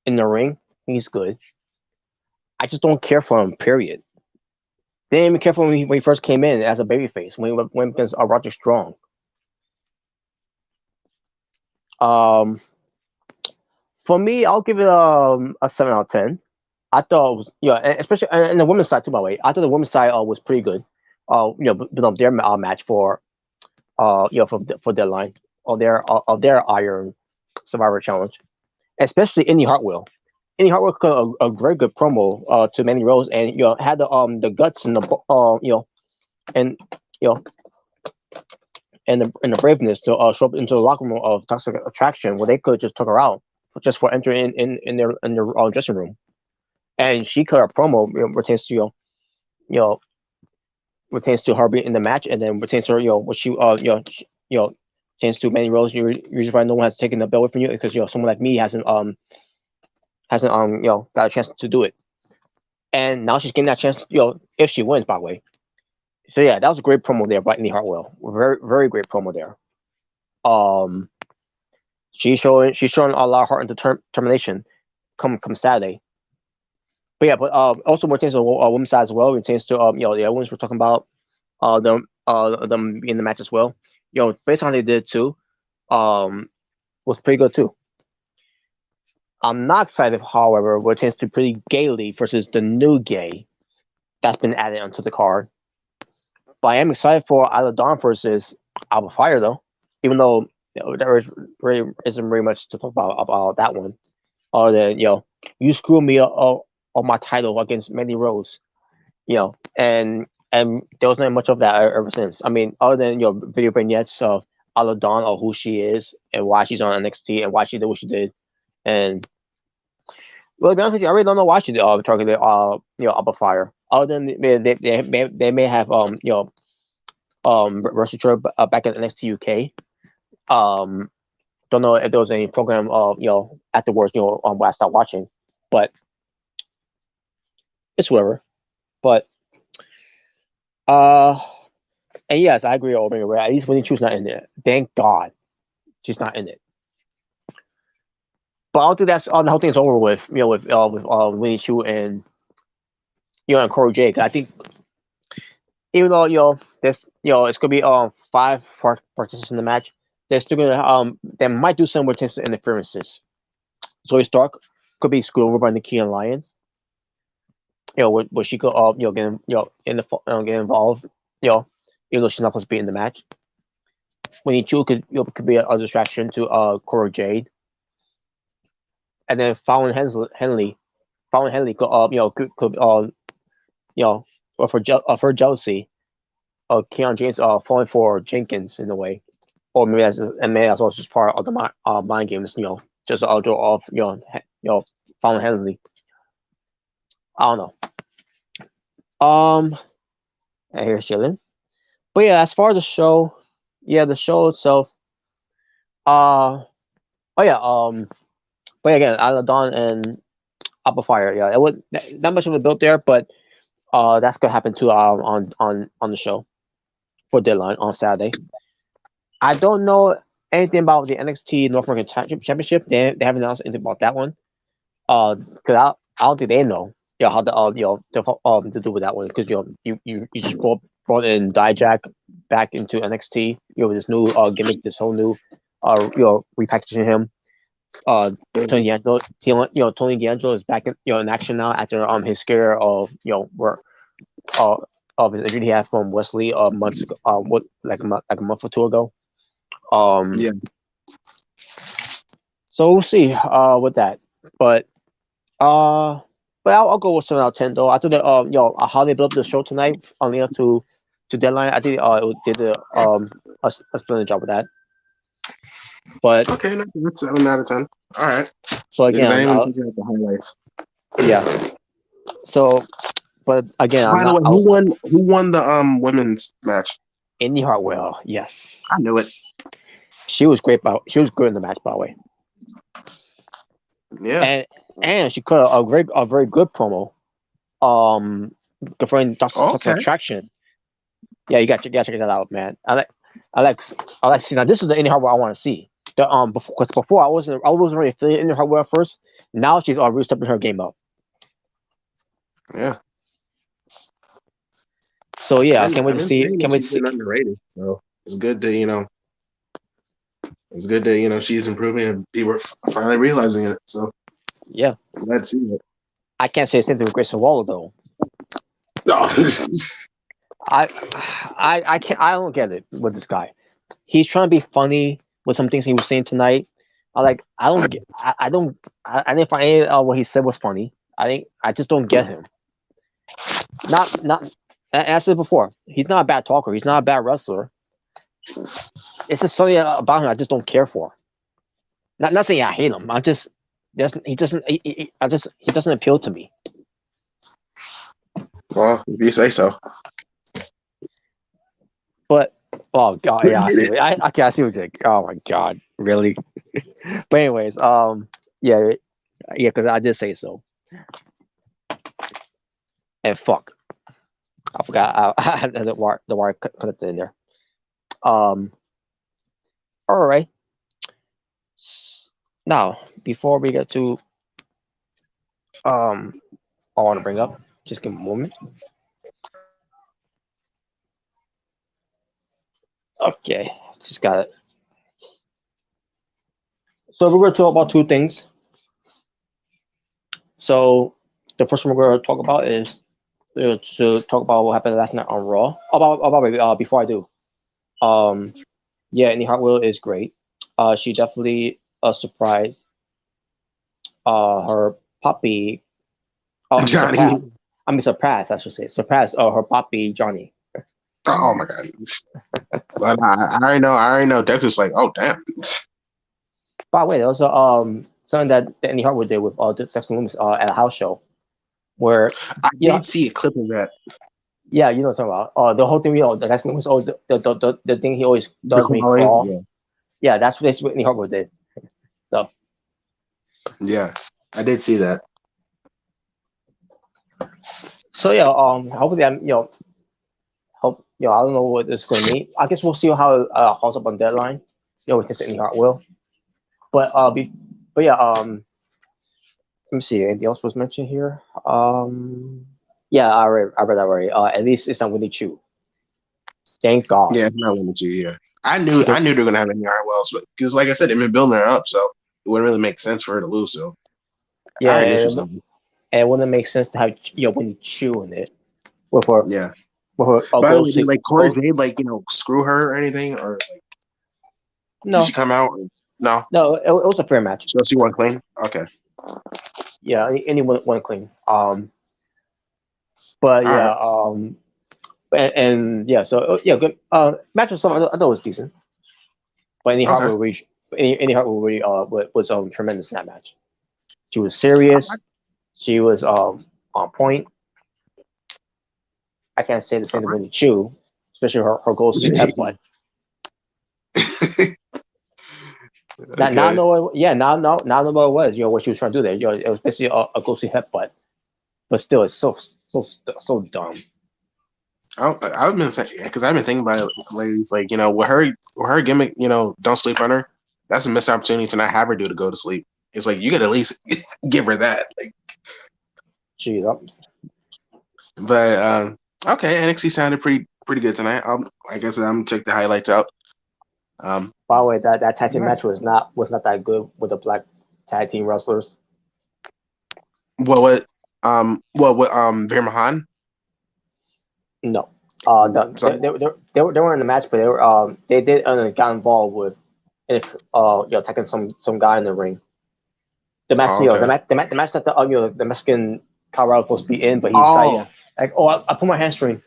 Speaker 1: In the ring, he's good. I just don't care for him. Period. Didn't even care for him when he first came in as a babyface when he went against Roger Strong. Um, for me, I'll give it a 7 out of 10. I thought it was, especially in the women's side too. By the way, I thought the women's side was pretty good. Their match for for Deadline or their Iron Survivor Challenge, especially Indy Hartwell. Indy Hartwell cut a very good promo to Mandy Rose, and had the guts and and you know and the braveness to show up into the locker room of Toxic Attraction, where they could just took her out just for entering in their dressing room, and she cut a promo pertains to pertains to her being in the match, and then pertains to her, what she pertains to Mandy Rose. Usually, why no one has taken the belt away from you because someone like me hasn't got a chance to do it, and now she's getting that chance. If she wins, by the way. So yeah, that was a great promo there by Indy Hartwell. Very very great promo there. Um, she's showing a lot of heart and determination. Come Saturday. But yeah, but also pertains to women's side as well. It pertains to the other ones we're talking about them being in the match as well. Based on how they did too, was pretty good too. I'm not excited, however, what tends to pretty Gaily versus the new Gay that's been added onto the card. But I am excited for Isla Dawn versus Alba Fire though, even though there isn't very much to talk about that one. Other than you screw me on my title against Mandy Rose, and there was not much of that ever since. I mean, other than video vignettes of Isla Dawn or who she is and why she's on NXT and why she did what she did, and well, to be honest with you, I really don't know why she did targeted Alba Fire. Other than they may have wrestled her back at NXT UK. Don't know if there was any program afterwards when I stopped watching, but it's whatever. But and yes, I agree with Omega Ray. At least Winnie Chu's not in there. Thank God, she's not in it. But I don't think that's the whole thing's over with. With Winnie Chu and and Corey J. 'Cause I think even though there's it's gonna be 5 participants in the match, they're still gonna they might do some with interferences. Zoe Stark could be screwed over by Nikki Alliance. Where she could get involved. Even though she's not supposed to be in the match. Winnie Chu could be a distraction to Cora Jade. And then Fallon Henley could of her jealousy of Keon James falling for Jenkins in a way, or maybe that's also just part of the mind games. Just draw off Fallon Henley. I don't know. And here's Jillian. But yeah, as far as the show, the show itself. Oh yeah. But again, Isla Dawn and Alba Fire. Yeah, it was not much of a build there, but that's gonna happen too on the show for Deadline on Saturday. I don't know anything about the NXT North American Championship. They haven't announced anything about that one. Because I don't think they know. How the to do with that one, because you just brought in Dijak back into NXT. With this new gimmick, this whole new repackaging him. Tony D'Angelo, Tony D'Angelo is back in action now after his scare of where uh of his injury he had from Wesley months ago, what like a month or two ago. Um,
Speaker 2: Yeah.
Speaker 1: so we'll see with that, but uh, but I'll go with 7 out of 10 though. I thought that how they built up the show tonight on the to Deadline. I think it did a splendid job with that. But
Speaker 2: Okay, that's 7 out of 10. All right.
Speaker 1: so
Speaker 2: Because I
Speaker 1: again,
Speaker 2: didn't even check out the highlights.
Speaker 1: yeah. So, but again, I'm
Speaker 2: By the
Speaker 1: not
Speaker 2: way, who won the women's match?
Speaker 1: Indy Hartwell. Yes,
Speaker 2: I knew it.
Speaker 1: she was great. She was good in the match, by the way.
Speaker 2: Yeah.
Speaker 1: And she cut a very good promo. Confronting Dr.
Speaker 2: Okay.
Speaker 1: Attraction. Yeah, you got to check that out, man. I like see now. This is the Indy Hartwell I want to see. Before I wasn't really affiliated Indy Hartwell at first. Now she's really stepping her game up.
Speaker 2: Yeah.
Speaker 1: So yeah, I can't wait to see. Can't wait to
Speaker 2: She's
Speaker 1: see.
Speaker 2: been underrated. So it's good to she's improving and people are finally realizing it. So
Speaker 1: Yeah,
Speaker 2: glad to see it.
Speaker 1: I can't say the same thing with Grayson Waller though.
Speaker 2: No.
Speaker 1: I can't. I don't get it with this guy. He's trying to be funny with some things he was saying tonight. I don't get. I don't. I didn't find any what he said was funny. I just don't get him. Not. As I said before, he's not a bad talker. He's not a bad wrestler. It's just something about him I just don't care for. Not saying I hate him. I just he doesn't. He doesn't appeal to me.
Speaker 2: Well, if you say so.
Speaker 1: But oh god, yeah, I see. I see what you're like. Oh my god, really? But anyways, yeah, because I did say so. And fuck, I forgot I had the wire connected in there. All right. Now, before we get to I want to bring up, just give me a moment. Okay, just got it. So we're going to talk about two things. So the first one we're going to talk about is to talk about what happened last night on Raw. Before I do, yeah, Annie Hartwell is great. She definitely surprised her puppy.
Speaker 2: Johnny.
Speaker 1: Surprised, I should say. Surprised her puppy Johnny.
Speaker 2: Oh my god. But I already know Dexter's like, oh damn.
Speaker 1: By the way, there was something that Andy Hartwell did with Dexter Loomis at a house show, where
Speaker 2: I did see a clip of that.
Speaker 1: Yeah, you know what I'm talking about. The whole thing, the Dexter Loomis, the thing he always does when he crawl. Yeah, that's what Andy Hartwell did. So.
Speaker 2: Yeah, I did see that.
Speaker 1: So yeah, hopefully I don't know what this is going to mean. I guess we'll see how it holds up on Deadline. With Andy Hartwell. But yeah, let me see. Anything else was mentioned here? Yeah, I read that already. At least it's not Winnie Chu. Thank God.
Speaker 2: Yeah, it's not Winnie Chu. Yeah, I knew they were gonna have Andy Hartwell, but because like I said, they've been building her up, so it wouldn't really make sense for her to lose. So
Speaker 1: yeah, and it wouldn't make sense to have Winnie Chu in it with her.
Speaker 2: Yeah.
Speaker 1: With her.
Speaker 2: By the way, did like Corey Jade screw her or anything, or like
Speaker 1: no?
Speaker 2: Did she come out? No.
Speaker 1: No, it was a fair match.
Speaker 2: So she won clean. Okay.
Speaker 1: Yeah, anyone won clean. But yeah, and yeah, so yeah, good. Match was something I thought was decent. But Andy Hartwell really was tremendous in that match. She was serious. She was on point. I can't say the same to Winnie Chu, especially her goal to headbutt. Now I know what it was. What she was trying to do there. It was basically a ghostly headbutt, but still, it's so dumb.
Speaker 2: I've been because I've been thinking about it, ladies. Like with her gimmick, don't sleep on her. That's a missed opportunity to not have her do to go to sleep. It's like you could at least give her that. Like,
Speaker 1: Jeez,
Speaker 2: but okay, NXT sounded pretty good tonight. Like I said, I'm gonna check the highlights out.
Speaker 1: by the way, that tag team
Speaker 2: Right.
Speaker 1: match was not that good with the black tag team wrestlers.
Speaker 2: What Veer Mahan?
Speaker 1: No.
Speaker 2: So,
Speaker 1: They were in the match, but they did got involved with attacking some guy in the ring. The match,
Speaker 2: oh, okay.
Speaker 1: the match that the Mexican Colorado was supposed to be in, but he's
Speaker 2: Oh,
Speaker 1: like, oh, I pulled my hamstring,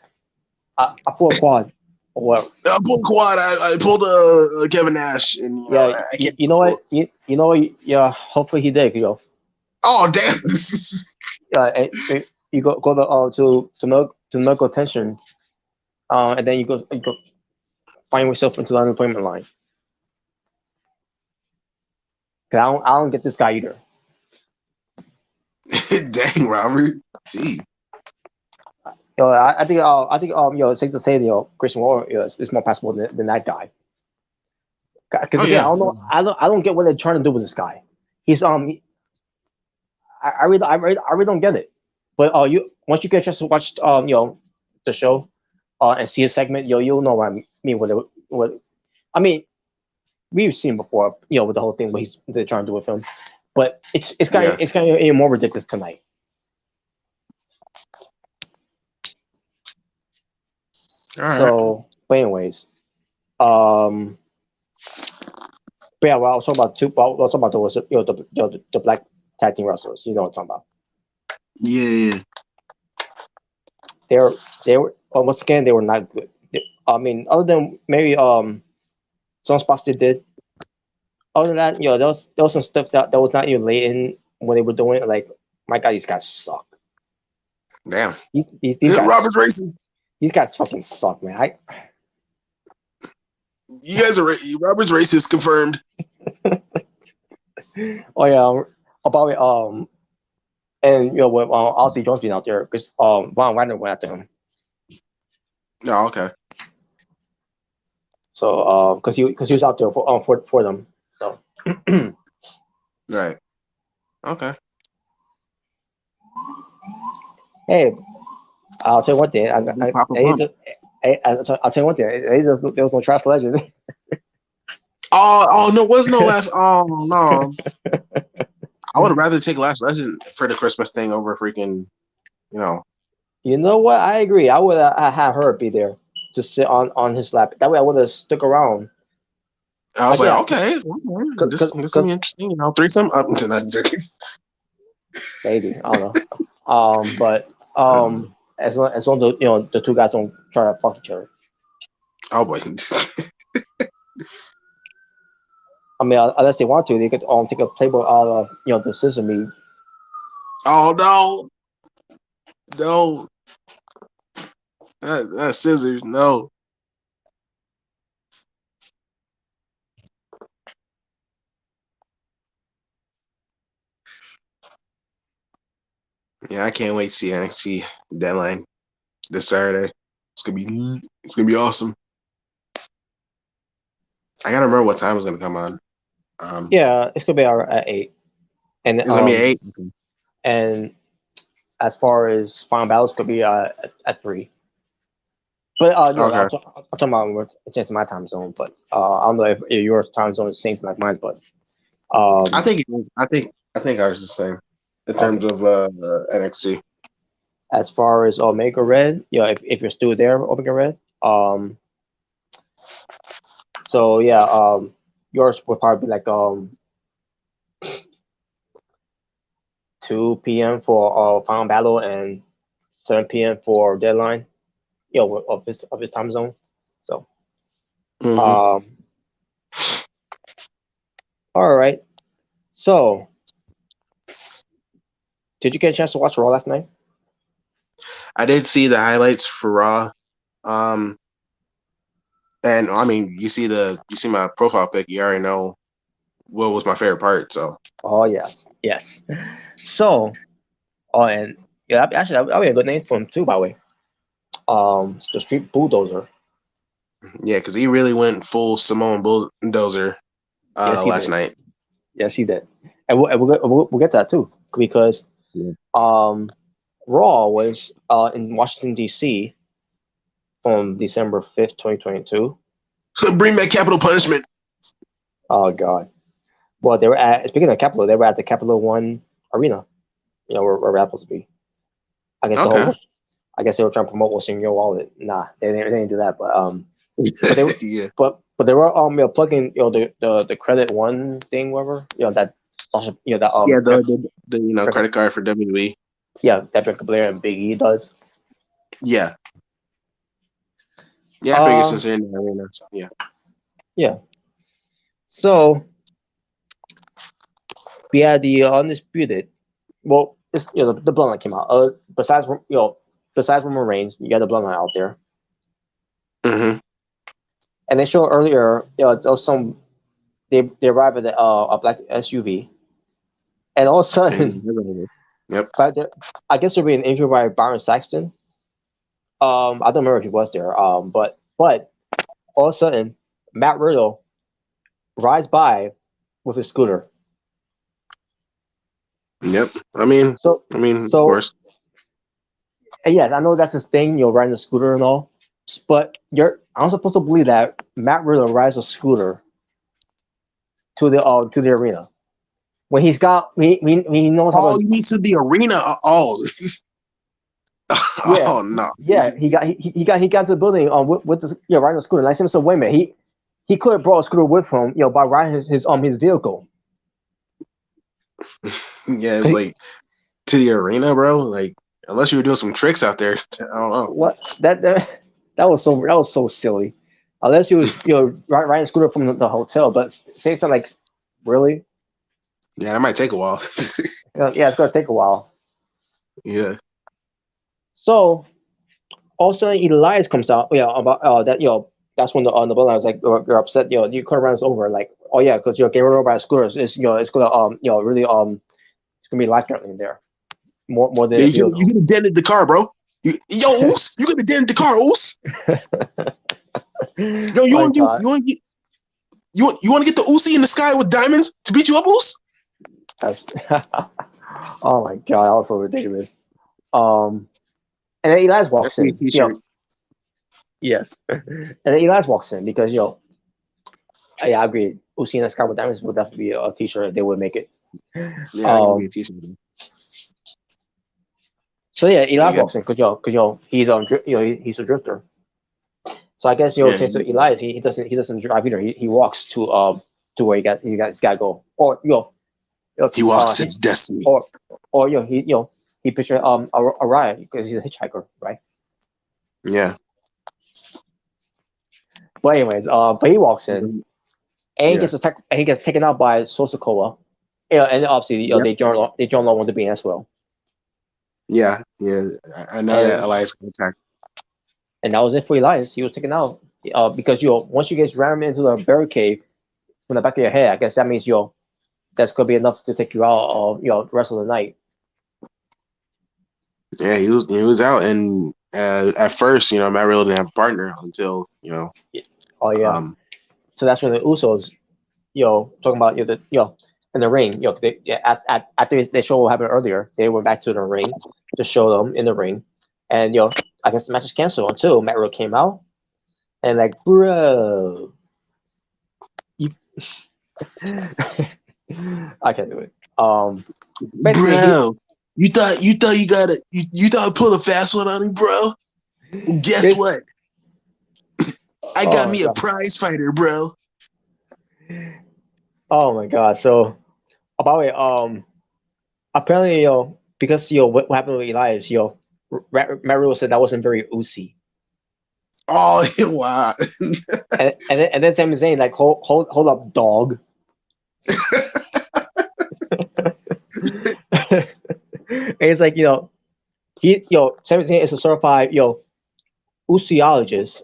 Speaker 1: I pulled a quad, or what?
Speaker 2: I pulled a quad. I pulled a Kevin Nash, and
Speaker 1: Yeah,
Speaker 2: I can't.
Speaker 1: you know what? You know what? Yeah, hopefully he did.
Speaker 2: Oh damn!
Speaker 1: You go to medical attention, and then you go find yourself into the unemployment line. Cause I don't get this guy either.
Speaker 2: Dang, Robert. Gee.
Speaker 1: I think it's safe to say Christian Warrior is more passable than that guy. Because
Speaker 2: Oh
Speaker 1: again,
Speaker 2: yeah.
Speaker 1: I don't get what they're trying to do with this guy. He's I really don't get it. But you once you get a chance to watch the show, and see a segment, you'll know what I mean. What I mean, we've seen before, with the whole thing what they're trying to do with him. But it's kind
Speaker 2: Yeah.
Speaker 1: of even more ridiculous tonight.
Speaker 2: All right.
Speaker 1: So, but anyways, um, but yeah, well, I was talking about I was talking about the black tag team wrestlers. You know what I'm talking about?
Speaker 2: Yeah.
Speaker 1: They were once again they were not good. I mean, other than maybe some spots they did. Other than that, there was some stuff that was not even late in when they were doing it. Like, my God, these guys suck.
Speaker 2: Damn.
Speaker 1: These guys
Speaker 2: Robert's racist.
Speaker 1: these guys fucking suck, man.
Speaker 2: You guys are Robert's racist confirmed.
Speaker 1: Oh yeah, about it, and with Ozzy Jones being out there because Von Wagner went after him.
Speaker 2: Oh, okay.
Speaker 1: So because he was out there for them. So
Speaker 2: Right. Okay.
Speaker 1: hey, I'll tell you one thing.
Speaker 2: Pop a bump.
Speaker 1: I'll tell you one thing. There was no trash legend.
Speaker 2: Oh no, was no last. Oh no. I would rather take Last Legend for the Christmas thing over freaking,
Speaker 1: You know what? I agree. I would have her be there to sit on his lap. That way, I would have stuck around.
Speaker 2: I was
Speaker 1: Again,
Speaker 2: like, okay, this gonna be interesting. Threesome up into that.
Speaker 1: maybe I don't know. But as long as the two guys don't try to fuck each other.
Speaker 2: Oh boy.
Speaker 1: I mean, unless they want to, they could take a playboy out of the Sesame.
Speaker 2: Oh no, that's scissors. No. Yeah, I can't wait to see NXT Deadline this Saturday. It's gonna be awesome. I gotta remember what time it's gonna come on.
Speaker 1: Yeah, it's gonna be at 8, and
Speaker 2: It's gonna be 8.
Speaker 1: And as far as Final Battles, could be at 3. But
Speaker 2: Okay.
Speaker 1: I'm talking about it's my time zone. But I don't know if your time zone is the same like mine. But
Speaker 2: I think it is. I think ours is the same in terms of NXT.
Speaker 1: as far as Omega Red, if you're still there, Omega Red. So yeah, yours would probably be like 2 p.m. for Final Battle and 7 p.m. for Deadline. Of his time zone. So
Speaker 2: Mhm.
Speaker 1: all right. So did you get a chance to watch Raw last night?
Speaker 2: I did see the highlights for Raw. And I mean, you see my profile pic. You already know what was my favorite part. So.
Speaker 1: Oh yes. So, and yeah, actually that'd be a good name for him too. By the way, the Street Bulldozer.
Speaker 2: Yeah, because he really went full Simone Bulldozer
Speaker 1: Yes, he
Speaker 2: last
Speaker 1: did.
Speaker 2: night.
Speaker 1: Yes, he did. And we'll get to that too because
Speaker 2: Yeah.
Speaker 1: Raw was in Washington D.C. on December 5th, 2022.
Speaker 2: Bring back capital punishment.
Speaker 1: Oh God. Well, they were at speaking of Capital, they were at the Deadl1ne arena. You know where Rapples to be. I guess the
Speaker 2: Okay.
Speaker 1: whole. I guess they were trying to promote what's in your wallet. Nah, they didn't do that. But they were,
Speaker 2: Yeah.
Speaker 1: but they were plugging the credit one thing, whatever that that
Speaker 2: Yeah, the credit card for WWE.
Speaker 1: yeah, that Bianca Blair and Big E does.
Speaker 2: Yeah. Yeah, I figured since they're in the arena. So, yeah.
Speaker 1: Yeah. So we had the undisputed. Well, it's, the Bloodline came out. Besides Roman Reigns, you got the Bloodline out there,
Speaker 2: Mm-hmm.
Speaker 1: and they showed earlier. There was some. They arrived at a black SUV, and all of a sudden,
Speaker 2: Yep.
Speaker 1: I guess there'll be an interview by Byron Saxton. I don't remember if he was there. But all of a sudden, Matt Riddle rides by with his scooter.
Speaker 2: Yep. I mean, of course.
Speaker 1: And yes, I know that's his thing, riding a scooter and all. But I'm supposed to believe that Matt Riddle rides a scooter to the arena when he knows how
Speaker 2: Oh,
Speaker 1: to.
Speaker 2: you mean to the arena? Oh.
Speaker 1: Yeah,
Speaker 2: Oh no.
Speaker 1: yeah. He got to the building with the riding a scooter. And I said, so wait a minute, he could have brought a scooter with him, by riding his vehicle.
Speaker 2: Yeah, like to the arena, bro. Like unless you were doing some tricks out there, I don't know.
Speaker 1: What that was so silly. Unless he was riding a scooter from the hotel, but same time, like, really?
Speaker 2: Yeah, that might take a while.
Speaker 1: Yeah, it's gonna take a while.
Speaker 2: Yeah.
Speaker 1: So all of a sudden, Elias comes out. Yeah, about that. That's when the Bloodline was like, you're upset. You could have run us over. Like, oh yeah, because getting run over by a scooter is it's gonna really it's gonna be life threatening there. More than
Speaker 2: Yeah,
Speaker 1: a
Speaker 2: you
Speaker 1: vehicle.
Speaker 2: could have dented the car, bro. Yo, Oos, you could have dented the car, Oos. Yo, you want to get the Uzi in the sky with diamonds to beat you up, Oos?
Speaker 1: That's oh my god, that was so ridiculous. And then Elias walks in. Yes. And then Elias walks in because yeah, I agree. Uzi and the Sky with Diamonds would definitely be a t-shirt if they would make it.
Speaker 2: Yeah, that would be a t-shirt.
Speaker 1: So yeah, Elias walks in because he's he's a drifter. So I guess since Elias he doesn't drive either. He walks to where he's got to go, or
Speaker 2: he walks his destiny,
Speaker 1: or he pictured a riot because he's a hitchhiker, right?
Speaker 2: Yeah.
Speaker 1: But anyways, but he walks in and he gets taken out by Sosakoa. And obviously they join along with the being as well.
Speaker 2: Yeah, I know that Elias can attack.
Speaker 1: And that was it for Elias. He was taken out because once you get rammed into the barricade from the back of your head, I guess that means that's gonna be enough to take you out the rest of the night.
Speaker 2: Yeah, he was out, and at first, Matt Riddle didn't have a partner until
Speaker 1: Oh yeah. So that's when the Usos, talking about in the ring, after they show what happened earlier, they went back to the ring to show them in the ring, and I guess the match is canceled until Matt Riddle came out, and like, bro, I can't do it.
Speaker 2: Bro, you thought you thought I pulled a fast one on him, bro? Well, guess what? I got me a prize fighter, bro.
Speaker 1: Oh my god! So, by the way, apparently, because what happened with Elias, Matt Riddle said that wasn't very Uzi.
Speaker 2: Oh wow!
Speaker 1: and then Sami Zayn like, hold up, dog. And it's like Sami Zayn is a certified Uziologist,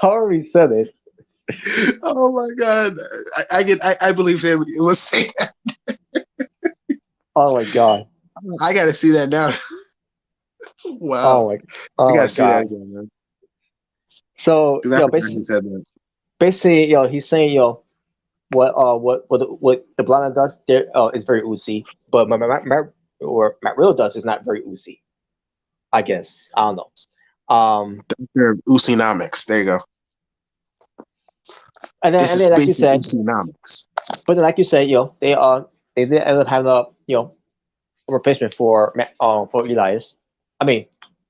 Speaker 1: however he said it.
Speaker 2: Oh my god! I believe Sam was saying that.
Speaker 1: Oh my god!
Speaker 2: I gotta see that now. Wow,
Speaker 1: Oh my,
Speaker 2: I
Speaker 1: oh my
Speaker 2: gotta see that
Speaker 1: God.
Speaker 2: again, man.
Speaker 1: So
Speaker 2: Because I forgot he said that.
Speaker 1: basically, he's saying, what the blonde does there is very oozy, but Matt Riddle does is not very oozy. I guess I don't know.
Speaker 2: They're Usinomics. There you go.
Speaker 1: And
Speaker 2: This is
Speaker 1: then like you
Speaker 2: basic
Speaker 1: said,
Speaker 2: Usinomics.
Speaker 1: but then like you said, they did end up having a replacement for Elias. I mean,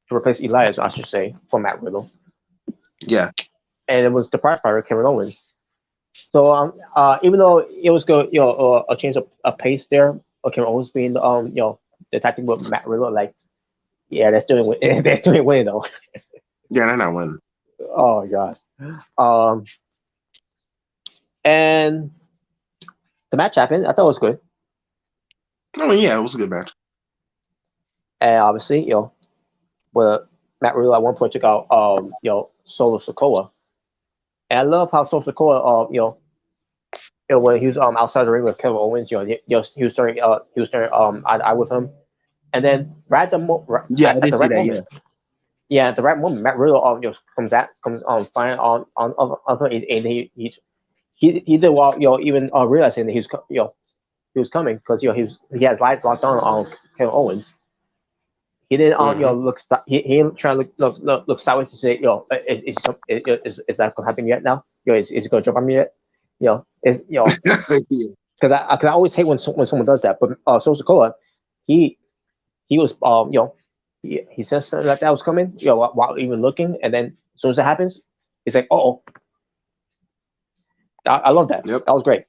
Speaker 1: to replace Elias, I should say, for Matt Riddle,
Speaker 2: Yeah.
Speaker 1: and it was the prize fighter Kevin Owens. So even though it was good, a change of pace there, Kevin Owens being the tactic with Matt Riddle, like yeah, they're still they're still winning though.
Speaker 2: Yeah, they're not winning.
Speaker 1: Oh my God. Um, and the match happened. I thought it was good,
Speaker 2: I mean, yeah, it was a good match.
Speaker 1: and obviously, but Matt Riddle at one point took out Solo Sikoa, and I love how Solo Sikoa when he was outside the ring with Kevin Owens, he was starting eye with him, and then right at
Speaker 2: Yeah, I
Speaker 1: at
Speaker 2: did
Speaker 1: the
Speaker 2: see
Speaker 1: right
Speaker 2: that.
Speaker 1: moment, at the right moment, Matt Riddle comes flying on and he did while even realizing that he was coming because he had his eyes locked on Kevin Owens. He didn't look he didn't try to look sideways to say is that gonna happen yet now? Is it gonna jump on me yet? Is
Speaker 2: Yeah.
Speaker 1: because I always hate when someone does that. But Solo Sikoa, he he was he says something like that was coming, while even looking, and then as soon as it happens, he's like, oh, I love that.
Speaker 2: Yep.
Speaker 1: That was great.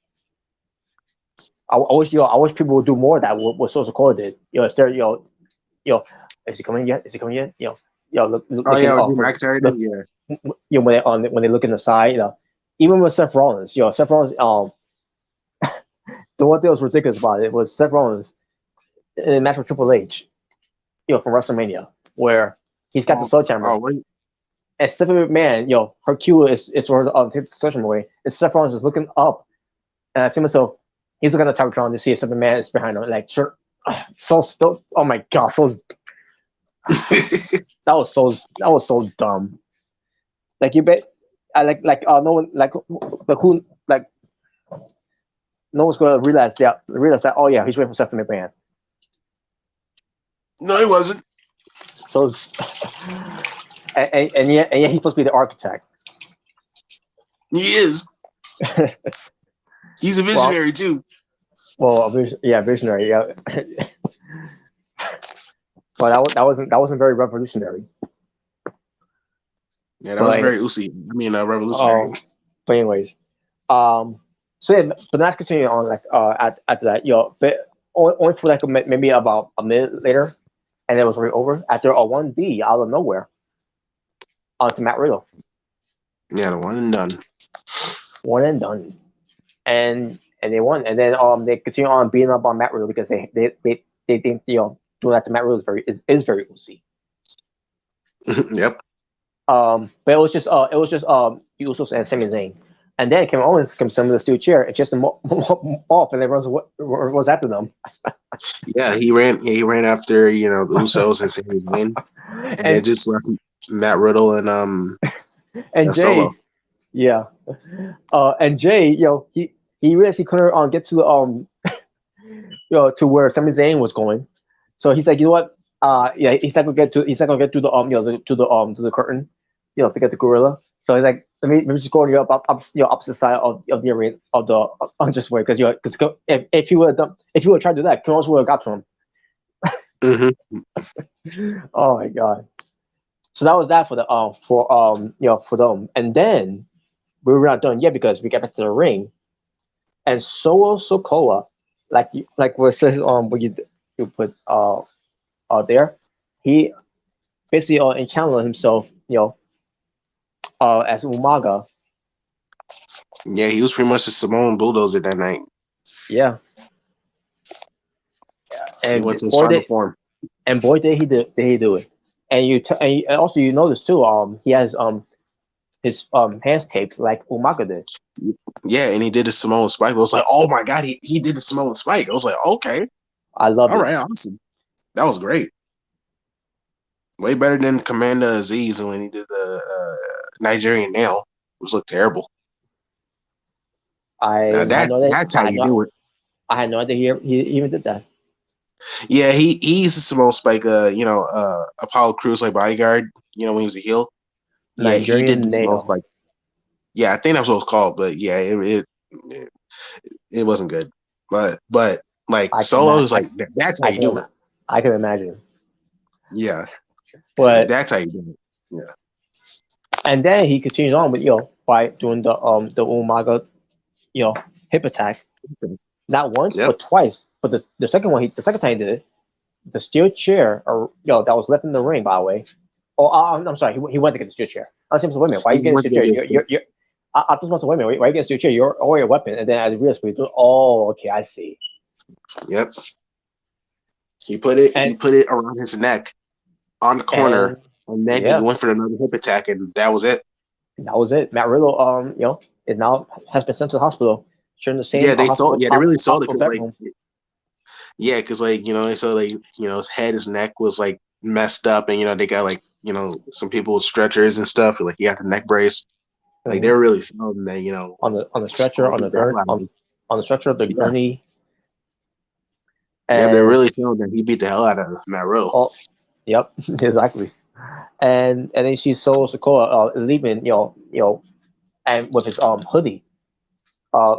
Speaker 1: I wish people would do more of that. What Solo Sikoa did, instead of is he coming yet? Is he coming yet?
Speaker 2: Oh
Speaker 1: Looking
Speaker 2: yeah, with
Speaker 1: off.
Speaker 2: Drew McIntyre did.
Speaker 1: Look,
Speaker 2: Yeah.
Speaker 1: when they look in the side, even with Seth Rollins, Seth Rollins, the one thing that was ridiculous about it was Seth Rollins in a match with Triple H, from WrestleMania, where he's got the sledgehammer.
Speaker 2: Oh, wait.
Speaker 1: And Stephanie McMahon, her cue is sort of take the sledgehammer away. And Seth Rollins is looking up, and I see myself, he's looking at the Titantron to see if Stephanie McMahon is behind him. Like, sure, so still, oh my gosh, that was so dumb. Like you bet, I no one who no one's gonna realize that, oh yeah, he's waiting for Stephanie McMahon.
Speaker 2: No, he wasn't.
Speaker 1: So and yet he's supposed to be the architect.
Speaker 2: He is. He's a visionary too.
Speaker 1: Well, visionary, yeah. But that wasn't very revolutionary.
Speaker 2: Yeah, that was very Uzi. I mean, revolutionary.
Speaker 1: But anyways, so yeah, but let's continue on after that, but only for like maybe about a minute later, and it was already over after a 1D out of nowhere onto Matt Riddle.
Speaker 2: Yeah, the one and done.
Speaker 1: One and done, and they won, and then they continue on beating up on Matt Riddle because they think doing that to Matt Riddle is very Uzi.
Speaker 2: Yep.
Speaker 1: But it was just Usos and Sami Zayn, and then Kevin Owens comes in with a steel chair and just off, and everyone runs after them.
Speaker 2: Yeah, he ran. Yeah, he ran after the Usos and Sami Zayn, and it just left Matt Riddle and
Speaker 1: Jay.
Speaker 2: Solo.
Speaker 1: Yeah, and Jay, he realized he couldn't get to to where Sami Zayn was going, so he's like, you know what? He's not gonna get to the to the curtain, to get the gorilla. So he's like, let me just go on the opposite side of the arena of the unjust way, because if he would have tried to do that, Kevin Owens would have got to him.
Speaker 2: Mm-hmm.
Speaker 1: Oh my God! So that was that for for them, and then we were not done yet because we got back to the ring, and Solo Sikoa, like what says what you put there, he basically encountered himself, as Umaga.
Speaker 2: Yeah, he was pretty much the Samoan bulldozer that night.
Speaker 1: Yeah. And
Speaker 2: he went to his final form.
Speaker 1: And boy, did he do it. And also you notice too, he has his hands taped like Umaga did.
Speaker 2: Yeah, and he did a Samoan spike. I was like, oh my God, he did the Samoan spike. I was like, okay.
Speaker 1: I love it.
Speaker 2: All right, awesome. That was great. Way better than Commander Aziz when he did the Nigerian nail, which looked terrible. Now
Speaker 1: I had no idea.
Speaker 2: that's how you do it.
Speaker 1: I had no idea he even did that.
Speaker 2: Yeah, he used to Simone Spike, Apollo Crews like bodyguard. When he was a heel. Yeah, he did
Speaker 1: Nigerian
Speaker 2: the Simone
Speaker 1: nail.
Speaker 2: Spike. Yeah, I think that's what it's called. But yeah, it wasn't good. But like
Speaker 1: I can
Speaker 2: Solo is like that's how
Speaker 1: I
Speaker 2: you do
Speaker 1: can
Speaker 2: it.
Speaker 1: I can imagine.
Speaker 2: Yeah,
Speaker 1: But
Speaker 2: that's how you do it. Yeah.
Speaker 1: and then he continues on with by doing the Umaga hip attack, not once
Speaker 2: Yep.
Speaker 1: but twice. But the second one, the second time he did it, the steel chair, or that was left in the ring, by the way. Oh, I'm sorry, he went to get the steel chair. I was saying, wait a minute, why are you getting the steel chair? I thought, wait a minute, why are you getting the steel chair? You're already a weapon. And then I realized oh, okay, I see.
Speaker 2: Yep. He put it around his neck on the corner, and then he went for another hip attack, and that was it.
Speaker 1: That was it. Matt Riddle, is now has been sent to the hospital. Sharing the same.
Speaker 2: Yeah, they sold. Yeah, they really sold it because
Speaker 1: bedroom.
Speaker 2: they said his head, his neck was like messed up, and they got some people with stretchers and stuff. Like he got the neck brace. Like they were really selling that.
Speaker 1: On the stretcher, on the stretcher of the gurney.
Speaker 2: Yeah, they're really selling that he beat the hell out of Matt Riddle.
Speaker 1: Oh, yep, exactly. And then she saw Sikoa leaving, and with his hoodie.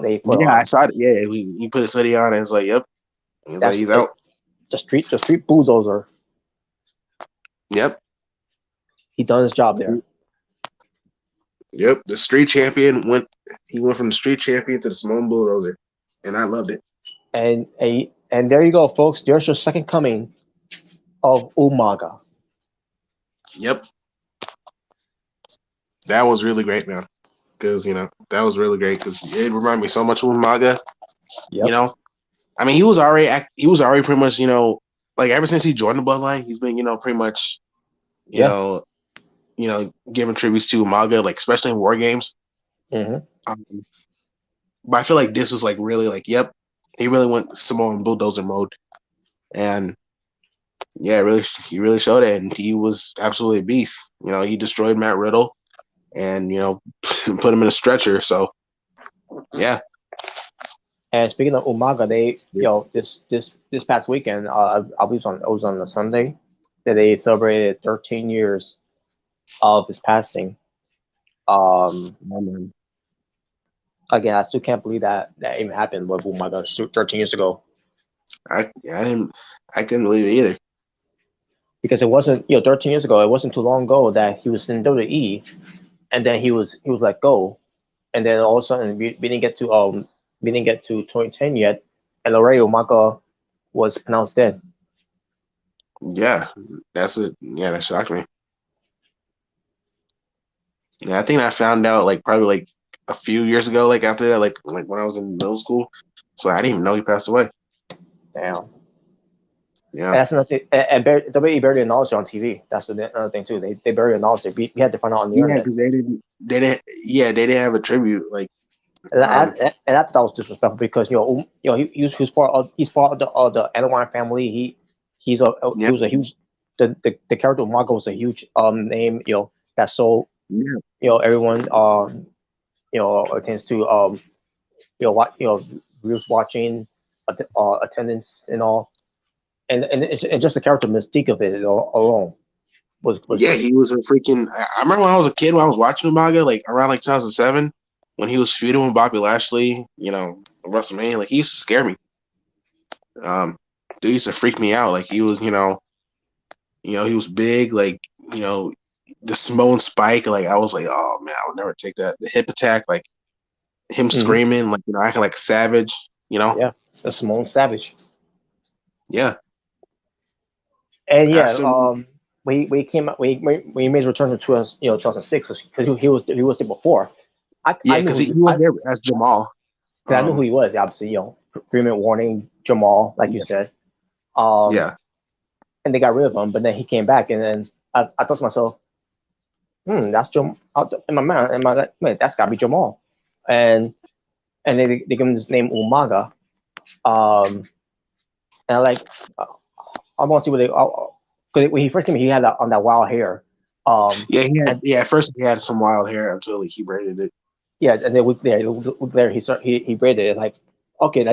Speaker 1: They put on.
Speaker 2: I saw it. Yeah, he put his hoodie on, and it's like, yep, he's out.
Speaker 1: The street bulldozer.
Speaker 2: Yep,
Speaker 1: he done his job there.
Speaker 2: Yep, the street champion went from the street champion to the Simone Bulldozer, and I loved it.
Speaker 1: And there you go, folks. There's your second coming of Umaga.
Speaker 2: Yep, that was really great, man. Because that was really great because it reminded me so much of Umaga.
Speaker 1: Yep.
Speaker 2: I mean, he was already pretty much like ever since he joined the Bloodline, he's been pretty much giving tributes to Umaga, like especially in War Games.
Speaker 1: Mm-hmm.
Speaker 2: But I feel like this was like really like, yep, he really went Samoan bulldozer mode, and yeah, he really showed it, and he was absolutely a beast. He destroyed Matt Riddle, and put him in a stretcher. So yeah.
Speaker 1: And speaking of Umaga, they this past weekend, I believe it was on a Sunday, that they celebrated 13 years of his passing. Again, I still can't believe that even happened with Umaga 13 years ago.
Speaker 2: I couldn't believe it either.
Speaker 1: Because it wasn't 13 years ago, it wasn't too long ago that he was in WWE, and then he was let go, and then all of a sudden we didn't get to 2010 yet, and already Umaga was pronounced dead.
Speaker 2: Yeah, that's it. Yeah, that shocked me. Yeah, I think I found out like probably like a few years ago, like after that, like when I was in middle school. So I didn't even know he passed away.
Speaker 1: Damn.
Speaker 2: Yeah.
Speaker 1: And that's another thing. And WWE barely acknowledged it on TV. That's another thing too. They barely acknowledged it. We had to find out on the internet.
Speaker 2: Yeah, because they didn't have a tribute. Like,
Speaker 1: and I thought that was disrespectful because he's part of the Deadl1ne family. He was a huge the character Umaga was a huge name. That's so everyone tends to viewers watching attendance and all. And just the character mystique of it alone was
Speaker 2: yeah, he was a freaking. I remember when I was a kid when I was watching Umaga, like around like 2007, when he was feuding with Bobby Lashley, WrestleMania. Like he used to scare me. Dude used to freak me out. Like he was, he was big. Like the Samoan Spike. Like I was like, oh man, I would never take that. The hip attack, like him screaming, like acting like a savage.
Speaker 1: Yeah, the Samoan Savage.
Speaker 2: Yeah.
Speaker 1: And we made his return in 2006 because he was there before.
Speaker 2: Because he was there as Jamal.
Speaker 1: I knew who he was. Obviously, agreement warning Jamal, like you said.
Speaker 2: Yeah.
Speaker 1: And they got rid of him, but then he came back, and then I thought to myself, that's Jamal. In my mind, man, that's gotta be Jamal. And they give him this name Umaga. And I like. I want to see what they. Because when he first came, he had that on that wild hair.
Speaker 2: Yeah, he had.
Speaker 1: And
Speaker 2: Yeah, at first he had some wild hair until he braided it.
Speaker 1: yeah, and then there he braided it like okay.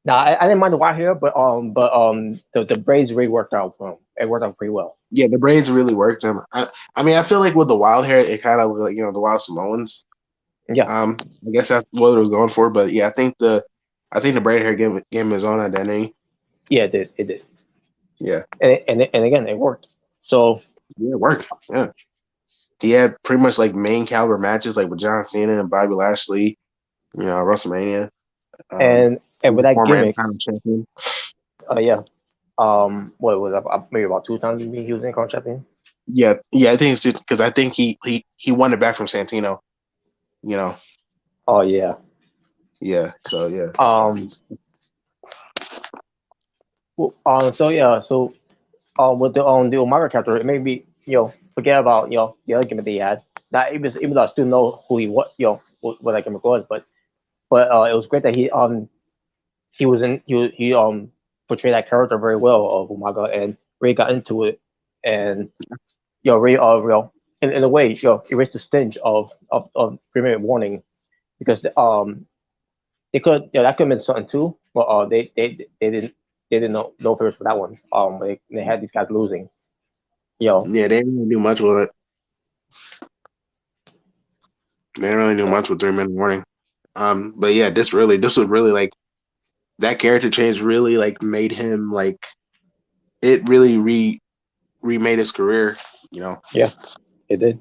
Speaker 1: Now I didn't mind the wild hair, but the braids really worked out for him. It worked out pretty well.
Speaker 2: Yeah, the braids really worked him. I mean, I feel like with the wild hair, it kind of looked like the wild Samoans.
Speaker 1: Yeah,
Speaker 2: I guess that's what it was going for. But yeah, I think the braid hair gave him his own identity.
Speaker 1: yeah, it did,
Speaker 2: Yeah,
Speaker 1: and again it worked. So
Speaker 2: yeah, it worked. Yeah, he had pretty much like main caliber matches like with John Cena and Bobby Lashley. WrestleMania.
Speaker 1: and with that
Speaker 2: Former
Speaker 1: gimmick,
Speaker 2: Intercontinental champion.
Speaker 1: yeah, what was it, maybe about 2 times he was in Con champion.
Speaker 2: Yeah, yeah. I think it's because I think he won it back from Santino. You know,
Speaker 1: Oh yeah.
Speaker 2: yeah. So yeah,
Speaker 1: Um. Well, so yeah. So with the Umaga character, it made me forget about the other gimmick that he had. That even though I still know who he was, what that gimmick was, but it was great that he was in he portrayed that character very well of Umaga and really got into it and really in a way erased the stench of Premier Warning because they could that could have been something too, but they didn't know first for that one. They had these guys losing.
Speaker 2: yeah. They didn't really do much with it. They didn't really do much with 3 Minute Warning. But yeah, this was really like that character change really like made him like it really remade his career. You know,
Speaker 1: Yeah, it did.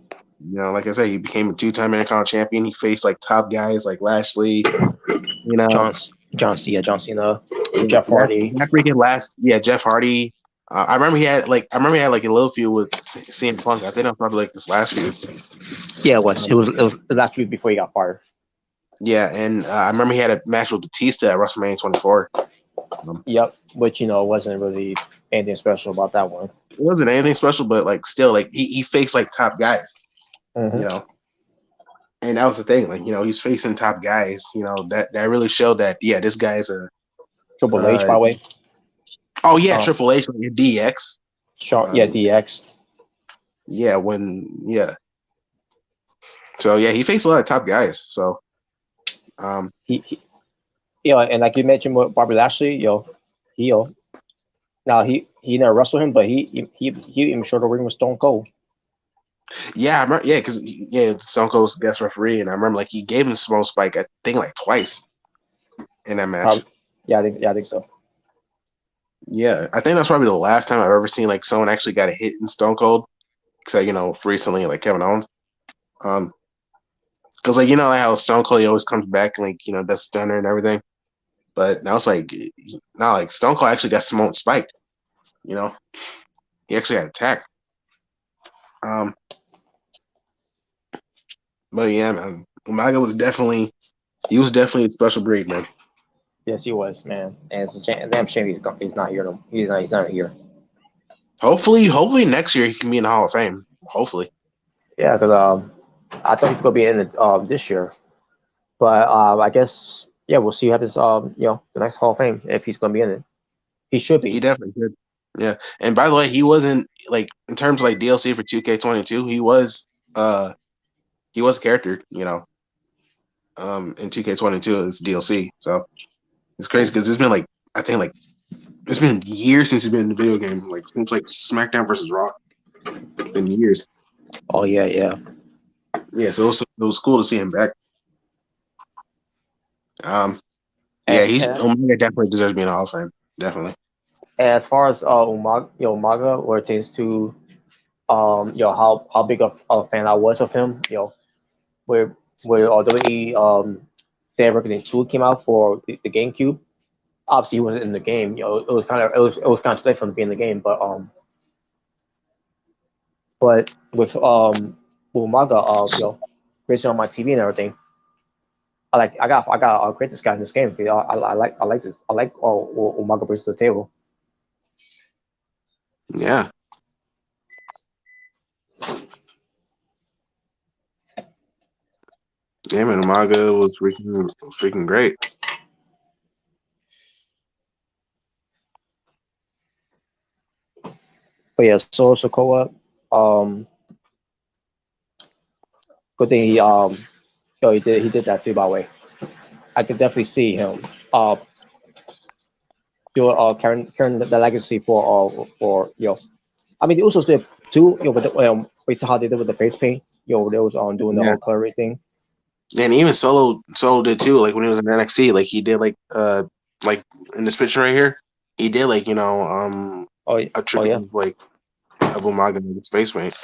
Speaker 2: like I said, he became a 2-time Intercontinental champion. He faced like top guys like Lashley, Cena.
Speaker 1: John Cena,
Speaker 2: Yeah,
Speaker 1: Jeff Hardy.
Speaker 2: that freaking last, yeah, Jeff Hardy. I remember he had like a little feud with CM Punk. I think that was probably like this last feud.
Speaker 1: Yeah, it was.
Speaker 2: Um,
Speaker 1: It was the last week before he got fired.
Speaker 2: yeah, and I remember he had a match with Batista at WrestleMania 24.
Speaker 1: Yep, which wasn't really anything special about that one.
Speaker 2: It wasn't anything special, but like still, like he faced like top guys, you
Speaker 1: Hmm.
Speaker 2: know. And that was the thing, like he's facing top guys. That really showed that this guy is a.
Speaker 1: Triple H,
Speaker 2: Uh,
Speaker 1: by the way.
Speaker 2: oh yeah,
Speaker 1: Uh,
Speaker 2: Triple H, like DX.
Speaker 1: Yeah,
Speaker 2: Um,
Speaker 1: DX.
Speaker 2: yeah, So yeah, he faced a lot of top guys. So
Speaker 1: He and like you mentioned with Bobby Lashley, he now he never wrestled him, but he even showed the ring with Stone Cold.
Speaker 2: yeah, I remember, because Stone Cold's guest referee, and I remember like he gave him the smoke spike, I think like twice in that match.
Speaker 1: Probably, I think so.
Speaker 2: Yeah, I think that's probably the last time I've ever seen like someone actually got a hit in Stone Cold, except recently like Kevin Owens. Because like like how Stone Cold he always comes back and like does stunner and everything, but now it's like now like Stone Cold actually got smoke spiked. He actually got attacked. Um, but yeah, man, Umaga was definitely a special breed, man.
Speaker 1: Yes, he was, man, and it's a damn shame he's not here. He's not here.
Speaker 2: Hopefully next year he can be in the Hall of Fame. Hopefully.
Speaker 1: Yeah, because I thought he was gonna be in it this year, but I guess we'll see how this the next Hall of Fame if he's gonna be in it. He should
Speaker 2: He
Speaker 1: be.
Speaker 2: definitely could. Yeah. And by the way, he wasn't like in terms of like DLC for 2K22, he was a character, in 2K22 as DLC. So it's crazy because it's been like I think like it's been years since he's been in the video game, like since like SmackDown versus Raw. It's been years.
Speaker 1: Oh yeah.
Speaker 2: Yeah, so it was cool to see him back. Yeah,
Speaker 1: And,
Speaker 2: he's
Speaker 1: and
Speaker 2: Omega definitely deserves to be in the Hall of Fame. Definitely.
Speaker 1: as far as Umaga, where it takes to how big of a fan I was of him, where WWE Dead Reckoning 2 came out for the GameCube. Obviously, he wasn't in the game. It was kind of late for him to be in the game, but with Umaga, racing on my TV and everything, I got create this guy in this game because I like this. I like Umaga brings to the table.
Speaker 2: Yeah. Yeah, man, Umaga was freaking great.
Speaker 1: But yeah, Solo Sokoa. Um, good thing he did that too. By the way, I could definitely see him do carrying the legacy for. I mean, the Usos did too. With based on how they did with the face paint. They was doing the
Speaker 2: Yeah,
Speaker 1: whole color thing.
Speaker 2: and even Solo did too. Like when he was in NXT, like he did like in this picture right here, he did like
Speaker 1: Oh,
Speaker 2: a
Speaker 1: oh
Speaker 2: tribute
Speaker 1: yeah,
Speaker 2: of Umaga and his face paint.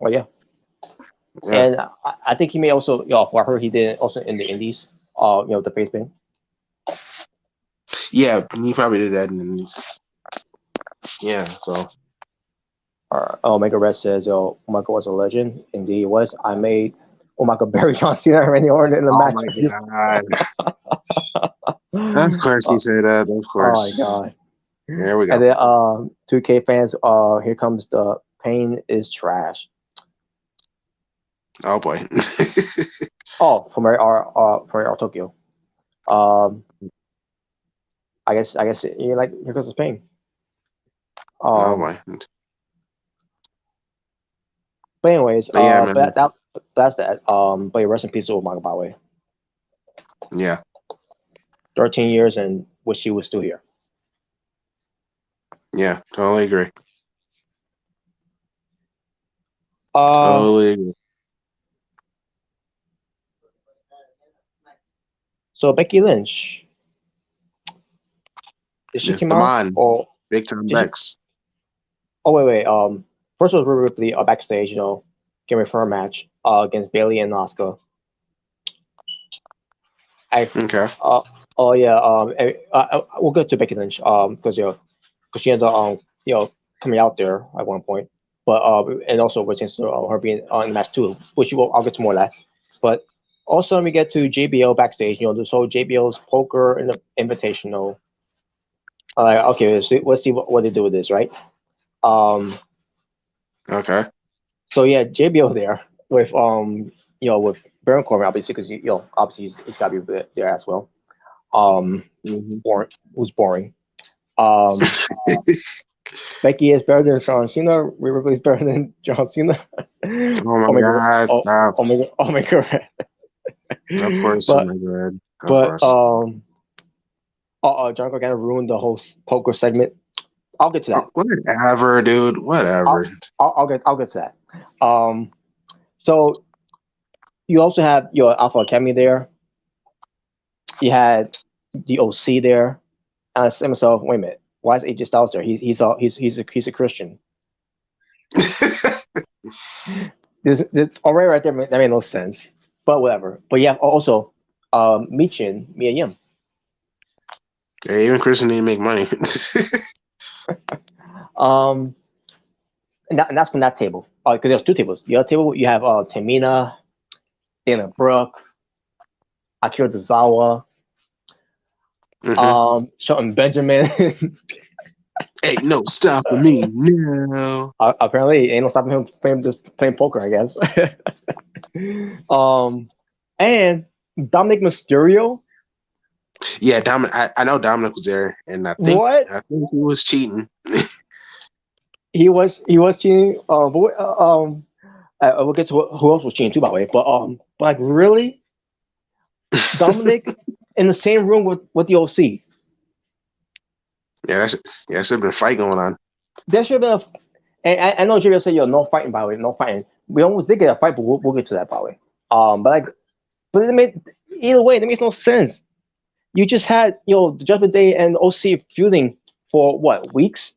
Speaker 1: oh yeah.
Speaker 2: Yeah,
Speaker 1: And I think he may also, I heard he did it also in the Indies. The face paint.
Speaker 2: yeah, he probably did that, and yeah, so
Speaker 1: Omega Red says, "Yo, Omega was a legend. Indeed, he was. I made Omega bury John Cena and Randy Orton in the
Speaker 2: oh
Speaker 1: match."
Speaker 2: my god, of course he said that, of
Speaker 1: Oh my
Speaker 2: course.
Speaker 1: god!
Speaker 2: There we
Speaker 1: And
Speaker 2: go.
Speaker 1: then 2K fans, here comes the pain is trash.
Speaker 2: Oh boy.
Speaker 1: Oh, from our Tokyo. Um, I guess you like here comes the pain.
Speaker 2: Oh
Speaker 1: Um,
Speaker 2: boy.
Speaker 1: but anyways,
Speaker 2: But yeah, man.
Speaker 1: that's that. But yeah, rest in peace to Omega, by the way.
Speaker 2: Yeah,
Speaker 1: 13 years and wish he was still here.
Speaker 2: yeah, totally agree.
Speaker 1: Uh,
Speaker 2: Totally agree.
Speaker 1: so Becky Lynch, did she
Speaker 2: It's
Speaker 1: come
Speaker 2: the
Speaker 1: out
Speaker 2: man,
Speaker 1: or
Speaker 2: big time
Speaker 1: did she?
Speaker 2: Bex.
Speaker 1: Oh wait. First was Rhea Ripley backstage, getting ready for a match against Bailey and Asuka. I
Speaker 2: Okay.
Speaker 1: oh yeah. We'll go to Becky Lynch because she ended up coming out there at one point, but and also with chance to her being on the match too, which I'll get to more of that. But also, let me get to JBL backstage. This whole JBL's poker and the invitational. Like, okay, let's see what they do with this, right? Um,
Speaker 2: Okay.
Speaker 1: so yeah, JBL there with with Baron Corbin obviously because obviously he's got to be there as well.
Speaker 2: Hmm.
Speaker 1: Boring, it was boring. Um, Becky is better than John Cena. Rhea Ripley is better than John Cena.
Speaker 2: Oh my
Speaker 1: Omega,
Speaker 2: God! Stop.
Speaker 1: Omega,
Speaker 2: Of course. Oh
Speaker 1: but
Speaker 2: my God. Of
Speaker 1: but
Speaker 2: course.
Speaker 1: John Gargano ruined the whole poker segment. I'll get to that.
Speaker 2: Whatever, dude. Whatever.
Speaker 1: I'll get to that. So you also have your Alpha Academy there. You had the OC there. And I said to myself, wait a minute, why is AJ Styles there? He's a Christian. There's already right there that made no sense. But whatever. But you have also Michin, Mia Yim.
Speaker 2: Yeah, even Christian didn't make money.
Speaker 1: Um, and that's from that table. Because there's two tables. The other table you have Tamina, Dana Brooke, Akira Tozawa,
Speaker 2: Hmm.
Speaker 1: Shelton Benjamin.
Speaker 2: Ain't no stopping me now.
Speaker 1: Apparently, ain't no stopping him playing poker, I guess. And Dominic Mysterio.
Speaker 2: Yeah, I know Dominic was there, and
Speaker 1: What?
Speaker 2: I think he was cheating.
Speaker 1: He was cheating. We'll get to who else was cheating too, by the way. But like really, Dominic in the same room with the OC.
Speaker 2: Yeah, there should have been a fight going on.
Speaker 1: There should have been. And I know Jerry said, "Yo, no fighting, by the way, no fighting." We almost did get a fight, but we'll get to that, by the way. But either way, that makes no sense. You just had the Judgment Day and OC feuding for what, weeks?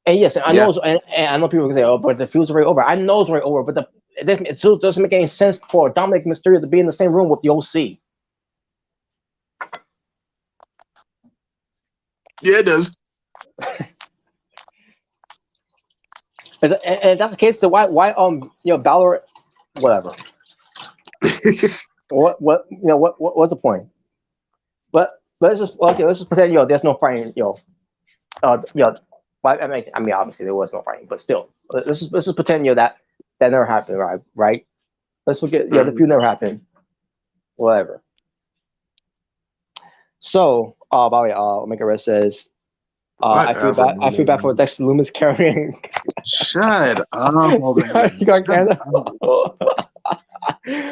Speaker 1: And yes, I
Speaker 2: Yeah,
Speaker 1: know, and I know people can say, "Oh, but the feud's already over." I know it's already over, but it still doesn't make any sense for Dominic Mysterio to be in the same room with the OC.
Speaker 2: yeah, it does.
Speaker 1: And that's the case, then why Balor, whatever. What's the point? But let's just pretend there's no fighting but I mean obviously there was no fighting, but still let's just pretend that never happened, right? Let's forget the
Speaker 2: Mhm.
Speaker 1: feud never happened, whatever. So by the way, Omega Red says
Speaker 2: Whatever,
Speaker 1: I feel bad for
Speaker 2: man.
Speaker 1: Dexter Loomis carrying.
Speaker 2: Shut up
Speaker 1: He
Speaker 2: already.
Speaker 1: got
Speaker 2: Shut
Speaker 1: canceled.
Speaker 2: up.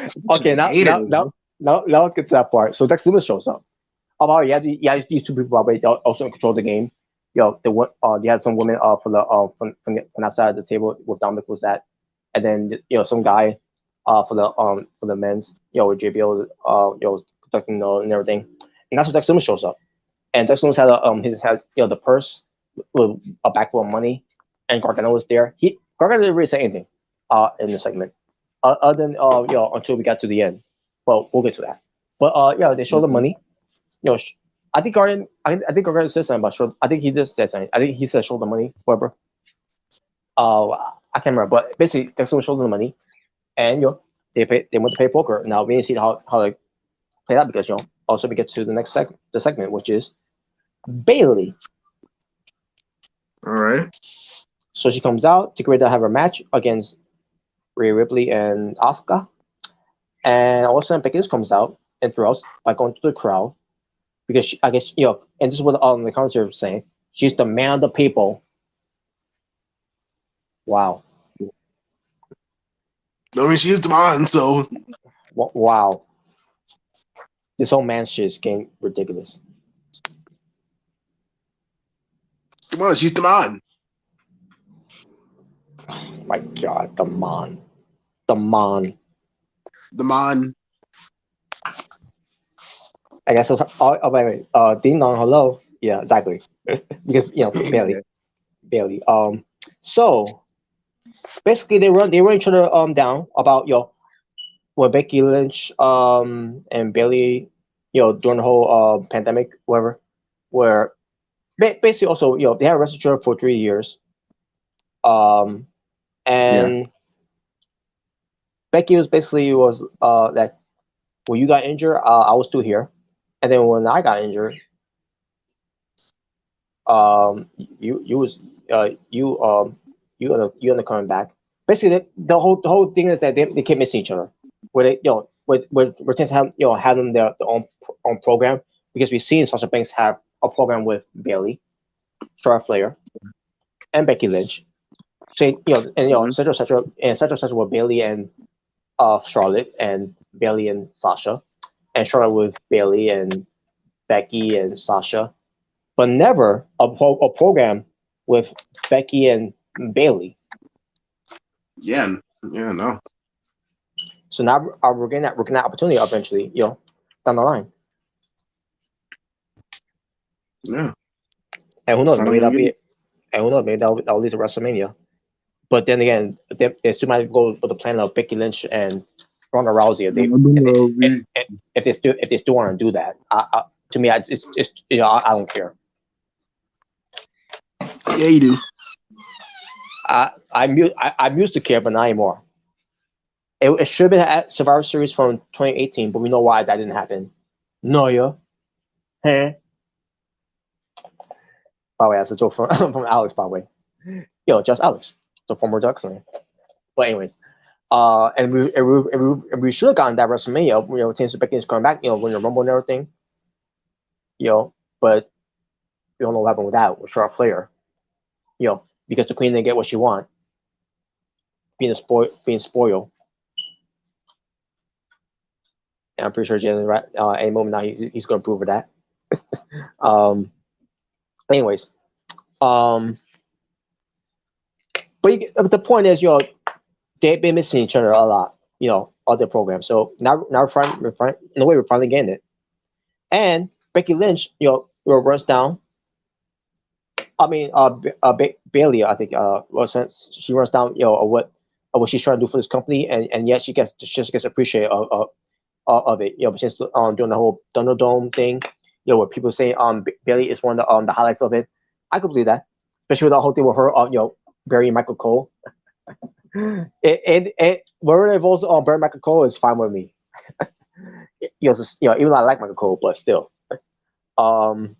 Speaker 2: Such
Speaker 1: Okay,
Speaker 2: a hater, man.
Speaker 1: now let's get to that part. So Dexter Loomis shows up. Oh, wow, yeah, these two people probably also control the game. They had some women from the from outside of the table with Dominic was that, and then some guy for the men's with JBL conducting and everything, and that's when Dexter Loomis shows up. And Dexter Loomis had his had the purse with a bag full of money, and Gargano was there. Gargano didn't really say anything in the segment, other than until we got to the end. Well, we'll get to that. But yeah, they show the
Speaker 2: Mhm.
Speaker 1: money. I think I think Gargano said something about show. I think he just said something. I think he said show the money, whatever. I can't remember, but basically Dexter showed them the money, and they went to play poker. Now we need to see how they play that because also we get to the next segment, which is Bailey.
Speaker 2: All right.
Speaker 1: So she comes out to get ready to have her match against Rhea Ripley and Asuka, and all of a sudden Becky Lynch comes out and throws by going to the crowd because I guess and this is what the commentary was saying. She's the man of the people. Wow,
Speaker 2: I mean, she's the man, so
Speaker 1: wow. This whole man shit is getting ridiculous.
Speaker 2: come on, she's the man.
Speaker 1: My God, the man.
Speaker 2: The man.
Speaker 1: I guess. Wait. Ding dong. Hello. Yeah, exactly. Because Bailey. So basically, they run each other down about when Becky Lynch and Bailey during the whole pandemic whatever where basically also they had wrestled each other for 3 years um
Speaker 2: Yeah.
Speaker 1: and Becky was that when you got injured I was still here, and then when I got injured you was you you ended up coming back. Basically, the whole thing is that they keep missing each other. Where they where tends to have have them their own program because we've seen Sasha Banks have a program with Bailey, Charlotte Flair, and Becky Lynch. So and
Speaker 2: Hmm.
Speaker 1: etc with Bailey and Charlotte and Bailey and Sasha, and Charlotte with Bailey and Becky and Sasha, but never a program with Becky and Bailey.
Speaker 2: Yeah. Yeah. No.
Speaker 1: So now we're getting that opportunity eventually, down the line.
Speaker 2: Yeah.
Speaker 1: And who knows, maybe
Speaker 2: Finally
Speaker 1: that'll
Speaker 2: gonna get
Speaker 1: be
Speaker 2: it.
Speaker 1: it. And who knows, maybe that'll lead to WrestleMania. But then again, they still might go with the plan of Becky Lynch and Ronda Rousey
Speaker 2: Rousey.
Speaker 1: if they still want to do that. To me, it's I don't care.
Speaker 2: Yeah, you do.
Speaker 1: I'm used to care, but not anymore. It should have been at Survivor Series from 2018, but we know why that didn't happen. No, yeah. Huh? By the way, that's a joke from from Alex. By the way, just Alex, the former Ducks fan. But anyways, and we should have gotten that WrestleMania. Since Becky is coming back, when the Rumble and everything. But we don't know what happened with that with Charlotte Flair. Because the Queen didn't get what she wanted, being spoiled. And I'm pretty sure Jalen right any moment now he's going to prove that. Um, anyways, um, but the point is, they've been missing each other a lot, other programs. So now in a way we're finally getting it. And Becky Lynch, runs down. I mean, Bailey, I think, since she runs down, of what she's trying to do for this company, and yet she just gets appreciated of it. But since doing the whole Thunderdome thing, where people say Bailey is one of the highlights of it, I could believe that, especially with the whole thing with her, burying Michael Cole. Wherever it involves burying Michael Cole is fine with me. Even though I like Michael Cole, but still. Um,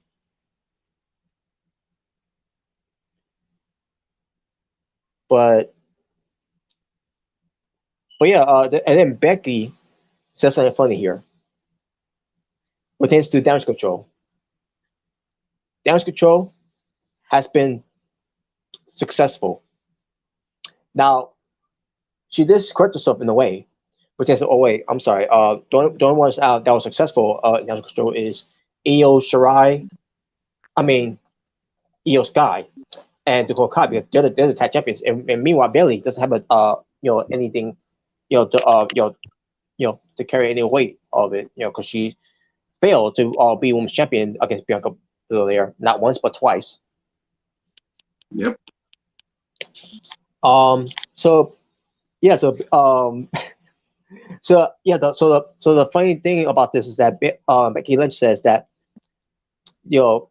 Speaker 1: but yeah, and then Becky says something funny here. Pertains to damage control. Damage control. has been successful. Now, she did correct herself in a way, which is, oh wait, I'm sorry. The only ones out that was successful in National Control is Io Shirai, I mean Io Sky, and Dakota Kai because they're the tag champions. And meanwhile, Bailey doesn't have a anything to to carry any weight of it, because she failed to be women's champion against Bianca Belair not once but twice.
Speaker 2: Yep.
Speaker 1: So yeah, so yeah, the funny thing about this is that Becky Lynch says that you know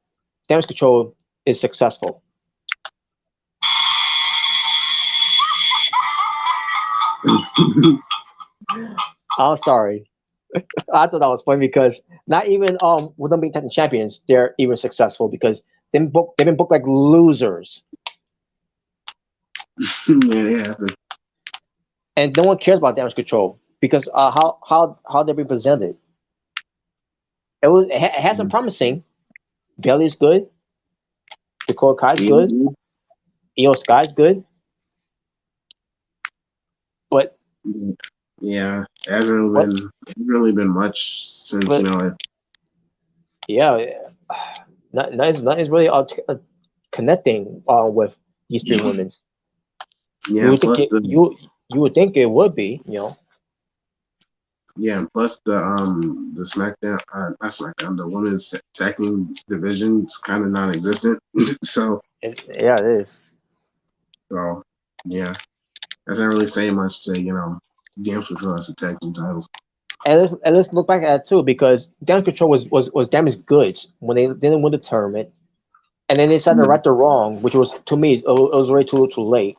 Speaker 1: damage control is successful. I'm sorry. I thought that was funny because not even with them being technical champions, they're even successful because they've been booked like losers,
Speaker 2: Yeah, they have to.
Speaker 1: and no one cares about damage control because how they're being presented. It has some promising. Bailey's good. Dakota Kai's good. Io Sky's good. But
Speaker 2: yeah, it hasn't really been much since
Speaker 1: but, yeah, nothing's really connecting with these three women.
Speaker 2: Yeah,
Speaker 1: You would think it would be,
Speaker 2: Yeah, and plus the SmackDown, not SmackDown, the women's tag team division is kind of non-existent. So
Speaker 1: yeah, it is.
Speaker 2: So yeah, that's not really saying much to Damage Control as a tag team titles.
Speaker 1: And let's look back at it too because Damage Control was damaged goods when they didn't win the tournament, and then they decided to right the wrong, which was to me it was already too late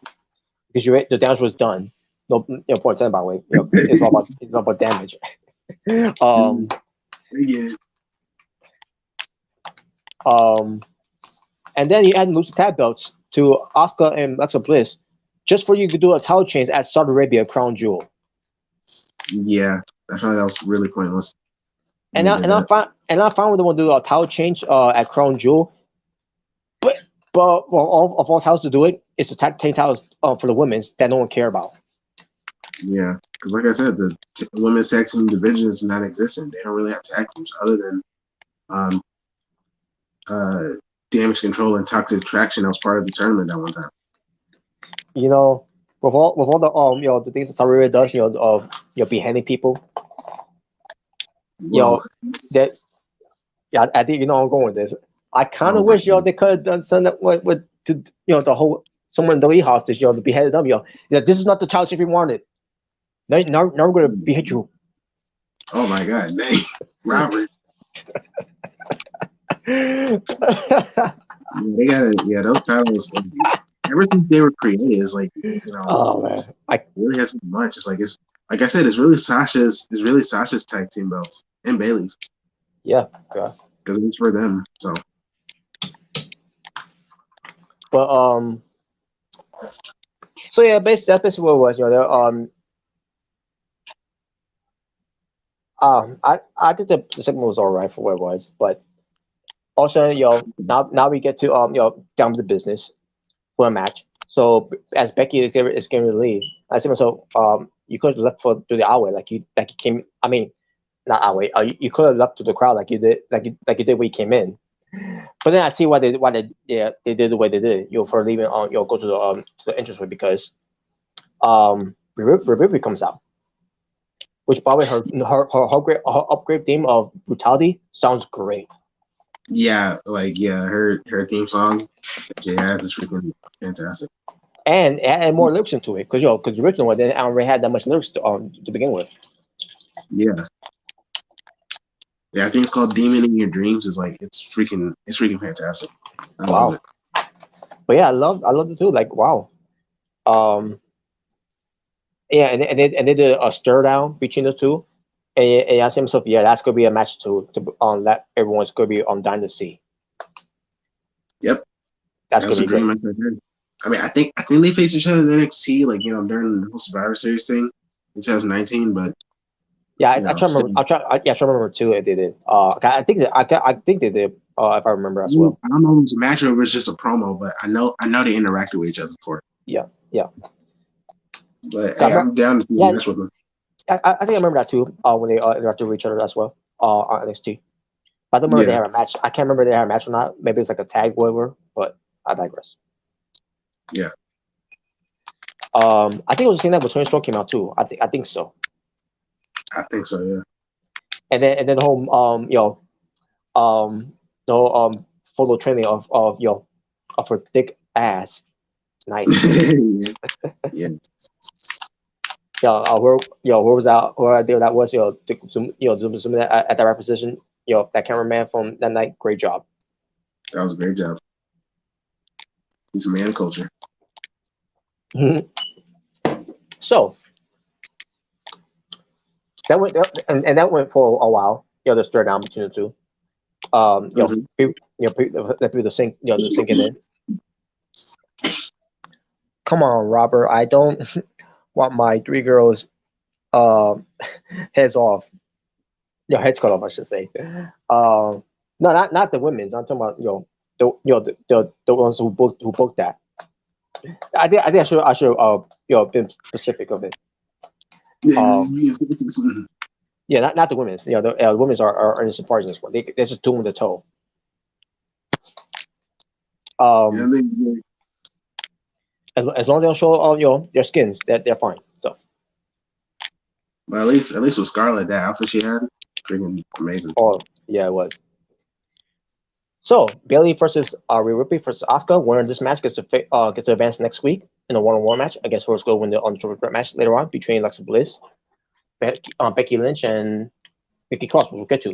Speaker 1: because the damage was done. No, point by the way, it's all about damage.
Speaker 2: Yeah.
Speaker 1: And then you add lose the tag belts to Asuka and Alexa Bliss, just for you to do a title change at Saudi Arabia Crown Jewel.
Speaker 2: Yeah, I thought that was really pointless.
Speaker 1: And I'm fine with the one to do a title change at Crown Jewel, but all of all titles to do it is the tag team titles for the women's that no one care about.
Speaker 2: Yeah, because like I said, the women's tag team division is non-existent. They don't really have tag teams other than Damage Control and Toxic Attraction. That was part of the tournament at one time.
Speaker 1: With all the the things that Saudi Arabia does, beheading people. That I think I'm going with this. I kind of wish they could have done something with the whole someone in the hostage to beheaded them. This is not the child we wanted. Now we're gonna behead you.
Speaker 2: Oh my God, dang. Robert. They got those titles. Ever since they were created, it's like
Speaker 1: oh man,
Speaker 2: it really hasn't been much. It's like I said, it's really Sasha's tag team belts and Bailey's.
Speaker 1: Yeah,
Speaker 2: because it's for them. So,
Speaker 1: but so yeah, that's basically what it was. I think the segment was all right for what it was, but also now we get to down to the business for a match. So as Becky is getting ready to leave, I said to myself, you could have left through the aisle like you came. I mean, not aisle. You could have left to the crowd like you did when you came in. But then I see why they did the way they did. For leaving go to the entranceway because Ribery comes out. Which, by the way, her upgrade theme of brutality sounds great.
Speaker 2: Yeah, her theme song, Jazz is freaking fantastic.
Speaker 1: And add more lyrics into it, because the original one didn't already had that much lyrics to begin with.
Speaker 2: Yeah. Yeah, I think it's called "Demon in Your Dreams." It's freaking fantastic. I love it.
Speaker 1: But yeah, I love it too. Like wow. Yeah, and they did a stir down between the two, and I said to myself, yeah, that's gonna be a match to that everyone's gonna be dying to see.
Speaker 2: Yep,
Speaker 1: that's gonna be
Speaker 2: dream. I mean, I think they faced each other in NXT, during the whole Survivor Series thing in 2019, but
Speaker 1: Yeah,
Speaker 2: You
Speaker 1: I
Speaker 2: know,
Speaker 1: try to
Speaker 2: still.
Speaker 1: remember. Yeah, I try to remember too. If they did. I think that I think they did. If I remember as well.
Speaker 2: I don't know if it was a match or if it was just a promo, but I know they interacted with each other before.
Speaker 1: Yeah, yeah.
Speaker 2: But
Speaker 1: I
Speaker 2: hey,
Speaker 1: remember,
Speaker 2: I'm down to see a
Speaker 1: yeah,
Speaker 2: match with them.
Speaker 1: I think I remember that too. When they interacted with each other as well. On NXT. I don't remember they
Speaker 2: Yeah,
Speaker 1: had a match. I can't remember they had a match or not. Maybe it's like a tag, whatever. But I digress.
Speaker 2: yeah.
Speaker 1: I think it was the same night when Tony Storm came out too. I think so.
Speaker 2: I think so. Yeah.
Speaker 1: And then the whole the whole photo training of of her thick ass. Nice.
Speaker 2: yeah. Yeah.
Speaker 1: Yeah, where was that? Where idea that was, zoom that at that reposition, that cameraman from that night, great job.
Speaker 2: That was a great job. He's a man of culture.
Speaker 1: So that went and that went for a while. The stare down between the two.
Speaker 2: Mm-hmm.
Speaker 1: That through the sink, the sinking in. Come on, Robert. I don't want my three girls heads off. Heads cut off, I should say. No, not the women's. I'm talking about the ones who booked that. I think I should been specific of it. Yeah, not the women's. The women's are innocent parties in this one. They're just doing the toe.
Speaker 2: Yeah,
Speaker 1: As long as they don't show their skins, they're fine. So.
Speaker 2: But at least with Scarlett, that outfit she had, freaking amazing.
Speaker 1: Oh yeah, it was. So Bailey versus Rhea Ripley versus Asuka. Winner of this match gets to advance next week in a one-on-one match against who's going to win the triple threat match later on between Alexa Bliss, Becky Lynch, and Nikki Cross. We'll get to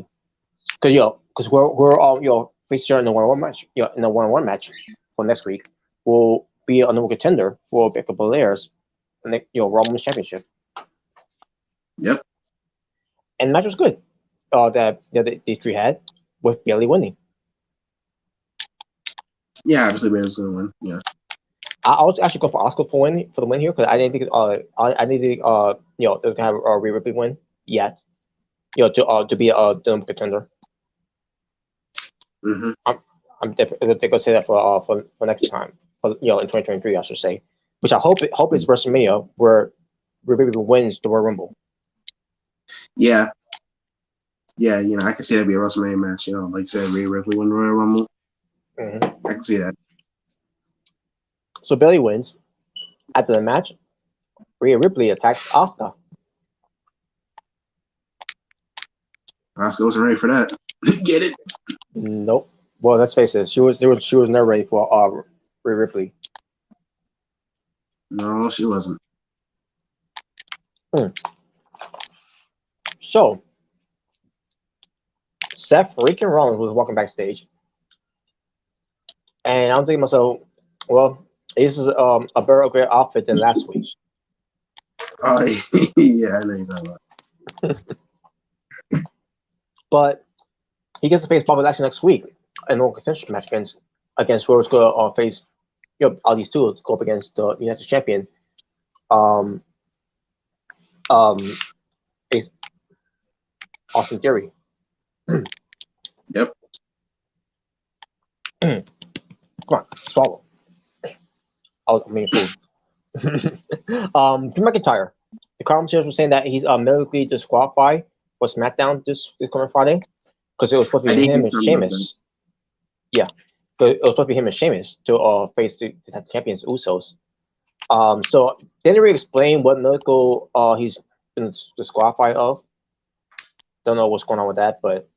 Speaker 1: because we're all facing in the one-on-one match. In the one-on-one match for next week will be a number contender for Bianca Belair's Raw Women's Championship.
Speaker 2: Yep.
Speaker 1: And the match was good. That these three had with Bailey winning.
Speaker 2: Yeah, obviously Bailey's gonna win. Yeah.
Speaker 1: I was actually going for Asuka for the win here because I didn't think I didn't think they're gonna have a Rhea Ripley win yet. To be a number contender.
Speaker 2: Mm-hmm.
Speaker 1: I'm definitely gonna say that for next time. In 2023, I should say. Which I hope it's WrestleMania where Rhea Ripley wins the Royal Rumble.
Speaker 2: Yeah. Yeah, I can see that be a WrestleMania match. Like I said, Rhea Ripley win the Royal Rumble.
Speaker 1: Mm-hmm.
Speaker 2: I can see that.
Speaker 1: So Bailey wins. After the match, Rhea Ripley attacks Asuka.
Speaker 2: Asuka wasn't ready for that. Get it?
Speaker 1: Nope. Well, let's face it. She was never ready for Rhea Ripley.
Speaker 2: No, she wasn't.
Speaker 1: So Seth freaking Rollins was walking backstage, and I'm thinking to myself, well, this is a better great outfit than last week.
Speaker 2: Oh yeah, I know you're talking about.
Speaker 1: But he gets to face Bobby Lashley next week in a contention match against whoever's going to face all these two to go up against the United States champion. Is Austin Theory.
Speaker 2: Yep.
Speaker 1: Come on, swallow. I mean, food. Drew McIntyre. The commentators were saying that he's medically disqualified for SmackDown this coming Friday because it was supposed to be him and Sheamus. Yeah, it was supposed to be him and Sheamus to face the champions Usos. So they didn't really explain what medical he's been disqualified of. Don't know what's going on with that, but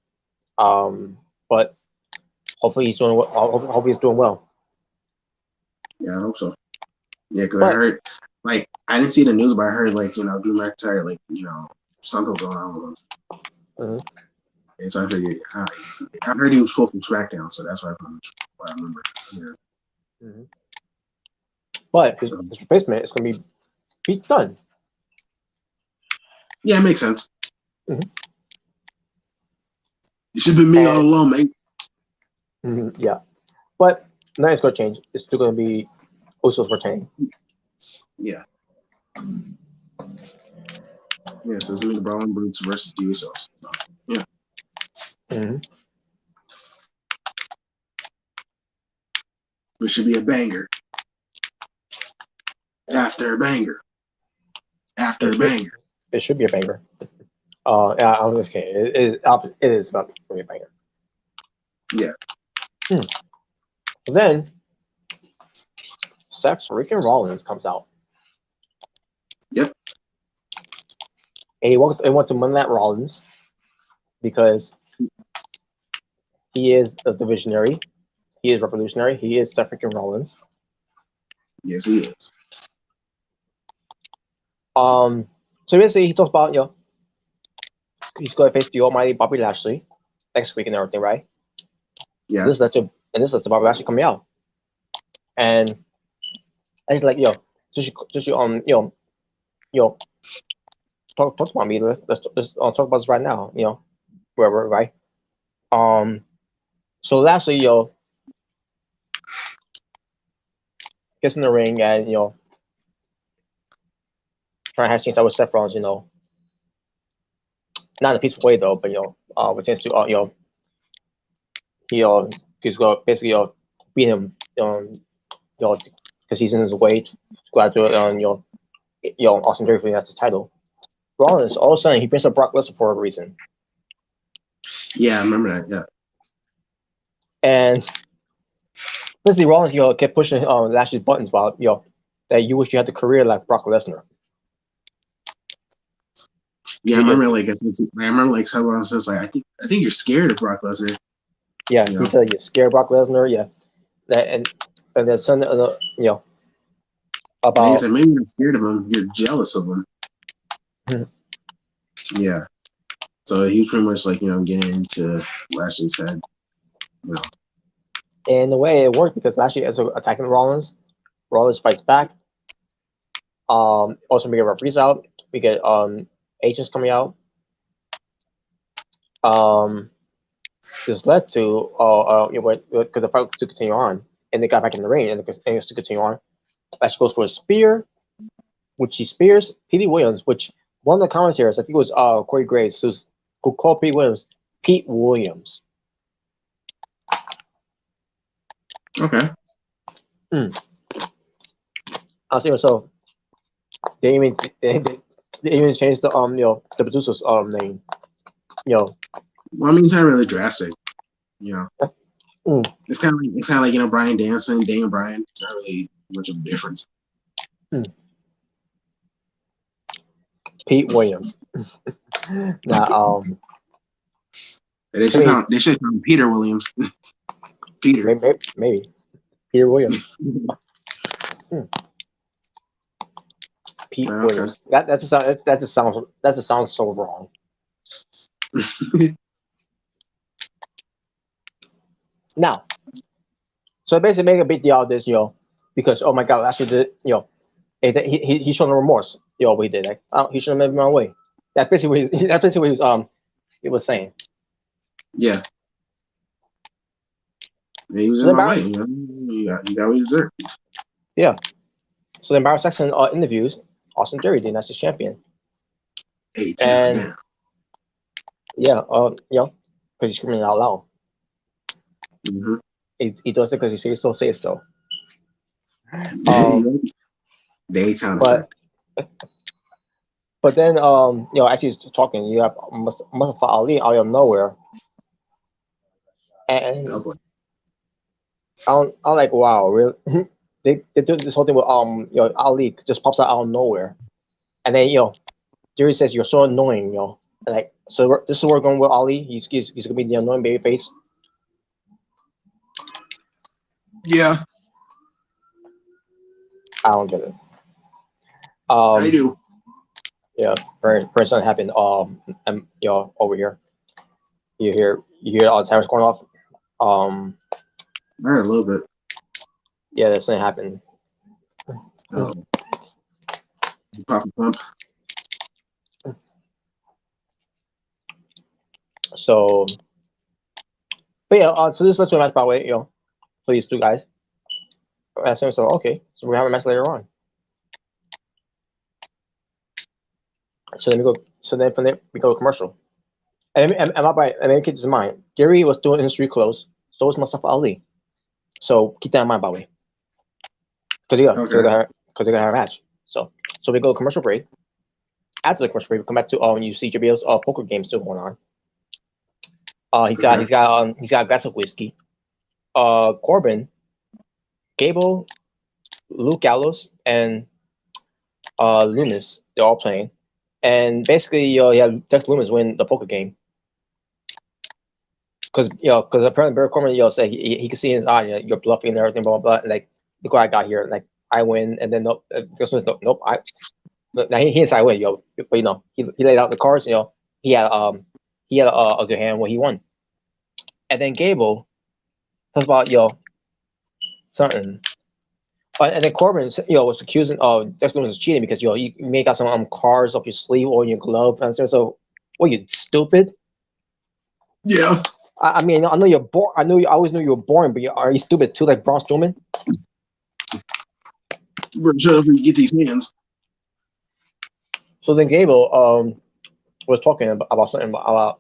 Speaker 1: hopefully he's doing well. Hopefully he's doing well.
Speaker 2: Yeah, I hope so. Yeah, because I heard, I didn't see the news, but I heard, Drew McIntyre, something going on with him.
Speaker 1: Mm-hmm.
Speaker 2: And so I heard he was pulled from SmackDown, so that's what I remember. Yeah.
Speaker 1: Mm-hmm. But his replacement is going to be Pete Dunne.
Speaker 2: Yeah, it makes sense.
Speaker 1: Mm-hmm.
Speaker 2: It should be me all along, mate.
Speaker 1: Mm-hmm, yeah. But nothing's going to change. It's still going to be Usos retaining.
Speaker 2: Yeah. Yeah, so it's gonna be the Brawling Brutes versus the Usos. So, yeah,
Speaker 1: Mm-hmm.
Speaker 2: it should be a banger after a banger after
Speaker 1: It
Speaker 2: a
Speaker 1: should
Speaker 2: banger.
Speaker 1: it should be a banger. Yeah, I'm just kidding. It is about to be a banger.
Speaker 2: Yeah.
Speaker 1: Then Seth freaking Rollins comes out.
Speaker 2: Yep.
Speaker 1: And he wants to win that Rollins because he is the visionary. He is revolutionary. He is Seth freaking Rollins.
Speaker 2: Yes, he is.
Speaker 1: So basically, he talks about he's going to face the Almighty Bobby Lashley next week and everything, right?
Speaker 2: Yeah.
Speaker 1: This led to Bobby Lashley coming out, and he's like, just talk about me. Let's talk about this right now. Wherever, right? So Lashley, gets in the ring and trying to have things out with Seth Rollins, not in a peaceful way though, but with chance to he's going to basically beat him, because he's in his way to go after Austin Theory for the title. Rollins all of a sudden he brings up Brock Lesnar for a reason,
Speaker 2: Yeah, I remember that. Yeah.
Speaker 1: and basically Rollins kept pushing Lashley's buttons about that you wish you had the career like Brock Lesnar.
Speaker 2: Yeah, I remember like someone says like I think you're scared of Brock Lesnar.
Speaker 1: Yeah, he said you're scared of Brock Lesnar. Yeah, and then something about.
Speaker 2: And he said maybe you're not scared of him, you're jealous of him. Yeah. So he's pretty much like getting into Lashley's head.
Speaker 1: And the way it worked because Lashley is attacking Rollins fights back. Also we get referees out. We get agents coming out. This led to because the fight was to continue on, and they got back in the ring, and it was to continue on. Lashley goes for a spear, which he spears Pete Williams, which one of the commentators, I think it was Corey Graves, who called Pete Williams.
Speaker 2: Okay.
Speaker 1: I was so they even changed the the producer's name.
Speaker 2: Well, I mean, it's not really drastic. It's kind of like Brian Danielson, Daniel Bryan. It's not really much of a difference.
Speaker 1: Pete Williams. Now,
Speaker 2: they should call him Peter Williams. Peter.
Speaker 1: Maybe Peter Williams. Pete Williams. That just sounds so wrong. Now, so basically make a big deal out of this, because oh my God, Lashley did, he showed no remorse, what he did. He should have made him my way. That's basically what he was saying.
Speaker 2: Yeah. He was in my way. You got what you deserve.
Speaker 1: Yeah. So then Byron Saxton interviews Austin Theory, the NXT champion. And yeah, because he's screaming out loud.
Speaker 2: Mm-hmm.
Speaker 1: He does it because he says so. Say so.
Speaker 2: Daytime
Speaker 1: effect. But then as he's talking, you have Mustafa Ali out of nowhere, and I'm like, wow, really? they do this whole thing with Ali just pops out of nowhere, and then Theory says you're so annoying, like so this is where we're going with Ali. He's gonna be the annoying baby face.
Speaker 2: Yeah.
Speaker 1: I don't get it.
Speaker 2: I do.
Speaker 1: Yeah, very something happened. And over here, you hear all the tires going off.
Speaker 2: I heard a little bit.
Speaker 1: Yeah, that's something happened.
Speaker 2: Pop a pump.
Speaker 1: So, but yeah, so this led to a match by the way, for these two guys. So okay, so we have a match later on. So then we go. So then from there we go to commercial. And and keep this in mind. Gary was doing his street clothes. So was Mustafa Ali. So keep that in mind, by the way.
Speaker 2: Okay.
Speaker 1: Because they got her match. So we go to commercial break. After the commercial break, we come back to you see JBL's poker game still going on.
Speaker 2: Okay.
Speaker 1: He's got a glass of whiskey. Corbin, Gable, Luke Gallows, and Loomis, they're all playing. And basically, yeah, Dex Loomis win the poker game. Because apparently Barry Corbin said he could see in his eye, you're bluffing and everything, blah blah blah. And like, look what I got here, like I win, and then nope, this one's nope. Now he didn't say I win, but he laid out the cards, he had a good hand when he won. And then Gable talks about something. And then Corbin was accusing Dex Loomis of cheating because you may got some cards up your sleeve or in your glove, and so what, you stupid?
Speaker 2: Yeah.
Speaker 1: I mean, I know you're born. I always knew you were boring, but are you stupid too, like Braun Strowman?
Speaker 2: Shut up and get these hands.
Speaker 1: So then Gable was talking about something about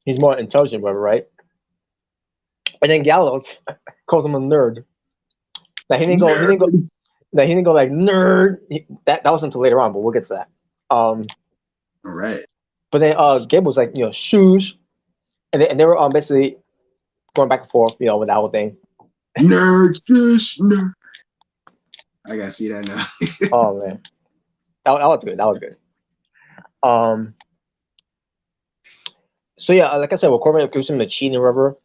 Speaker 1: he's more intelligent, whatever, right? And then Gallows calls him a nerd. Now he didn't go. He didn't go like nerd. That wasn't until later on, but we'll get to that.
Speaker 2: All right.
Speaker 1: But then Gable was like, shoes, and they were basically going back and forth, with that whole thing.
Speaker 2: Nerd, fish, nerd. I gotta see that now.
Speaker 1: Oh man, that was good. That was good. So yeah, like I said, Corbin accused him of cheating, whatever,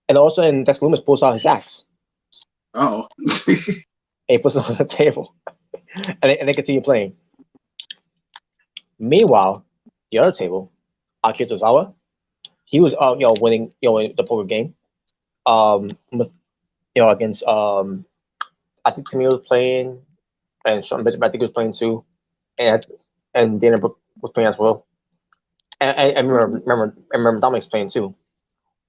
Speaker 1: and also and Dex Loomis pulls out his axe.
Speaker 2: Oh.
Speaker 1: And he puts it on the table, and they continue playing. Meanwhile, the other table, Akira Tozawa, he was winning the poker game, against I think Camille was playing, and Sean Bishop I think was playing too, and Dana Brooke was playing as well. And I remember Dominic's playing too.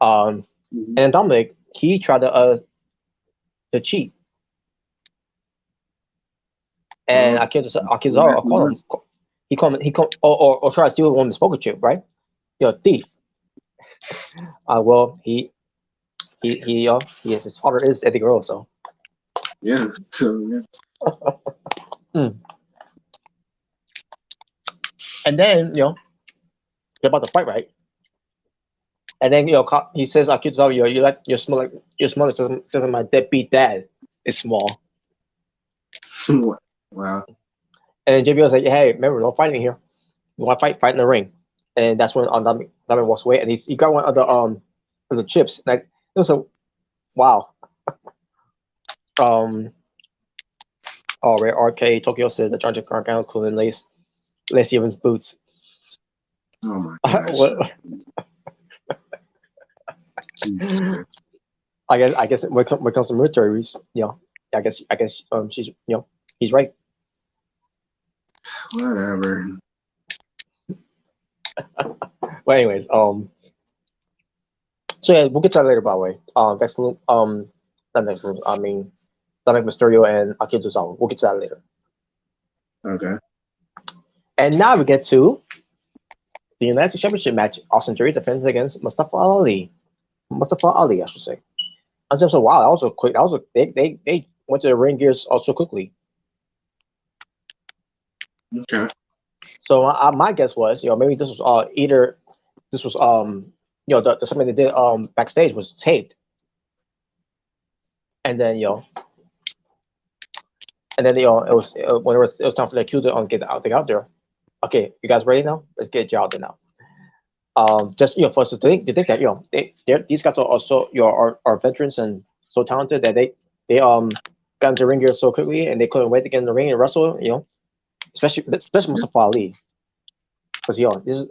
Speaker 1: And then Dominic, he tried to cheat, and Akira Tozawa called him. He called or try to steal one of his poker chip, right? Thief. Well, his father is Eddie Guerrero, so.
Speaker 2: Yeah. So yeah.
Speaker 1: And then they're about to fight, right? And then he says, "Akira Tozawa, you smell like just my deadbeat dad is small."
Speaker 2: Wow.
Speaker 1: And then JBL was like, "Hey, remember, no fighting here. You want to fight in the ring." And that's when Dominic walks away, and he got one of the chips. Like it was wow. Ray RK Tokyo said the John Gargano was cool in Lace Evans boots.
Speaker 2: Oh my gosh.
Speaker 1: I guess when it comes to military, I guess she's he's right.
Speaker 2: Whatever.
Speaker 1: But anyways, so yeah, we'll get to that later. By the way, not next room. I mean, Dominic Mysterio and Akira Tozawa. We'll get to that later.
Speaker 2: Okay.
Speaker 1: And now we get to the United States Championship match. Austin Theory defends against Mustafa Ali. I should say. I was like, wow, that was a quick. They went to the ring gears so quickly.
Speaker 2: Okay.
Speaker 1: So my guess was, maybe this was the something they did backstage was taped, and then it was when it was time for the Q to get out there. Okay, you guys ready now? Let's get you out there now. Just for us to think that these guys are also are veterans and so talented that they got into the ring gear so quickly and they couldn't wait to get in the ring and wrestle. Especially Mustafa Ali, because this is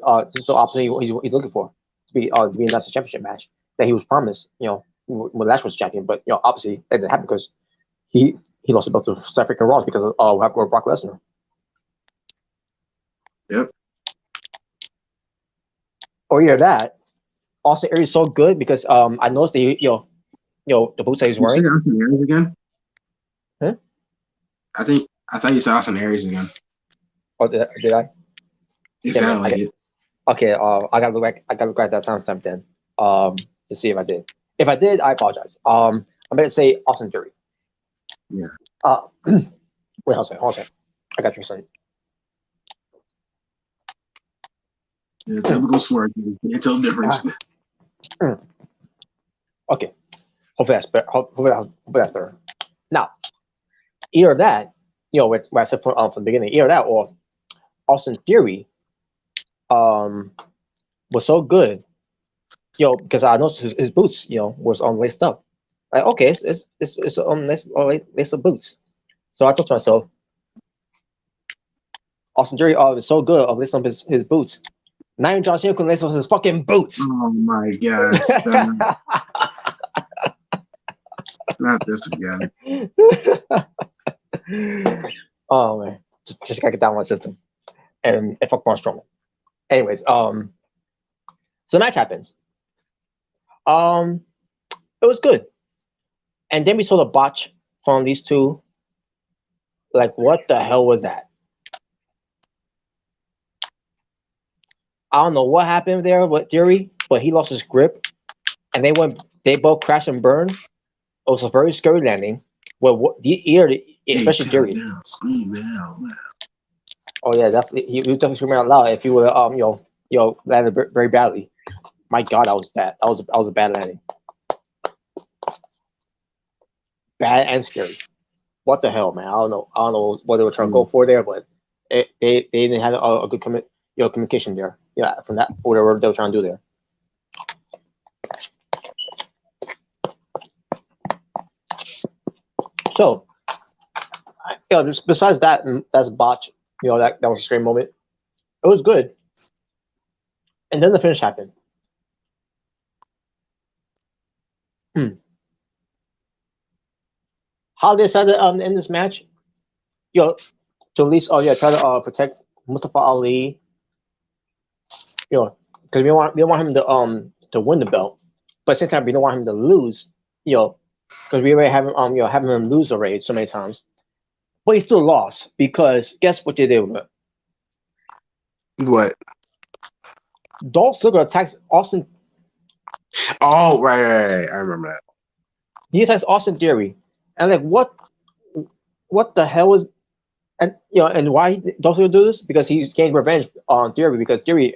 Speaker 1: the opportunity he's looking for to be in the National Championship match that he was promised. When Lash was champion, but obviously that didn't happen because he lost the belt to Seth freaking Rollins because of what happened with Brock Lesnar.
Speaker 2: Yep.
Speaker 1: Or either that, Austin Aries is so good because I noticed the the boots that he's wearing.
Speaker 2: You see Austin Aries again?
Speaker 1: Huh?
Speaker 2: I thought you saw Austin Aries again.
Speaker 1: Oh, did I?
Speaker 2: It
Speaker 1: Damn it,
Speaker 2: sounded like it.
Speaker 1: okay. I gotta look back. I gotta look at that timestamp then. To see if I did. If I did, I apologize. I'm gonna say Austin Theory.
Speaker 2: Yeah.
Speaker 1: Wait, hold on. I got you, son.
Speaker 2: Yeah, typical smart. You can't tell the difference.
Speaker 1: Okay. Hopefully that's better. Hopefully that's better. Now, either that, what I said from the beginning, either that or Austin Theory, was so good, because I noticed his boots, was laced up. Like, okay, it's laced up boots. So I thought to myself, Austin Theory, is so good of lacing up his boots. Not even John Cena could lace up his fucking boots.
Speaker 2: Oh my God! Stop. Not this again.
Speaker 1: Oh man, just gotta get down my system and fuck Braun Strowman. Anyways, so the match happens. It was good, and then we saw the botch from these two. Like, what the hell was that? I don't know what happened there with Theory, but he lost his grip, and they both crashed and burned. It was a very scary landing. Well, especially Theory.
Speaker 2: Now, scream out loud.
Speaker 1: Oh yeah, definitely. He was definitely screaming out loud. If he would, landed very badly. My God, that was a bad landing. Bad and scary. What the hell, man? I don't know what they were trying to go for there, but they didn't have a good communication there. Yeah, from that whatever they were trying to do there. So, just besides that, that's botch. That was a strange moment. It was good, and then the finish happened. How they decided to end this match? To at least try to protect Mustafa Ali. Because we don't want him to win the belt, but at the same time we don't want him to lose. Because we already have him having him lose already so many times. But he still lost because guess what they did with it?
Speaker 2: What?
Speaker 1: Dolph Ziggler attacks Austin.
Speaker 2: Oh, right. I remember that.
Speaker 1: He attacks Austin Theory, and like what the hell was, and and why Dolph Ziggler do this? Because he's gained revenge on Theory because Theory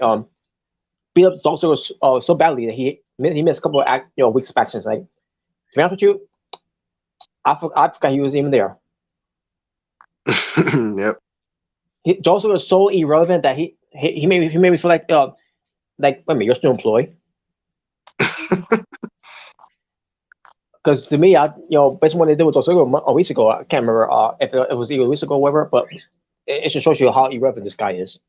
Speaker 1: beat up Dolph Ziggler so badly that he missed a couple of weeks of actions. Like, to be honest with you, I forgot he was even there.
Speaker 2: Yep.
Speaker 1: Dolph Ziggler was so irrelevant that he made me feel like wait a minute, you're still employed. Because to me, based on what they did with Dolph Ziggler a week ago, I can't remember if it was either a week ago or whatever, but it just shows you how irrelevant this guy is.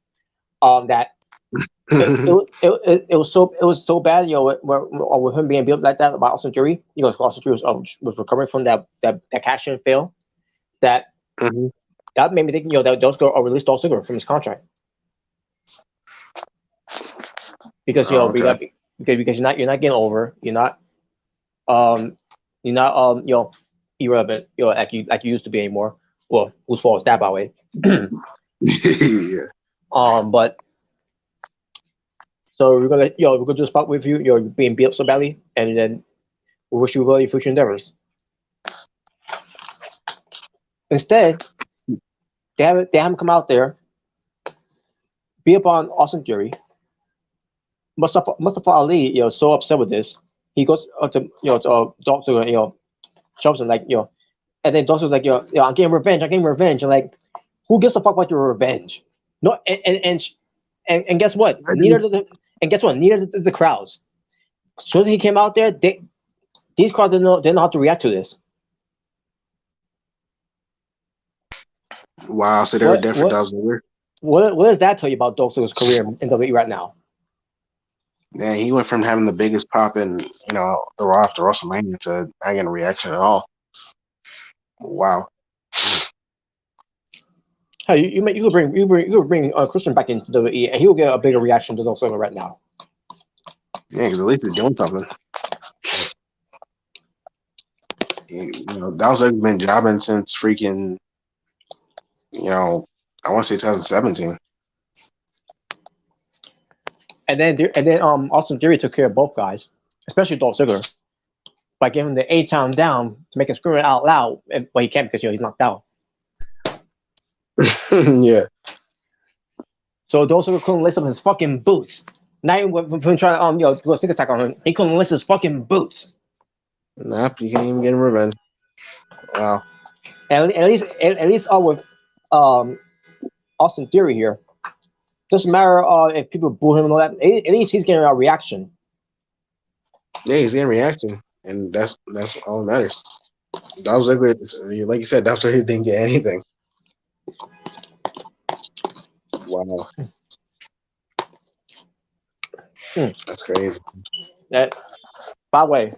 Speaker 1: That it was so bad, with him being built like that by Austin Theory. Austin Theory was recovering from that cash in fail. That that made me think, that those go released Dolph Ziggler from his contract because because you're not getting over, you're not irrelevant, like you used to be anymore. Well, whose fault is that, by the way?
Speaker 2: Yeah.
Speaker 1: But so we're gonna do a spot with you. You're being built so badly, and then we wish you well in your future endeavors. Instead, they have him come out there, beat up on Austin Theory. Mustafa Ali, so upset with this, he goes up to Dolph Ziggler, shoves him and then Dolph Ziggler's like, I'm getting revenge. And like, who gives a fuck about your revenge? No, and guess what? Neither did the crowds. So he came out there, these crowds didn't know how to react to this.
Speaker 2: Wow, so they were dead for Dolph Ziggler.
Speaker 1: What does that tell you about Dolph Ziggler's career in WWE right now?
Speaker 2: Yeah, he went from having the biggest pop in the Raw after WrestleMania to not getting a reaction at all. Wow.
Speaker 1: Hey, you could bring Christian back into WWE, and he will get a bigger reaction to Dolph Ziggler right now.
Speaker 2: Yeah, because at least he's doing something. Dolph Ziggler's been jobbing since freaking, I want to say 2017.
Speaker 1: Austin Theory took care of both guys, especially Dolph Ziggler, by giving him the A-Town down to make him scream it out loud. But he can't because he's knocked out.
Speaker 2: Yeah.
Speaker 1: So Dolph Ziggler couldn't lace up his fucking boots. Not even when trying to do a sneak attack on him, he couldn't lace his fucking boots.
Speaker 2: Nope, you can't even get revenge. Wow.
Speaker 1: At least with um Austin Theory here, doesn't matter if people boo him and all that. At least he's getting a reaction.
Speaker 2: Yeah, he's getting reaction, and that's all that matters. Dolph Ziggler, like you said, Dolph Ziggler didn't get anything. Wow. That's crazy.
Speaker 1: By the way,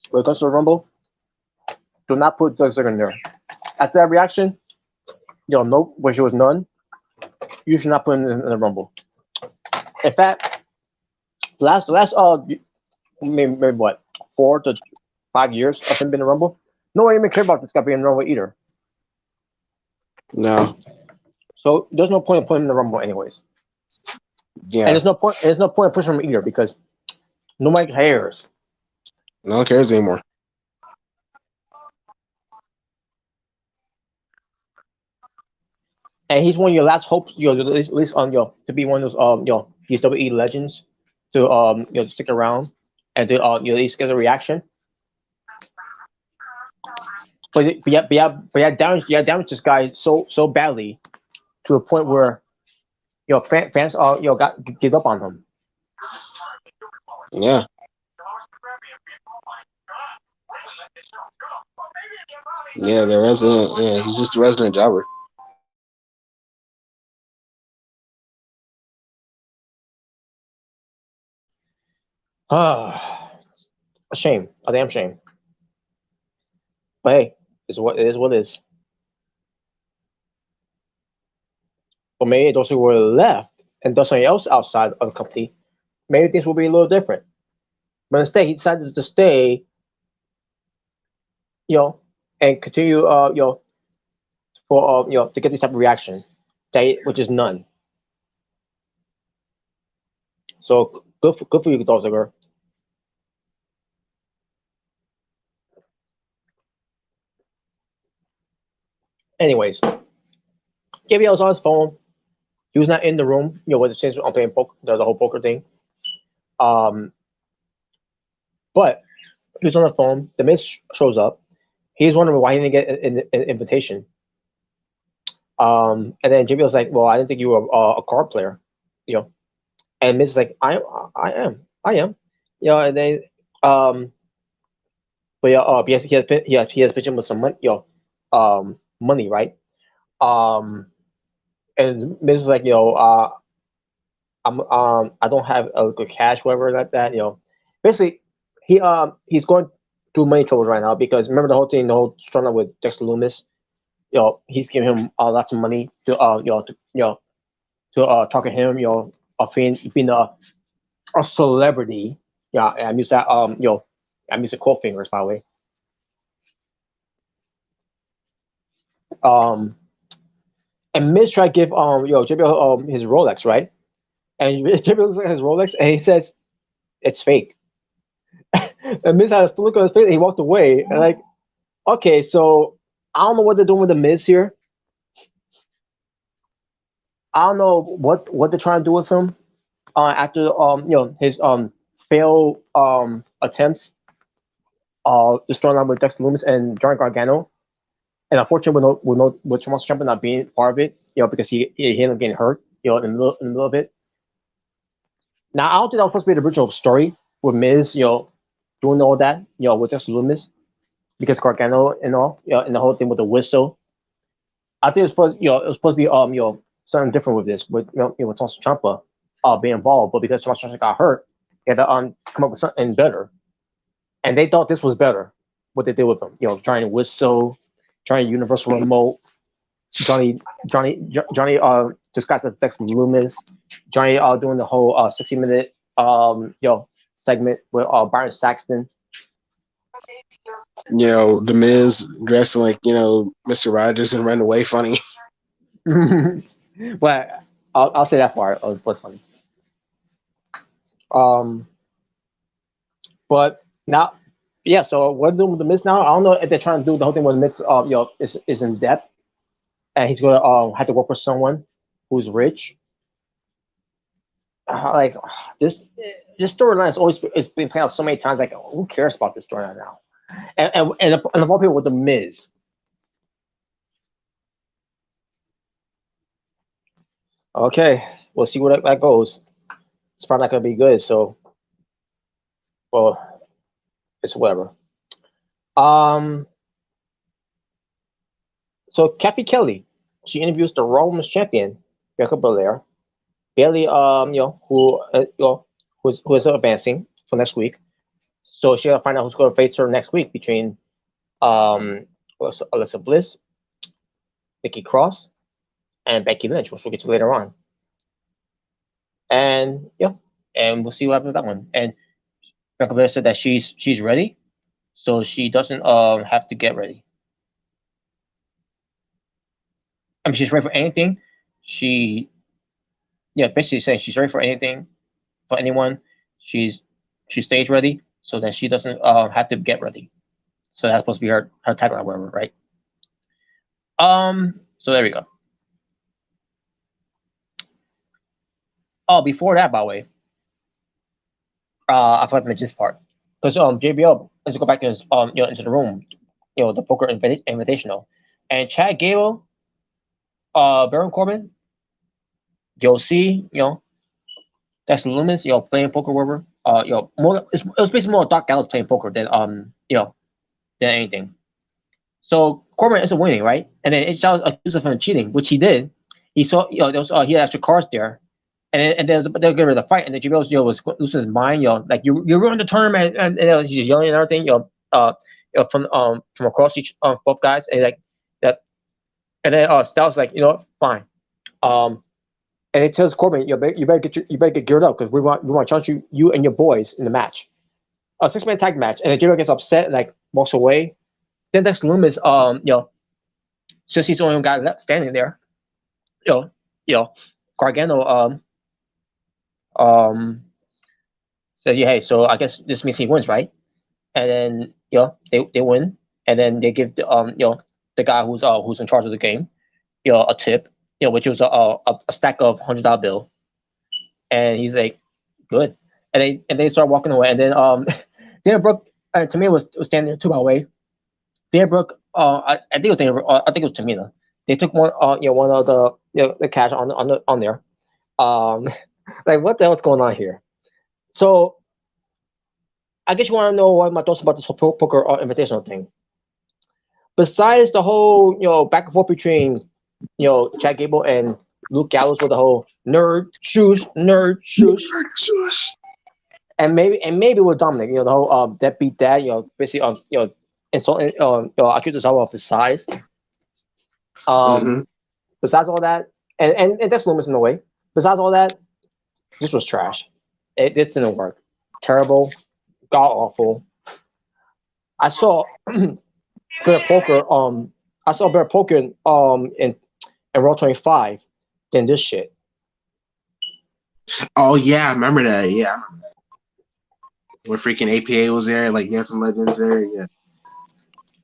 Speaker 1: when it comes to the Rumble, do not put Doug Ziggler in there. After that reaction, no, which was none. You should not put him in the Rumble. In fact, last maybe what 4 to 5 years of him being in the Rumble, nobody even cared about this guy being in the Rumble either.
Speaker 2: No.
Speaker 1: So there's no point in putting him in the Rumble anyways.
Speaker 2: Yeah.
Speaker 1: And there's no point in pushing him either because nobody cares.
Speaker 2: No one cares anymore.
Speaker 1: And he's one of your last hopes, at least on to be one of those these WWE legends to stick around and to at least get a reaction. But yeah, damaged this guy so badly to a point where fans give up on him.
Speaker 2: Yeah. Yeah, the resident. Yeah, he's just a resident jobber.
Speaker 1: A shame, a damn shame. But hey, it's what it is. What it is. But maybe those who were left and does something else outside of the company, maybe things will be a little different. But instead, he decided to stay, and continue, for to get this type of reaction, which is none. So good for you, Dolph Ziggler. Anyways, JBL was on his phone. He was not in the room, with the chance on playing poker, the whole poker thing. But he was on the phone. The Miz shows up. He's wondering why he didn't get an invitation. And then JBL was like, "Well, I didn't think you were a card player, And Miz is like, "I am. And then but he has pitched him with some money, money, right? And Miz is like, I don't have a good cash, whatever like that, Basically, he's going through money troubles right now because remember the whole struggle with Dexter Loomis. He's giving him lots of money to talk to him, of being a celebrity. Yeah, I'm used that I'm using cold fingers by the way. And Miz tried to give JBL his Rolex, right? And JBL looks at his Rolex and he says it's fake. And Miz had a look on his face and he walked away. And like, okay, so I don't know what they're doing with the Miz here. I don't know what they're trying to do with him after his failed attempts to start on with Dexter Loomis and Johnny Gargano. And unfortunately, with Tommaso Ciampa not being part of it, because he ended up getting hurt, in the middle of it. Now, I don't think that was supposed to be the original story with Miz, doing all that, with Dexter Loomis, because Gargano and all, and the whole thing with the whistle. I think it was supposed to be something different with this, with Tommaso Ciampa being involved, but because Tommaso Ciampa got hurt, they had to come up with something better, and they thought this was better. What they did with him, trying to whistle. Johnny Universal Remote, Johnny disguised as Dexter Loomis, Johnny doing the whole 60-minute segment with Byron Saxton.
Speaker 2: The Miz dressing like Mr. Rogers and run away funny.
Speaker 1: But I'll say that part was funny. Um, but now, yeah. So what they're doing with the Miz now? I don't know if they're trying to do the whole thing where the Miz, is in debt and he's gonna have to work for someone who's rich. Like this, this storyline is always it's been played out so many times. Like who cares about this storyline now? And of all people with the Miz. Okay, we'll see where that goes. It's probably not gonna be good. So, well, it's whatever. Um, so Kathy Kelly, she interviews the Raw Women's Champion Bianca Belair, Bailey, who is advancing for next week. So she'll find out who's going to face her next week between um Alexa Bliss, Nikki Cross, and Becky Lynch, which we'll get to later on. And yeah, and we'll see what happens with that one. And Bianca Belair said that she's ready, so she doesn't have to get ready. I mean, she's ready for anything. She yeah, basically saying she's ready for anything for anyone. She's she's stage ready, so that she doesn't have to get ready. So that's supposed to be her tagline, whatever, right? So there we go. Oh, before that, by the way, I forgot to mention this part because JBL has to go back to his, into the room, the poker invitational, and Chad Gable, Baron Corbin, you'll see, that's Loomis, playing poker, whatever. It was basically more Doc Gallows playing poker than than anything. So Corbin isn't winning, right? And then it sounds accused of him cheating, which he did. He saw, there was he had extra cards there, and then they'll get rid of the fight, and then JBL was losing his mind, like you ruined the tournament, and he's yelling and everything, from across each both guys, and like that, and then Styles like, fine, and it tells Corbin, you better get geared up because we want to challenge you and your boys in the match, a 6-man tag match, and then JBL gets upset and like walks away. Then Dex Loomis, since he's the only guy left standing there, you know, Gargano, said, yeah, hey, so I guess this means he wins, right? And then, they win, and then they give the guy who's in charge of the game, a tip, which was a stack of $100 bill, and he's like, good, and they start walking away, and then Dana Brooke, to me was standing there too, by the way. Dana Brooke, I think it was I think it was Tamina. They took one of the cash on there. Like what the hell's going on here? So I guess you want to know what my thoughts about this whole poker invitational thing. Besides the whole back and forth between Chad Gable and Luke Gallows with the whole nerd shoes, and maybe with Dominic, the whole deadbeat dad, basically insulting accused us of his size. Besides all that, and that's Loomis in a way. Besides all that, this was trash. This didn't work. Terrible, god awful. I saw better poker. I saw better poker in Raw 25 than this shit.
Speaker 2: Oh yeah, I remember that. Yeah, when freaking APA was there, like you had some legends there. Yeah.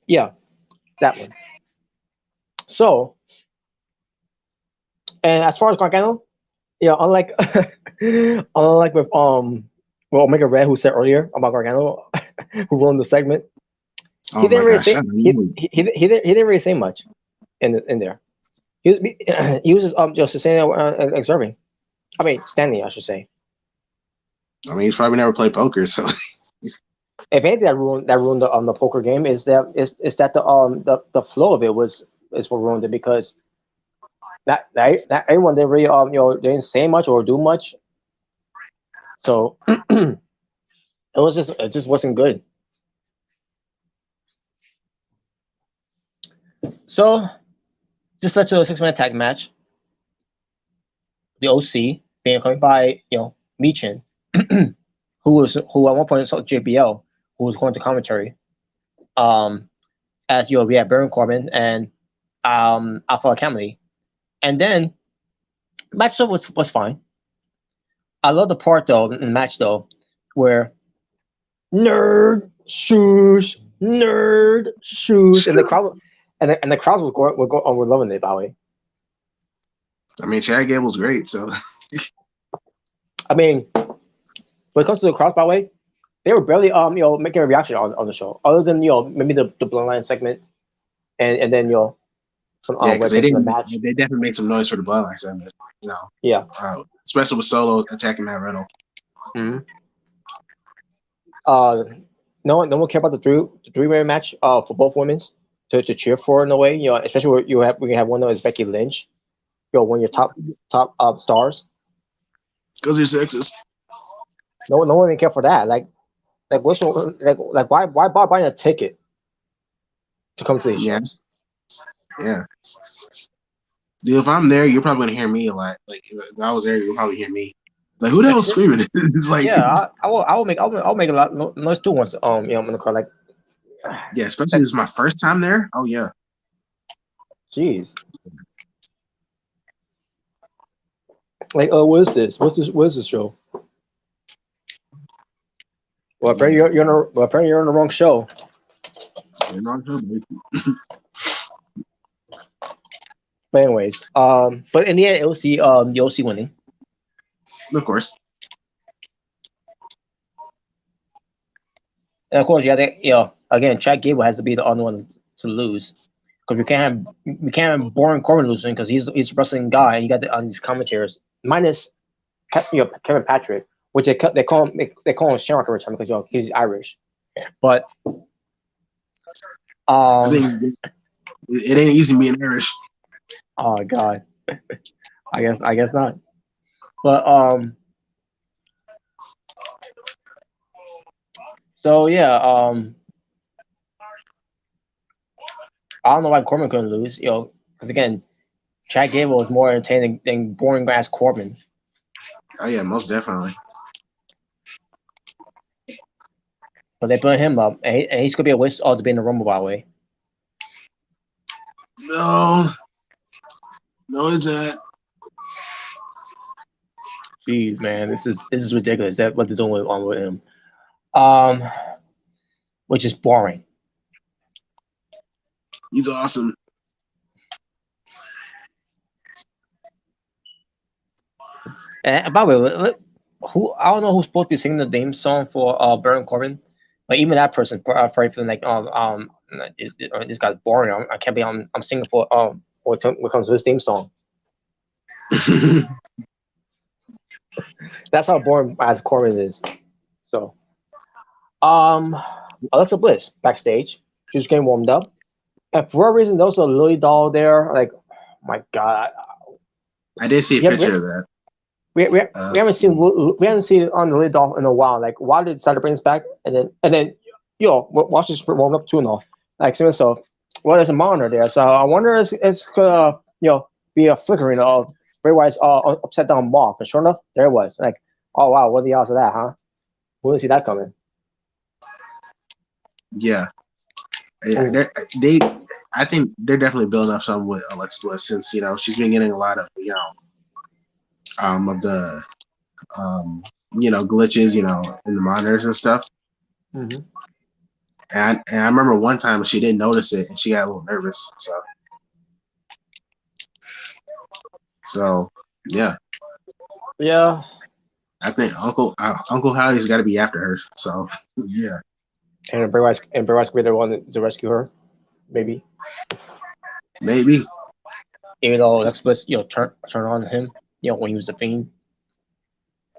Speaker 1: Yeah, that one. So, and as far as Gargano, unlike unlike with Omega Red, who said earlier about Gargano, who ruined the segment, he didn't really say much in there. He was just saying and observing. I mean, standing, I should say.
Speaker 2: I mean, he's probably never played poker, so.
Speaker 1: If anything that ruined the poker game is that the flow of it is what ruined it, because not everyone didn't really they didn't say much or do much, so it just wasn't good. So just led to a 6-man tag match. The OC being accompanied by Michin, who at one point saw JBL, who was going to commentary. As we had Baron Corbin and Alpha Academy, and then match was fine. I love the part though in the match though, where nerd shoes, and the crowd and the crowd were loving it. By the way,
Speaker 2: I mean, Chad Gable's great, so
Speaker 1: I mean, when it comes to the crowd, by the way, they were barely making a reaction on the show, other than maybe the Bloodline segment, and then some
Speaker 2: yeah,
Speaker 1: when
Speaker 2: because
Speaker 1: it came to the match.
Speaker 2: they definitely made some noise for the Bloodline segment, you know,
Speaker 1: Yeah.
Speaker 2: especially with Solo attacking Matt Riddle.
Speaker 1: Mm-hmm. No one cared about the three-way match for both women to cheer for in a way, especially where you have one of those Becky Lynch, one of your top stars.
Speaker 2: Because you're sexist.
Speaker 1: No one even care for that. Like what's like why bother buying a ticket to come to these shows?
Speaker 2: Yeah. Dude, if I'm there, you're probably gonna hear me a lot. Like if I was there, you'll probably hear me. Like who the hell's screaming? It's like
Speaker 1: I'll make a lot of noise too once I'm in the car like
Speaker 2: yeah, especially if it's my first time there. Oh yeah.
Speaker 1: Jeez. Like what is this? What is this show? Well, apparently you're on the wrong show. But anyways, but in the end, the OC winning.
Speaker 2: Of course.
Speaker 1: And of course, again, Chad Gable has to be the only one to lose because we can't have Baron Corbin losing because he's a wrestling guy and you got these commentators minus Kevin Patrick, which they call him Shamrock every time because he's Irish, but
Speaker 2: I think it ain't easy being Irish.
Speaker 1: Oh God, I guess not. But so yeah, I don't know why Corbin couldn't lose, because again, Chad Gable was more entertaining than boring ass Corbin.
Speaker 2: Oh yeah, most definitely.
Speaker 1: But they put him up, and he's gonna be a waste to be in the Rumble, by the way.
Speaker 2: No, it's not.
Speaker 1: Jeez, man, this is ridiculous. That what they're doing with him, which is boring.
Speaker 2: He's awesome.
Speaker 1: And by the way, I don't know who's supposed to be singing the theme song for Baron Corbin, but even that person probably feeling like this guy's boring. I can't be I'm singing for when it comes to this theme song. That's how boring as Corbin is. So, Alexa Bliss backstage, she was getting warmed up, and for whatever reason, there was a Lily doll there. Like, oh my God,
Speaker 2: I did see a picture of that.
Speaker 1: We haven't seen it on the Lily doll in a while. Like, why did they decide to bring this back? And then watch this warm up too and all. Like, so there's a monitor there, so I wonder if it's gonna be a flickering of Bray Wyatt's upside down moth. And sure enough, there it was. Like, oh wow, what are the odds of that, huh? We didn't see that coming.
Speaker 2: Yeah. I think they're definitely building up something with Alexa Bliss since she's been getting a lot of of the glitches in the monitors and stuff.
Speaker 1: Mm-hmm.
Speaker 2: And I remember one time she didn't notice it and she got a little nervous. So yeah.
Speaker 1: Yeah.
Speaker 2: I think Uncle Howdy's got to be after her. So yeah.
Speaker 1: And Bray Wyatt's gonna be the one to rescue her, maybe.
Speaker 2: Maybe.
Speaker 1: Even though Alexa Bliss, turn on him, when he was the Fiend.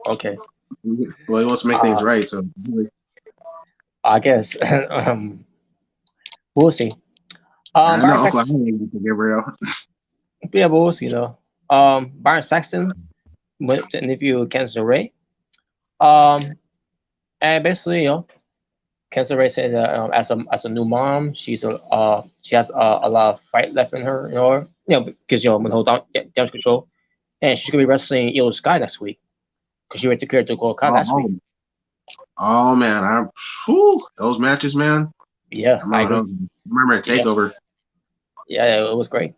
Speaker 1: Okay.
Speaker 2: Well, he wants to make things right, so
Speaker 1: I guess. We'll see.
Speaker 2: I know Uncle Howdy can give her out.
Speaker 1: Yeah, but we'll see Byron Saxton went to interview Candice Ray. And basically, Candice Ray said that as a new mom, she has a lot of fight left in her, because when hold down damage control, and she's gonna be wrestling Io Sky next week because she went to Kyoto Gold last week.
Speaker 2: Oh man, those matches, man.
Speaker 1: Yeah, I agree.
Speaker 2: Remember at Takeover.
Speaker 1: Yeah, it was great.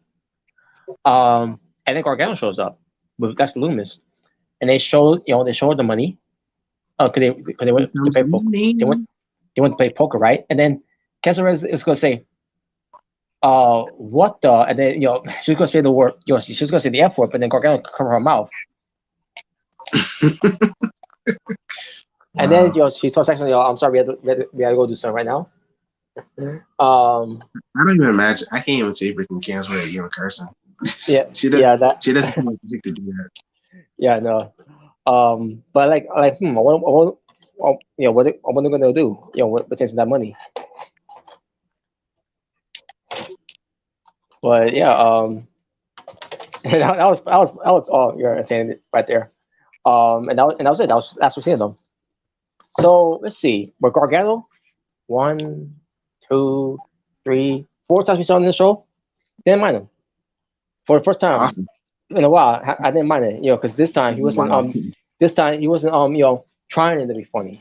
Speaker 1: And then Gargano shows up with Dexter Lumis, and they showed the money. Cause they went to play poker. They went to play poker, right? And then Kessler is gonna say, what the? And then she's gonna say the word, she's gonna say the F word, but then Gargano cover her mouth. And then she told Saxon, I'm sorry, we had to go do something right now.
Speaker 2: I don't even imagine. I can't even see freaking Cancer at you in person.
Speaker 1: Yeah,
Speaker 2: she
Speaker 1: that.
Speaker 2: She doesn't seem like she to do that.
Speaker 1: Yeah, no. But like, I want what are they gonna do? What pertains that money? But yeah, that was all you're saying right there. And that was it. That's what seeing them. So let's see. But Gargano, 1, 2, 3, 4 times we saw him in the show. Didn't mind him for the first time
Speaker 2: Awesome.
Speaker 1: in a while. I didn't mind it, because this time he wasn't trying to be funny.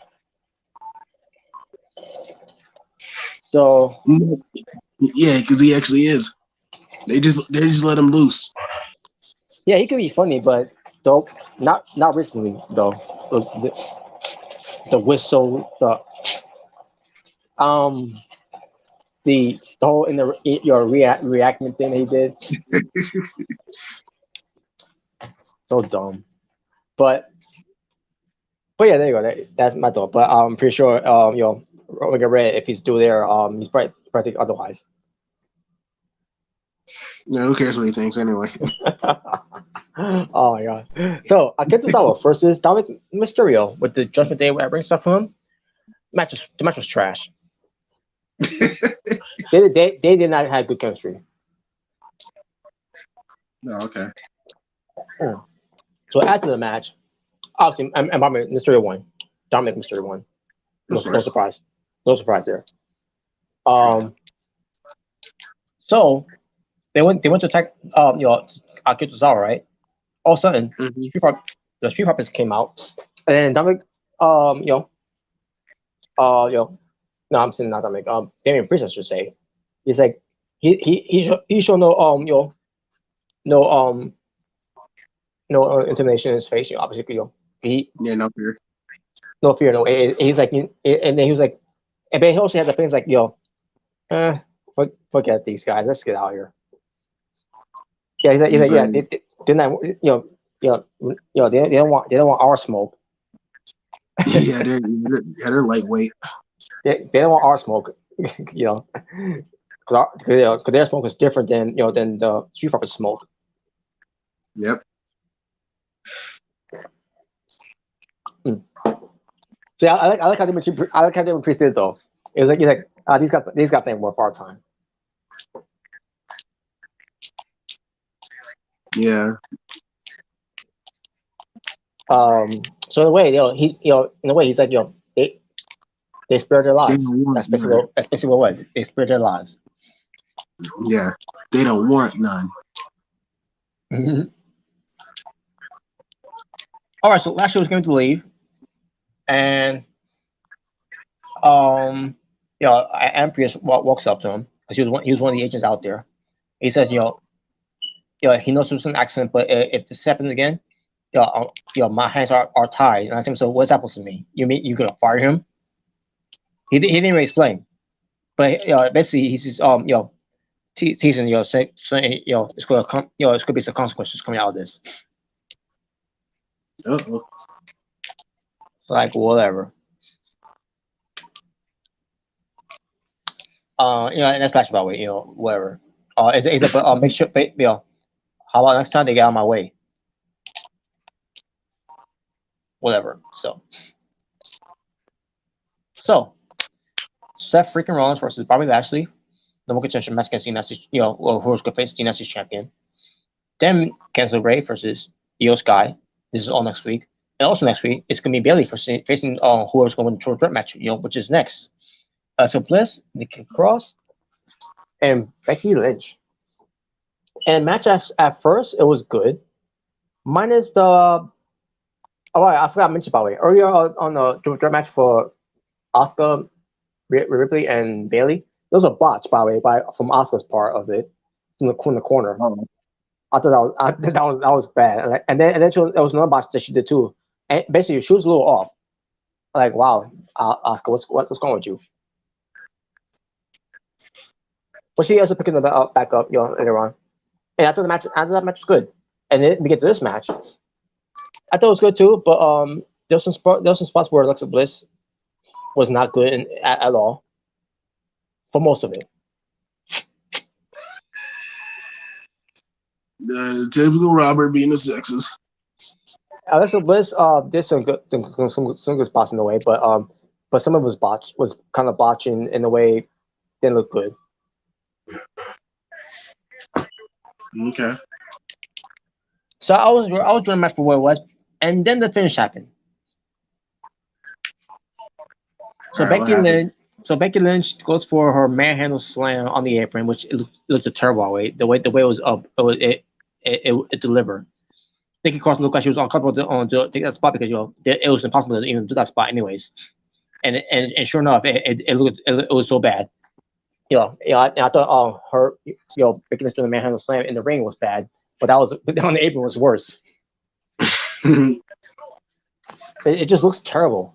Speaker 1: So
Speaker 2: yeah, because he actually is. They just let him loose.
Speaker 1: yeah, he could be funny, but though not recently though. The whistle, the whole in your reacting thing that he did, so dumb. But yeah, there you go. That's my thought. But I'm pretty sure Omega Red, if he's still there, he's probably otherwise.
Speaker 2: No, who cares what he thinks anyway?
Speaker 1: Oh my god. So Akito Sawa versus Dominic Mysterio with the Judgment Day ring stuff from him. The match was trash. they did not have good chemistry.
Speaker 2: No, okay.
Speaker 1: So after the match, obviously, and Mysterio won. Dominic Mysterio won. No surprise. No surprise there. So they went to attack Akito Sawa, right? All of a sudden, the Street Profits came out, and then Dominic, no, I'm saying not Dominic. Damian Priest, I should say. He's like, he showed no intimidation in his face. Obviously,
Speaker 2: no fear.
Speaker 1: No fear. No. He's like, and then he was like, but he also had the things like, forget these guys. Let's get out of here. Yeah, he's like, yeah, they don't want our smoke.
Speaker 2: Yeah, they're lightweight.
Speaker 1: They don't want our smoke, because their smoke is different than the Street Profits smoke.
Speaker 2: Yep.
Speaker 1: So I like how they Priest did it though. It was like these guys ain't worth our time.
Speaker 2: Yeah.
Speaker 1: So in a way, he's like, they spared their lives. That's basically what it was. They spared their lives.
Speaker 2: Yeah. They don't want none.
Speaker 1: Mm-hmm. All right, so Lashley was going to leave, and Amprius walks up to him because he was one of the agents out there. He says, he knows it was an accident, but if this happens again, my hands are tied. And I said, so what's that supposed to mean? You mean you're gonna fire him? He didn't really explain, but basically he's just teasing saying it's gonna come, it's gonna be some consequences coming out of this.
Speaker 2: Uh-oh.
Speaker 1: It's like whatever. And that's basketball way, whatever. It's but make sure, how about next time they get out of my way? Whatever. So Seth freaking Rollins versus Bobby Lashley, number contention match against Dynasty, who's going to face Dynasty's champion. Then Kenzo Gray versus Io Sky. This is all next week. And also next week, it's going to be Bayley facing whoever's going to win the triple threat match, which is next. So Bliss, Nikki Cross, and Becky Lynch. And match at first, it was good. Minus the... Oh, I forgot to mention, by the way. Earlier on the triple threat match for Asuka, Ripley, and Bayley, there was a botch, by the way, from Asuka's part of it, from the corner. I thought that was bad. And then there was another botch that she did too. And basically, she was a little off. Like, wow, Oscar, what's going with you? But she also picking the back up, later on. And after that match was good. And then we get to this match. I thought it was good too, but there was some spots where Alexa Bliss was not good at all for most of it.
Speaker 2: Typical Robert being a sexist.
Speaker 1: Alexa Bliss did some good spots in the way, but some of it was kind of botching in a way didn't look good.
Speaker 2: Okay.
Speaker 1: So I was doing the match for what it was, and then the finish happened. So
Speaker 2: All right, what
Speaker 1: Becky
Speaker 2: happened?
Speaker 1: Lynch, so Becky Lynch goes for her manhandle slam on the apron, which it looked a terrible way. The way it was up, it delivered. Nikki Cross looked like she was uncomfortable to take that spot because it was impossible to even do that spot anyways. And sure enough, it was so bad. And I thought her Becky Lynch doing the manhandle slam in the ring was bad, but on the apron was worse. It just looks terrible.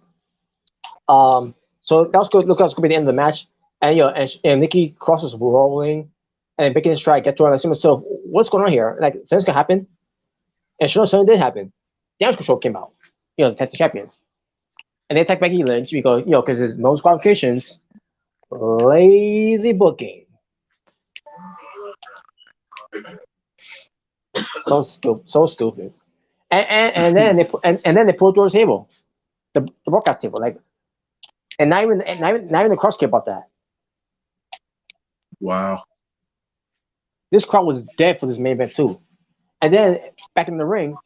Speaker 1: So that was good. Look, that was going to be the end of the match, and Nikki Cross was rolling, and Becky Lynch tried to get to her. And I see myself, what's going on here? Like something's gonna happen, and sure, something did happen. Damage Control came out, the tag team champions, and they attacked Becky Lynch because there's no qualifications, lazy booking. So stupid. And then they pulled through the table, the broadcast table, like, and not even the cross care about that.
Speaker 2: Wow.
Speaker 1: This crowd was dead for this main event too. And then back in the ring,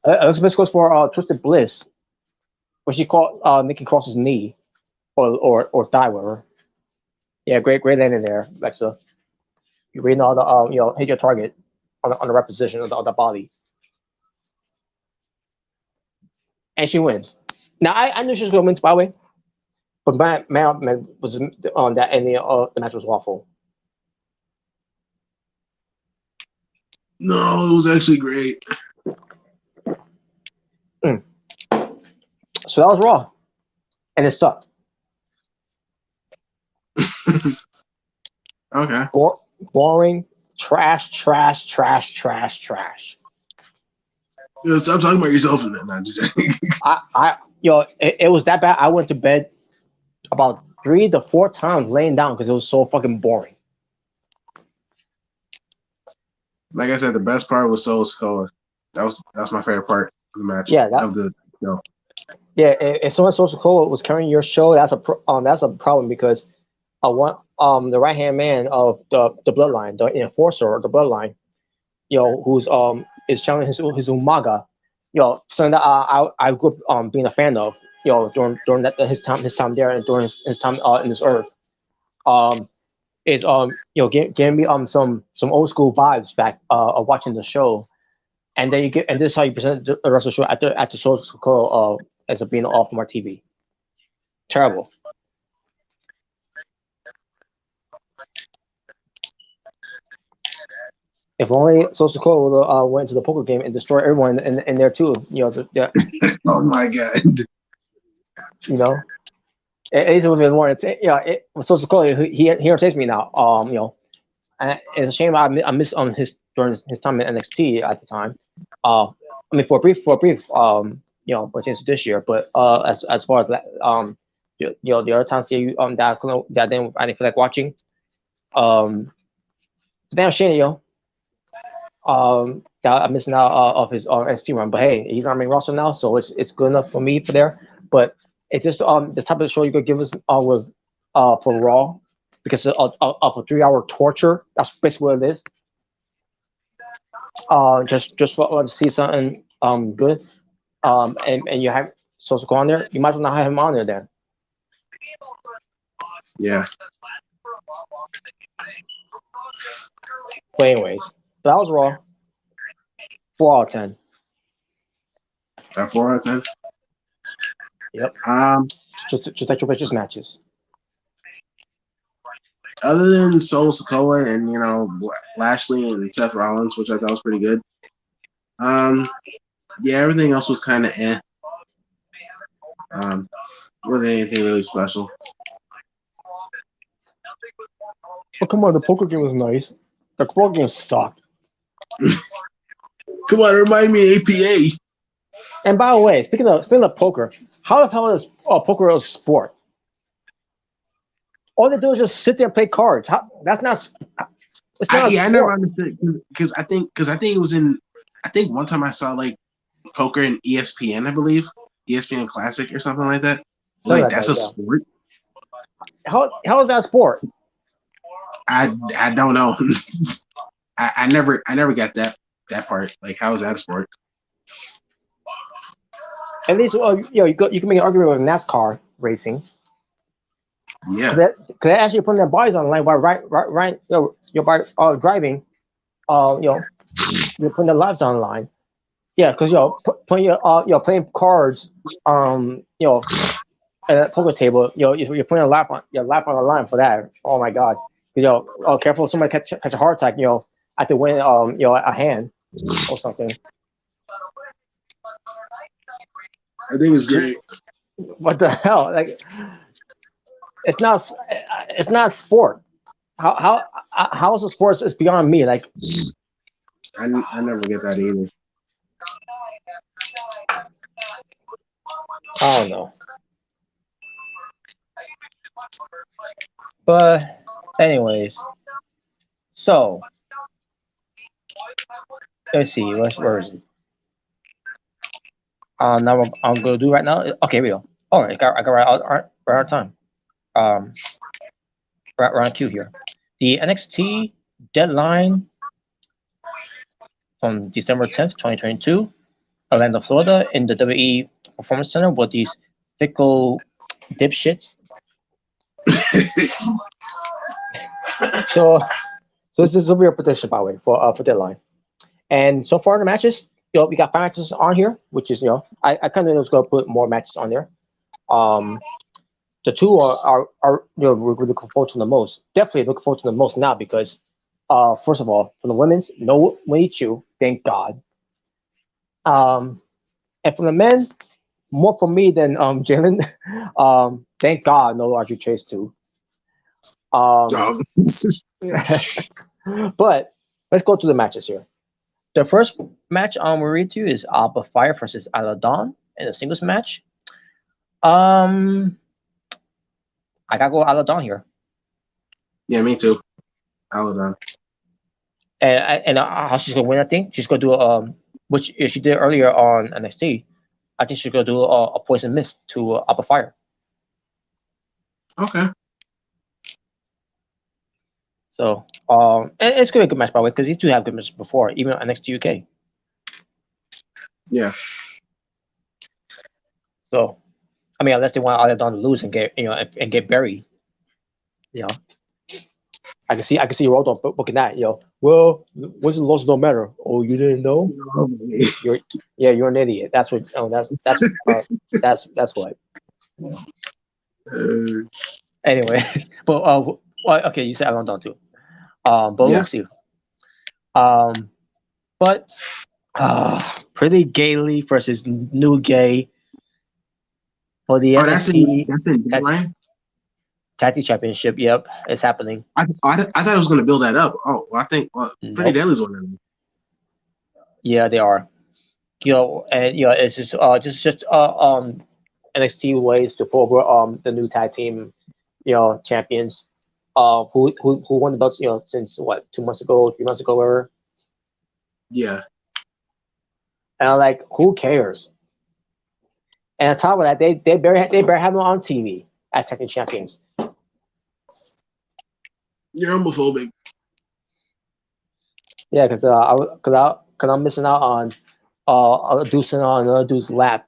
Speaker 1: Elizabeth goes for Twisted Bliss, where she caught Nikki Cross's knee or thigh, whatever. Yeah, great landing there, Lexa. You're reading all the hit your target on the right position of the body, and she wins. Now I knew she was going to win, by the way, but man was on that, and the match was awful.
Speaker 2: No, it was actually great.
Speaker 1: So that was Raw, and it sucked.
Speaker 2: Okay.
Speaker 1: Boring, trash.
Speaker 2: Stop talking about yourself in that match.
Speaker 1: It was that bad. I went to bed about 3 to 4 times laying down because it was so fucking boring.
Speaker 2: Like I said, the best part was Soul Sikoa. That's my favorite part of the match.
Speaker 1: Yeah,
Speaker 2: of the show.
Speaker 1: Yeah, if someone Social Cole was carrying your show, that's a problem because the right hand man of the bloodline, the enforcer of the bloodline, who's is challenging his Umaga, something that I grew up being a fan of, during that his time there and during his time in this earth, is giving me some old school vibes back of watching the show, and then this is how you present the rest of the show after Social Cole as a being off from our TV. Terrible. If only Social Cole would went to the poker game and destroyed everyone in there too.
Speaker 2: Oh my god.
Speaker 1: It would have been more. Social Cole, he irritates me now. And it's a shame I missed on his during his time in NXT at the time. I mean for a brief, but since this year. But as far as the other times that I didn't feel like watching. It's a damn shame, that I'm missing out of his NXT run. But hey, he's on main roster now, so it's good enough for me for there. But it's just the type of show you could give us with for Raw because of a 3-hour torture. That's basically what it is. Just to see something good. And you have Social go on there. You might as well not have him on there then.
Speaker 2: Yeah.
Speaker 1: But anyways, that was Raw. 4 out of 10.
Speaker 2: That 4 out of 10.
Speaker 1: Yep. Just like your pictures matches.
Speaker 2: Other than Solo Sikoa and Lashley and Seth Rollins, which I thought was pretty good. Yeah, everything else was kind of eh. Wasn't anything really special.
Speaker 1: Oh, come on, the poker game was nice. The poker game sucked.
Speaker 2: Come on, remind me of APA.
Speaker 1: And by the way, speaking of poker, how the hell is poker a sport? All they do is just sit there and play cards. That's not. It's not a
Speaker 2: I never
Speaker 1: sport.
Speaker 2: understood because I think it was in. I think one time I saw like poker in ESPN, I believe ESPN Classic or something like that.
Speaker 1: Something
Speaker 2: Like
Speaker 1: like
Speaker 2: that's
Speaker 1: that,
Speaker 2: a
Speaker 1: yeah.
Speaker 2: sport.
Speaker 1: How is that a sport?
Speaker 2: I don't know. I never got that part. Like how is that a sport?
Speaker 1: At least you can make an argument with NASCAR racing.
Speaker 2: Yeah.
Speaker 1: Because they actually putting their bodies on the line while you're by driving. You're putting their lives on the line. Yeah, because putting playing cards. At a poker table, you're putting your lap on the line for that. Oh my God. Careful, somebody catch a heart attack. At the win, a hand or something.
Speaker 2: I think it's great.
Speaker 1: What the hell? Like, it's not sport. How is a sport is beyond me. Like,
Speaker 2: I never get that either.
Speaker 1: I don't know. But anyways, so let's see. Where is it? Now I'm gonna do right now. Okay, here we go. All right, I got right on time. Um, right on cue here. The NXT Deadline from December 10th, 2022, Orlando, Florida, in the WWE Performance Center with these fickle dipshits. So this is a real prediction, by the way, for Deadline. And so far, the matches, we got 5 matches on here, which is, I kind of was going to put more matches on there. The two are we're looking forward to the most. Definitely looking forward to the most now because, first of all, for the women's, no Winnie Chu, thank God. And for the men, more for me than Jalen. Thank God, no Audrey Chase too. But let's go to the matches here. The first match we'll read to is Alba Fire versus Isla Dawn in a singles match. I gotta go Isla Dawn here.
Speaker 2: Yeah, me too. Aladon.
Speaker 1: And how she's gonna win? I think she's gonna do which she did earlier on NXT. I think she's gonna do a poison mist to Alba Fire.
Speaker 2: Okay.
Speaker 1: So and it's gonna be a good match by the way because these two have good matches before, even on NXT UK.
Speaker 2: Yeah.
Speaker 1: So I mean, unless they want Isla Dawn to lose and get and get buried, I can see Rodo booking that. Well, what's the loss don't matter. Oh, you didn't know? You're an idiot. That's what. Oh, that's what. Anyway, but okay, you said Isla Dawn too. But we'll see. But Pretty Gaily versus New Gay for the NXT
Speaker 2: that's in Deadline.
Speaker 1: Tag Team Championship. Yep, it's happening.
Speaker 2: I thought it was going to build that up. Oh, well, I think Pretty
Speaker 1: Nope.
Speaker 2: Deadly's one of them.
Speaker 1: Yeah, they are. And it's just NXT ways to put over the new tag team champions who won the belts since what 2 months ago, 3 months ago, whatever.
Speaker 2: Yeah.
Speaker 1: And I'm like, who cares? And on top of that, they better have them on TV as tag team champions.
Speaker 2: You're homophobic.
Speaker 1: Yeah, because I'm missing out on a dude sitting on another dude's lap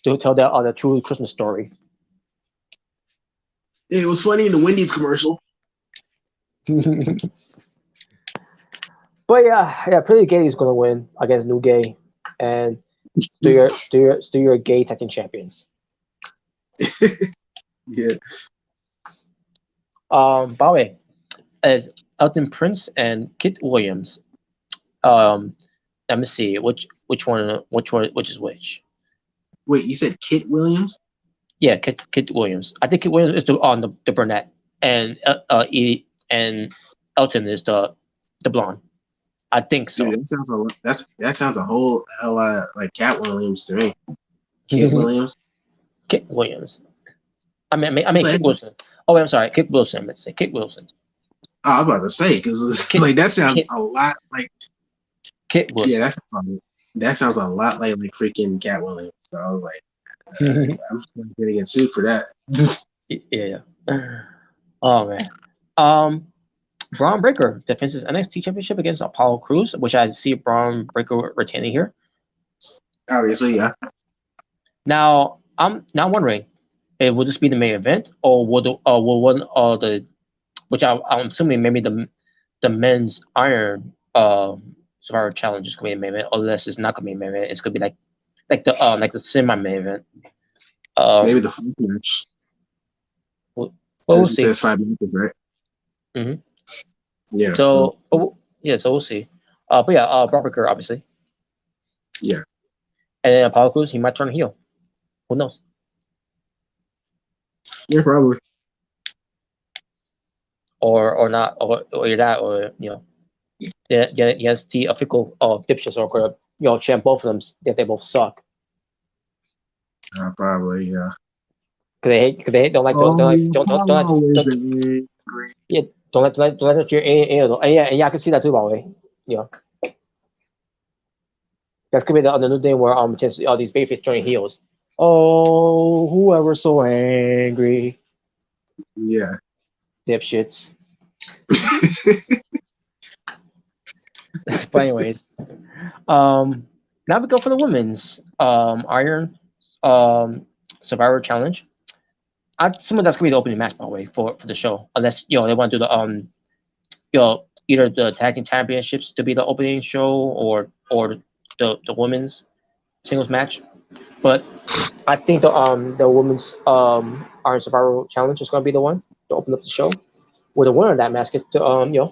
Speaker 1: to tell the true Christmas story.
Speaker 2: It was funny in the Wendy's commercial.
Speaker 1: But yeah, Pretty Gay is gonna win against New Gay, and still your gay tag team champions.
Speaker 2: Yeah.
Speaker 1: By the way, as Elton Prince and Kit Williams. Um, Let me see which is which.
Speaker 2: Wait, you said Kit Williams?
Speaker 1: Yeah, Kit Williams. I think Kit Williams is the brunette, and and Elton is the blonde. I think
Speaker 2: Dude,
Speaker 1: so.
Speaker 2: that sounds a whole hell lot like Cat Williams to me. Kit Williams.
Speaker 1: Kit Williams. I
Speaker 2: It's
Speaker 1: mean
Speaker 2: like,
Speaker 1: Kit Wilson. Oh, I'm sorry, Kit Wilson. Let's say Kit Wilson.
Speaker 2: I was about to say because
Speaker 1: Kit
Speaker 2: like that sounds
Speaker 1: Kit
Speaker 2: a lot like
Speaker 1: Kit
Speaker 2: yeah,
Speaker 1: Wilson.
Speaker 2: that sounds a lot like freaking Cat Williams. So I was like, I'm gonna get sued for that.
Speaker 1: Yeah. Oh man. Um, Braun Breaker defends his NXT Championship against Apollo Crews, which I see Braun Breaker retaining here.
Speaker 2: Obviously, yeah.
Speaker 1: Now, I'm now wondering, will this be the main event, or will one of the, which I'm assuming maybe the men's Iron Survivor Challenge is gonna be the main event, unless it's not gonna be the main event. It's gonna be like the semi main event.
Speaker 2: Maybe the fourth match.
Speaker 1: We'll,
Speaker 2: Since
Speaker 1: we'll
Speaker 2: it
Speaker 1: see.
Speaker 2: says 5 minutes, right?
Speaker 1: hmm
Speaker 2: Yeah.
Speaker 1: So, yeah, so we'll see. But yeah, Braun Breaker obviously,
Speaker 2: Yeah.
Speaker 1: and then Apollo Crews, he might turn heel. Who knows?
Speaker 2: Yeah, probably.
Speaker 1: Or not, or either that, or yeah, yes, the official dipshits are gonna chant both of them that they both suck.
Speaker 2: Probably, yeah.
Speaker 1: Cause they hate, don't like,
Speaker 2: Oh,
Speaker 1: like,
Speaker 2: Apollo is angry.
Speaker 1: yeah, don't let your yeah, I can see that too, by the way. That's gonna be the new thing where since all these babyface turning heels. Oh, whoever's so angry,
Speaker 2: Yeah.
Speaker 1: dipshits. But anyways, now we go for the women's Iron Survivor Challenge. I assume that's gonna be the opening match, by the way, for the show, unless they want to do the either the tag team championships to be the opening show, or the women's singles match. But I think the women's Iron Survivor Challenge is gonna be the one to open up the show, where the winner of that match gets to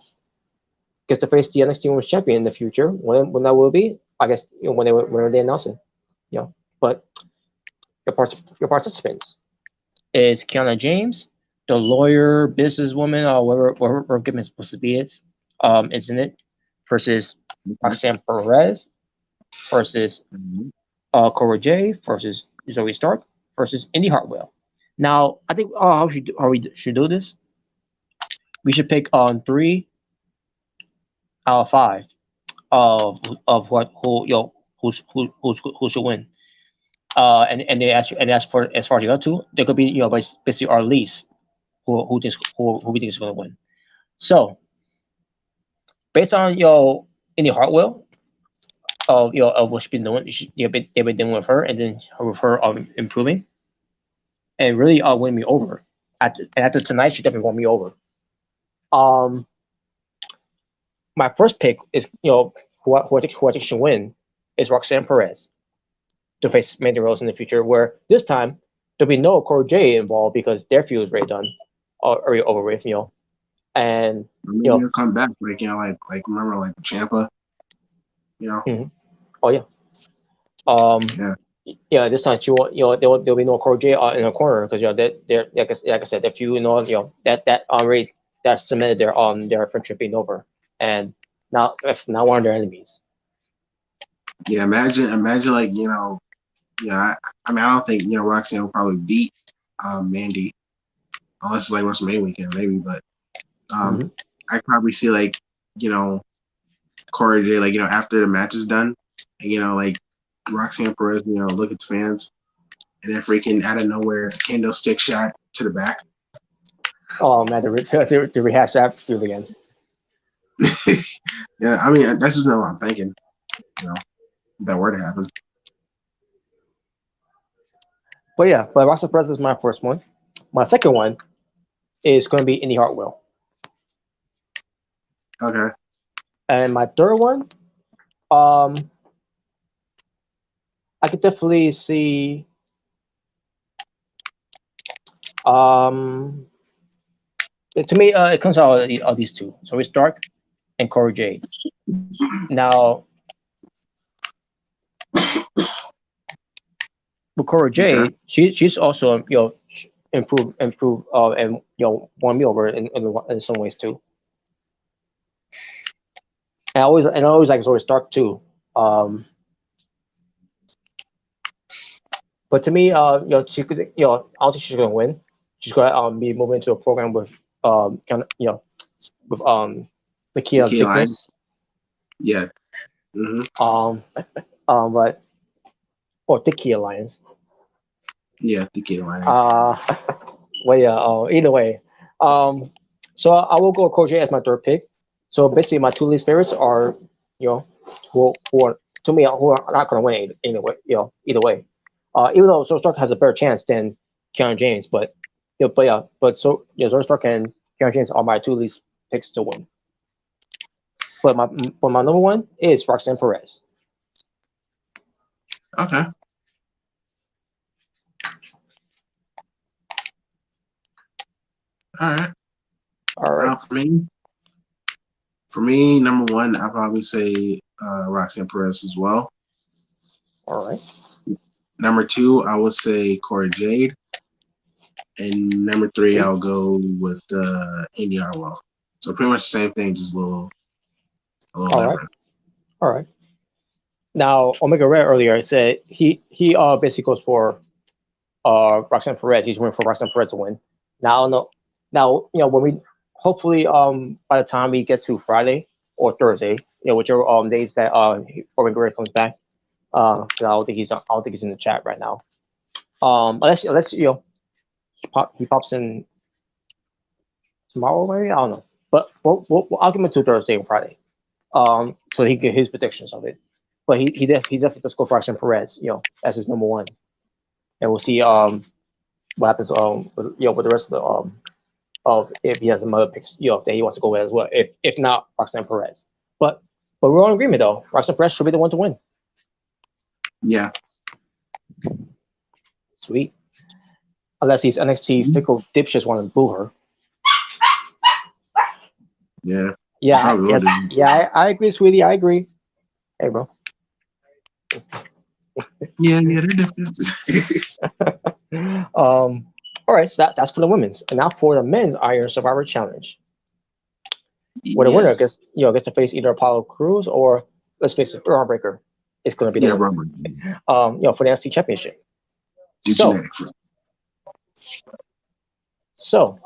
Speaker 1: gets to face the NXT Women's Champion in the future. When that will be, I guess when they announce it. But your participants is Kiana James, the lawyer, businesswoman, or whatever given it's supposed to be isn't it? Versus Roxanne Perez, versus Cora J, versus Zoe Stark, versus Indy Hartwell. Now, I think how we should do this. We should pick on 3 out of 5 of what who should win. And they ask as for the other two, there could be basically our least who we think is going to win. So based on Indy Hartwell of what she's been doing, they've been doing with her, and then with her improving, and really win me over. After tonight, she definitely won me over. Um, my first pick is who I think should win is Roxanne Perez to face Mandy Rose in the future, where this time there'll be no Cora J involved because their feud is already done, already over with, and
Speaker 2: maybe he'll come back, like remember like Champa,
Speaker 1: Mm-hmm. Oh yeah.
Speaker 2: Yeah.
Speaker 1: Yeah, this time she won't. There'll be no Cora J in her corner because they're like I said, their feud, that already that cemented their friendship being over, and now one of their enemies.
Speaker 2: Yeah, imagine like I mean I don't think Roxanne will probably beat Mandy unless it's like WrestleMania weekend maybe, but I probably see like Cora J like after the match is done, and like Roxanne Perez look at the fans and then freaking out of nowhere candlestick shot to the back.
Speaker 1: Oh man, to rehash that feud again.
Speaker 2: Yeah, I mean that's just what I'm thinking. If that were to happen.
Speaker 1: But yeah, but Roxanne Perez is my first one. My second one is going to be Indy Hartwell.
Speaker 2: Okay.
Speaker 1: And my third one, I could definitely see, To me, it comes out of these two. So it's Stark and Corey Jade. Now, with Corey
Speaker 2: Okay.
Speaker 1: Jade, she's also improve and won me over in some ways too. And I always like Zoe Stark too. Um, but to me, she could, I don't think she's gonna win. She's gonna be moving into a program with kind of with Nakia
Speaker 2: Okay, line.
Speaker 1: Thickness.
Speaker 2: Yeah. Mm-hmm.
Speaker 1: But or Thicky Alliance.
Speaker 2: Yeah, the K lines.
Speaker 1: Uh, well, yeah. Either way, um, so I will go Koji as my third pick. So basically, my two least favorites are, you know, who are to me who are not going to win anyway. Either way. Even though Zoe Stark has a better chance than Keanu James, Zoe Stark and Keanu James are my two least picks to win. But my number one is Roxanne Perez.
Speaker 2: Okay. All right.
Speaker 1: All right,
Speaker 2: For me, number one, I'll probably say Roxanne Perez as well.
Speaker 1: all right,
Speaker 2: Number two, I would say Corey Jade. And number three,
Speaker 1: sweet.
Speaker 2: I'll go with Indy Hartwell. So pretty much the same thing, just a little
Speaker 1: All right,
Speaker 2: different.
Speaker 1: all right. Now, Omega Red earlier said he basically goes for Roxanne Perez. He's waiting for Roxanne Perez to win. Now, no, now when we hopefully by the time we get to Friday or Thursday, whichever days that Omega Red comes back. 'Cause I don't think he's in the chat right now. Unless he pops in tomorrow maybe I don't know. But I'll give him to Thursday and Friday. So he can get his predictions of it. But he definitely does go for Roxanne Perez, as his number one. And we'll see what happens with the rest of if he has some other picks that he wants to go with as well. If not Roxanne Perez, but we're all in agreement though. Roxanne Perez should be the one to win.
Speaker 2: Yeah.
Speaker 1: Sweet. Unless these NXT fickle dipshits want to boo her.
Speaker 2: Yeah.
Speaker 1: Yeah,
Speaker 2: Probably will
Speaker 1: yes,
Speaker 2: do.
Speaker 1: yeah, I agree, sweetie. I agree. Hey, bro.
Speaker 2: Yeah, they're different.
Speaker 1: All right, so that's for the women's, and now for the men's Iron Survivor Challenge, where the winner
Speaker 2: Yes.
Speaker 1: gets to face either Apollo Crews or let's face it, Braun Breaker is going to be the
Speaker 2: Yeah,
Speaker 1: winner.
Speaker 2: Robert.
Speaker 1: For the NXT Championship.
Speaker 2: Do
Speaker 1: So,
Speaker 2: genetic.
Speaker 1: so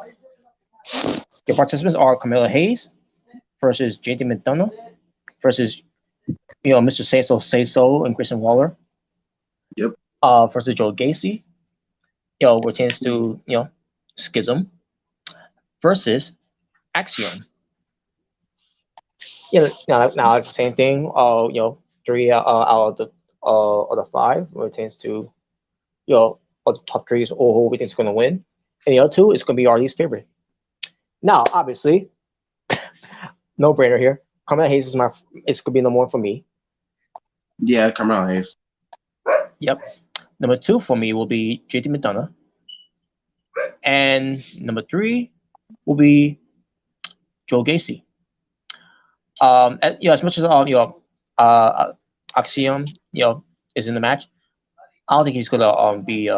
Speaker 1: your participants are Camilla Hayes versus JD McDonough versus Mr. Say So and Grayson Waller.
Speaker 2: Yep.
Speaker 1: Versus Joe Gacy, retains to Schism versus Axiom. Now it's the same thing. Three out of the five retains to of the top three is who we think is going to win, and the other two is going to be our least favorite. Now, obviously, no brainer here. Carmella Hayes is going to be number one for me.
Speaker 2: Yeah, Carmelo Hayes.
Speaker 1: Yep. Number two for me will be JT McDonough, and number three will be Joe Gacy. As much as Axiom, is in the match, I don't think he's gonna be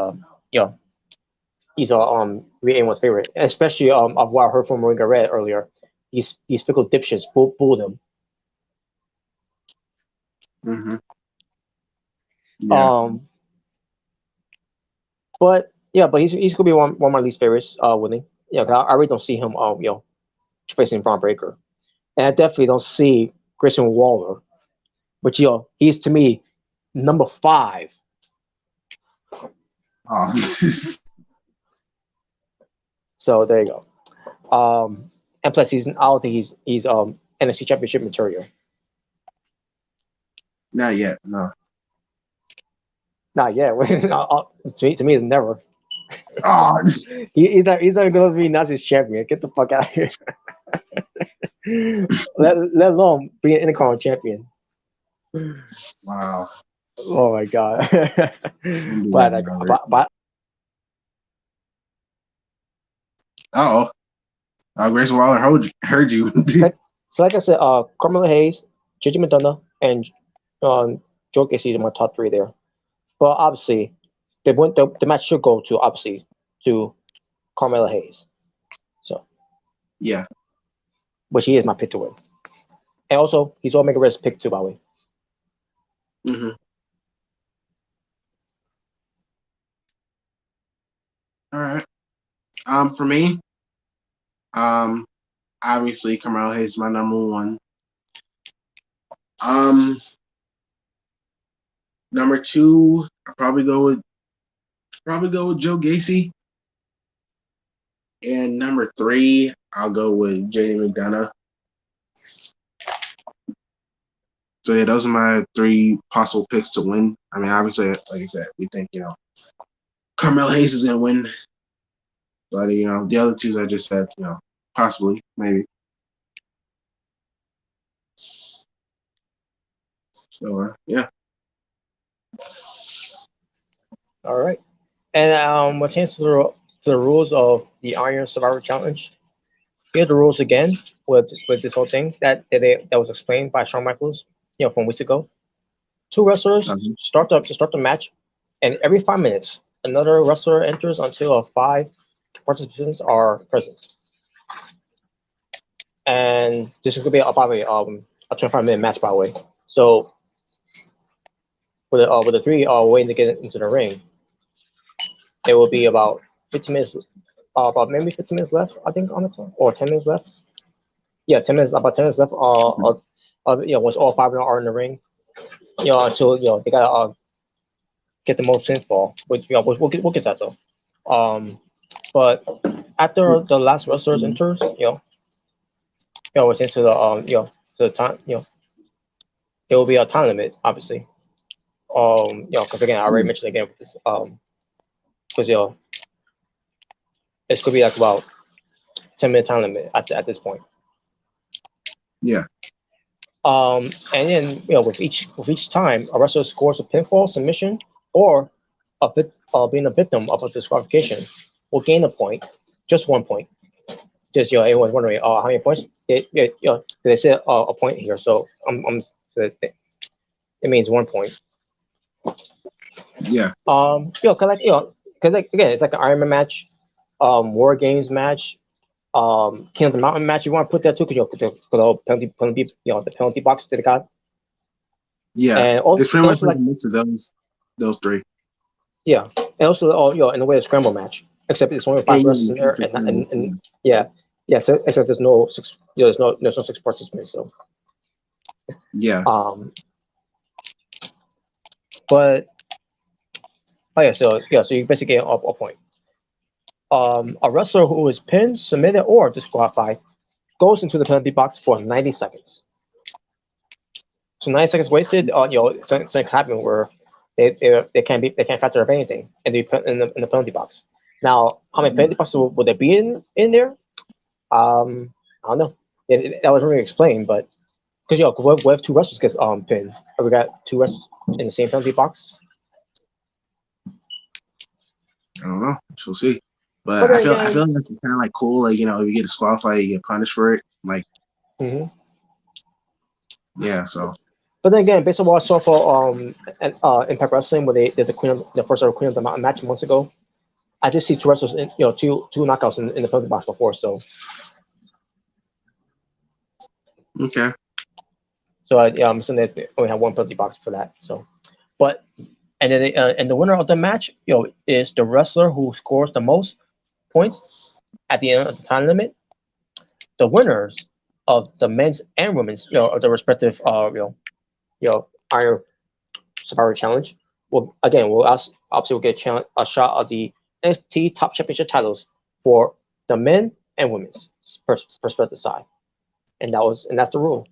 Speaker 1: he's be anyone's favorite, especially of what I heard from Moringa Red earlier. These fickle dipshits fooled him.
Speaker 2: Mm-hmm. Yeah.
Speaker 1: But he's gonna be one of my least favorites winning. I really don't see him facing Braun Breaker, and I definitely don't see Grayson Waller. But he's to me number 5.
Speaker 2: Oh,
Speaker 1: So there you go. And plus I don't think he's NXT Championship material.
Speaker 2: not yet. No.
Speaker 1: Not yet. To me, it's never.
Speaker 2: Oh,
Speaker 1: He's not going to be Nazi's champion. Get the fuck out of here. let alone be an Intercontinental champion.
Speaker 2: wow.
Speaker 1: Oh my god.
Speaker 2: Don't do
Speaker 1: but
Speaker 2: that, Robert.
Speaker 1: but
Speaker 2: Uh-oh. Grayson Waller heard you.
Speaker 1: Like I said, Carmelo Hayes, JJ McDonough, and Joe Gacy are my top three there. But obviously, the match should go to obviously to Carmelo Hayes. So,
Speaker 2: Yeah.
Speaker 1: which he is my pick to win. And also, he's Omega Red's pick too, by the way.
Speaker 2: Mm-hmm. All right. For me, um, obviously Carmelo Hayes is my number one. Number two, I'll probably go with Joe Gacy. And number three, I'll go with JD McDonough. So yeah, those are my three possible picks to win. I mean, obviously, like I said, we think Carmelo Hayes is gonna win, but the other two I just said, possibly, maybe. So yeah.
Speaker 1: All right. And what changes to the rules of the Iron Survivor Challenge? Here are the rules again with this whole thing that was explained by Shawn Michaels, from weeks ago. Two wrestlers
Speaker 2: Mhm.
Speaker 1: start the match, and every 5 minutes, another wrestler enters until five participants are present. And this is gonna be probably a 25-minute match, by the way. So with the three waiting to get into the ring, it will be about 15 minutes, about maybe 15 minutes left, I think, on the clock, or 10 minutes left. Yeah, 10 minutes, about 10 minutes left. Once all five of them are in the ring, until they gotta get the most pinfall. Which we'll get that though. But after the last wrestler enters, it's into the to the time, it will be a time limit, obviously. Because again, I already mentioned again with this, because it's gonna be like about 10-minute time limit at this point.
Speaker 2: Yeah.
Speaker 1: And then with each time a wrestler scores a pinfall, submission, or being a victim of a disqualification, will gain a point, just 1 point. Just everyone's wondering, how many points? They said a point here, so so it means 1 point.
Speaker 2: Yeah.
Speaker 1: Because again, it's like an Iron Man match, War Games match, King of the Mountain match. You want to put that too, because the penalty, the penalty box that they got.
Speaker 2: Yeah.
Speaker 1: And
Speaker 2: It's pretty much
Speaker 1: also
Speaker 2: like
Speaker 1: like
Speaker 2: a mix of those three.
Speaker 1: yeah, and also in the way of scramble match, except it's only
Speaker 2: Yeah,
Speaker 1: five wrestlers in there, and yeah, so except there's no six, there's no six participants. So
Speaker 2: yeah.
Speaker 1: but so you basically get a point. A wrestler who is pinned, submitted, or disqualified goes into the penalty box for 90 seconds. So 90 seconds wasted, something happen where they can't factor up anything and they put in the penalty box. Now, how many penalty boxes would there be in there? I don't know. That wasn't really explained, but because we have two wrestlers get pinned. We got two wrestlers in the same penalty box.
Speaker 2: I don't know. We'll see. But
Speaker 1: But
Speaker 2: I
Speaker 1: then
Speaker 2: feel
Speaker 1: again,
Speaker 2: like that's kind of like cool. Like if you get disqualified, you get punished for it. Like
Speaker 1: mhm.
Speaker 2: yeah. So
Speaker 1: But then again, based on what I saw for Impact Wrestling, where they did the first ever Queen of the Mountain match months ago, I did see two wrestlers, two knockouts in the penalty box before. So
Speaker 2: okay.
Speaker 1: I'm assuming they only have one penalty box for that. So, but and the winner of the match, is the wrestler who scores the most points at the end of the time limit. The winners of the men's and women's, of the respective, Iron Survivor Challenge, obviously will get a shot of the NXT Top Championship titles for the men and women's respective side, and that's the rule.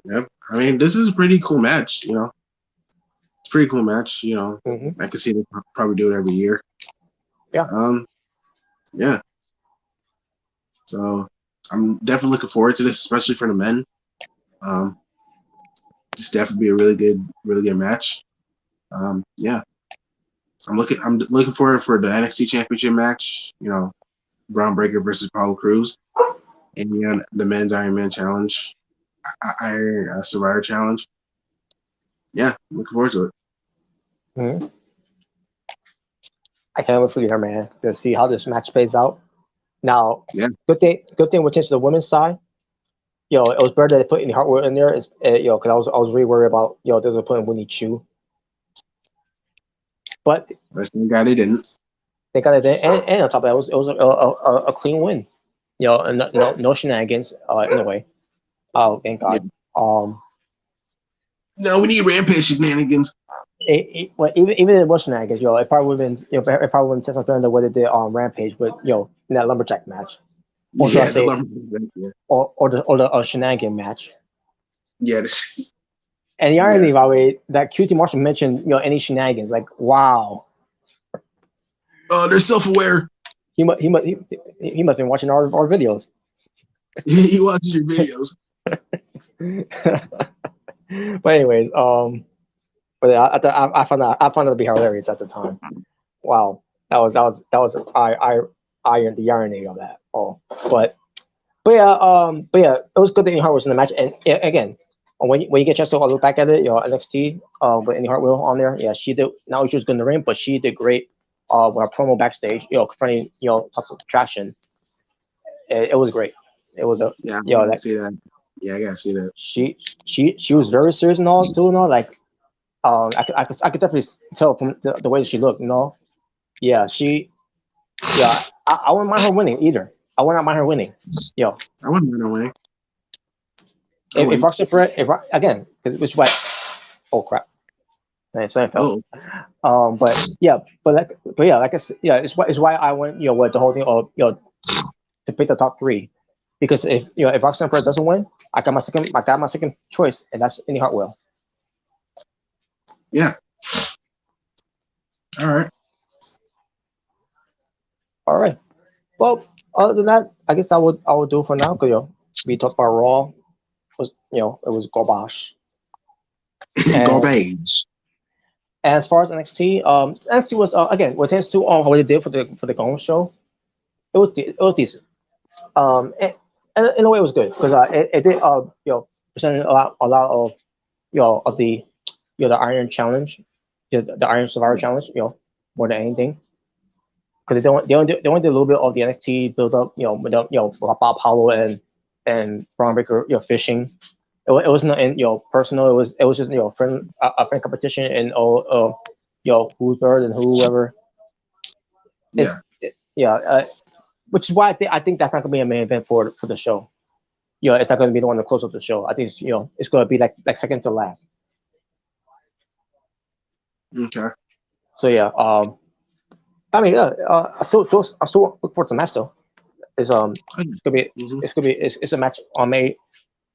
Speaker 2: Yep. I mean, this is a pretty cool match. It's a pretty cool match.
Speaker 1: Mm-hmm.
Speaker 2: I can see they probably do it every year.
Speaker 1: Yeah.
Speaker 2: Yeah. So I'm definitely looking forward to this, especially for the men. This definitely be a really good match. Yeah. I'm looking forward for the NXT Championship match. Braun Breaker versus Apollo Crews, and the men's Iron Man challenge, Iron Survivor challenge. Yeah, looking forward to it.
Speaker 1: Mhm. I can't wait for you, man, to see how this match plays out. Now,
Speaker 2: Yeah,
Speaker 1: good thing with the women's side. It was better that they put any Hartwell in there. Is because I was really worried about they were putting Winnie Chu, but
Speaker 2: but thank God they didn't.
Speaker 1: they got it in, and on top of that, it was a clean win. And no shenanigans in a way. Oh, thank
Speaker 2: Yeah.
Speaker 1: God. Um,
Speaker 2: No, we need Rampage shenanigans.
Speaker 1: well, even if it was shenanigans, it probably would have been, it probably would have better than what it did on Rampage, but in that lumberjack match, or should I
Speaker 2: Yeah,
Speaker 1: say,
Speaker 2: yeah.
Speaker 1: or the shenanigan match.
Speaker 2: Yeah,
Speaker 1: And the
Speaker 2: yeah.
Speaker 1: irony, by the way, that QT Marshall mentioned, any shenanigans, like, wow,
Speaker 2: Oh, they're self-aware.
Speaker 1: he must he must have been watching our videos.
Speaker 2: He watches your videos.
Speaker 1: But anyways, but yeah, I found that to be hilarious at the time. Wow, the irony of that. Oh, but yeah, it was good that Indy Hart was in the match. And again, when you get a chance to look back at it, NXT with Indy Hartwell on there, yeah, she did. Not she was good in the ring, but she did great. With a promo backstage, confronting lots of attraction. It was great. It was a
Speaker 2: Yeah, I gotta
Speaker 1: that
Speaker 2: see that. Yeah, I gotta see that.
Speaker 1: she was very serious and all too, like I could definitely tell from the way that she looked, Yeah, I wouldn't mind her winning either. I would not mind her winning.
Speaker 2: I wouldn't run away.
Speaker 1: If Roxanne Perez, again, because which way? Oh crap! Seinfeld.
Speaker 2: Oh,
Speaker 1: But yeah, like I said, it's why I went, with the whole thing of, to pick the top three, because if Roxanne Perez doesn't win, I got my second choice, and that's Indy Hartwell.
Speaker 2: yeah. All right.
Speaker 1: All right. Well, other than that, I guess I would do it for now. Because we talked about Raw. Was it was garbage. And,
Speaker 2: Garbage.
Speaker 1: and as far as NXT, NXT was again with tends to what they did for the Golden show. It was decent. And in a way, it was good because it did presented a lot of of the Iron Challenge, the Iron Survivor Challenge, more than anything. Because they only did a little bit of the NXT build up, with Bob Apollo and Braun Breaker, fishing. It wasn't personal. It was just a friend competition, and who's better than whoever.
Speaker 2: Yeah.
Speaker 1: Which is why I think that's not gonna be a main event for the show. It's not gonna be the one to close up the show. I think it's gonna be like second to last.
Speaker 2: Okay.
Speaker 1: So yeah, I mean, I still look forward to the match though. It's it's a match on May,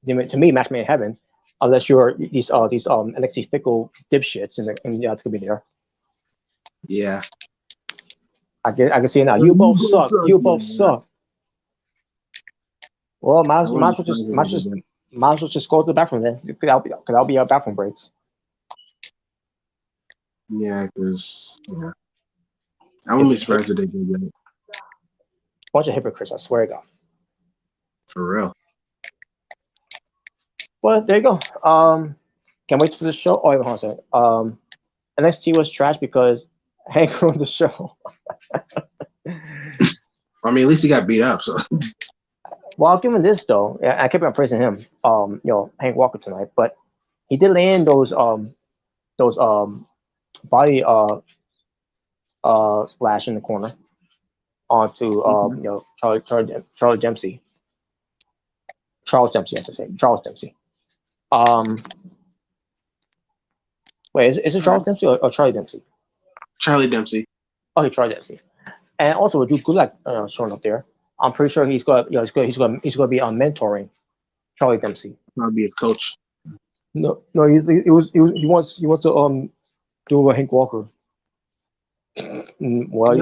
Speaker 1: to me, match made in heaven, unless you're these NXT fickle dipshits, and it's gonna be there.
Speaker 2: Yeah.
Speaker 1: I can see it now. You both suck. You both suck. Well, might as well just go to the bathroom then. Because that'll be our bathroom breaks.
Speaker 2: Yeah, because I wouldn't be surprised if they do that.
Speaker 1: Bunch of hypocrites, I swear to God.
Speaker 2: For real.
Speaker 1: Well, there you go. Can't wait for the show. Oh, hold on a second. NXT was trash because Hank ruined the show.
Speaker 2: I mean, at least he got beat up. So.
Speaker 1: Well, I'll give him this though. I kept on praising him. Hank Walker tonight, but he did land those body splash in the corner onto Charlie Dempsey. Charles Dempsey, I should say. Charles Dempsey. Wait, is it Charles Dempsey or Charlie Dempsey?
Speaker 2: Charlie Dempsey.
Speaker 1: Oh, Charlie Dempsey. And also with Drew Gulak showing up there, I'm pretty sure he's going to be mentoring Charlie Dempsey.
Speaker 2: Probably be his coach.
Speaker 1: No, he wants to do a Hank Walker. Well,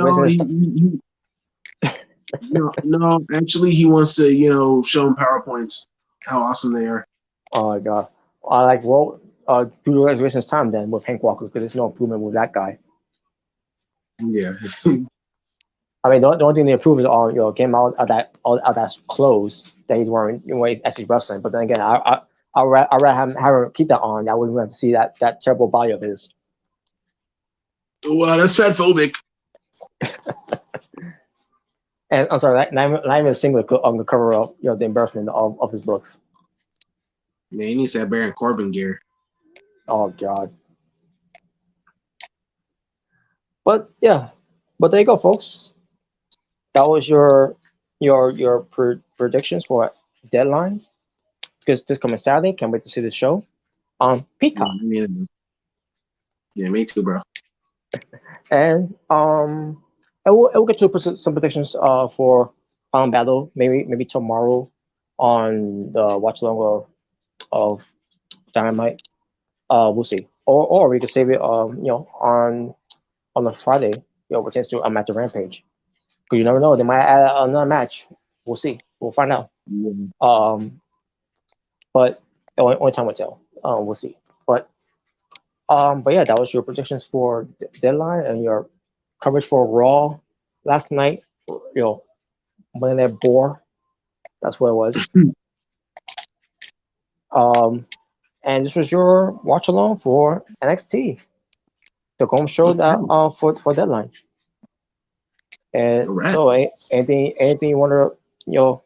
Speaker 2: no, actually, he wants to, show him PowerPoints, how awesome they are.
Speaker 1: Oh my God! Drew Gulak's wasting his time then with Hank Walker because there's no improvement with that guy.
Speaker 2: Yeah.
Speaker 1: I mean, the only thing they improve is on getting out of that clothes that he's wearing when he's actually wrestling. But then again, I'd rather have him keep that on. I wouldn't want to see that terrible body of his.
Speaker 2: Well, that's fatphobic.
Speaker 1: And I'm sorry, not even a single on the cover of the embarrassment of his looks.
Speaker 2: Man, he needs that Baron Corbin gear.
Speaker 1: Oh God. But yeah, but there you go, folks. That was your predictions for Deadline. Because this coming Saturday, can't wait to see the show on Peacock.
Speaker 2: Yeah, me too, bro.
Speaker 1: And we'll get to some predictions for Final Battle maybe tomorrow on the watch along of Dynamite. We'll see. Or we could save it on a Friday, which is to at the Rampage. Because you never know, they might add another match. We'll see. We'll find out.
Speaker 2: Yeah.
Speaker 1: But only time will tell. We'll see. But yeah, that was your predictions for Deadline and your coverage for Raw last night. Monday Night Bore. That's what it was. And this was your watch along for NXT, the home show that for Deadline. And
Speaker 2: Right.
Speaker 1: so, anything you want to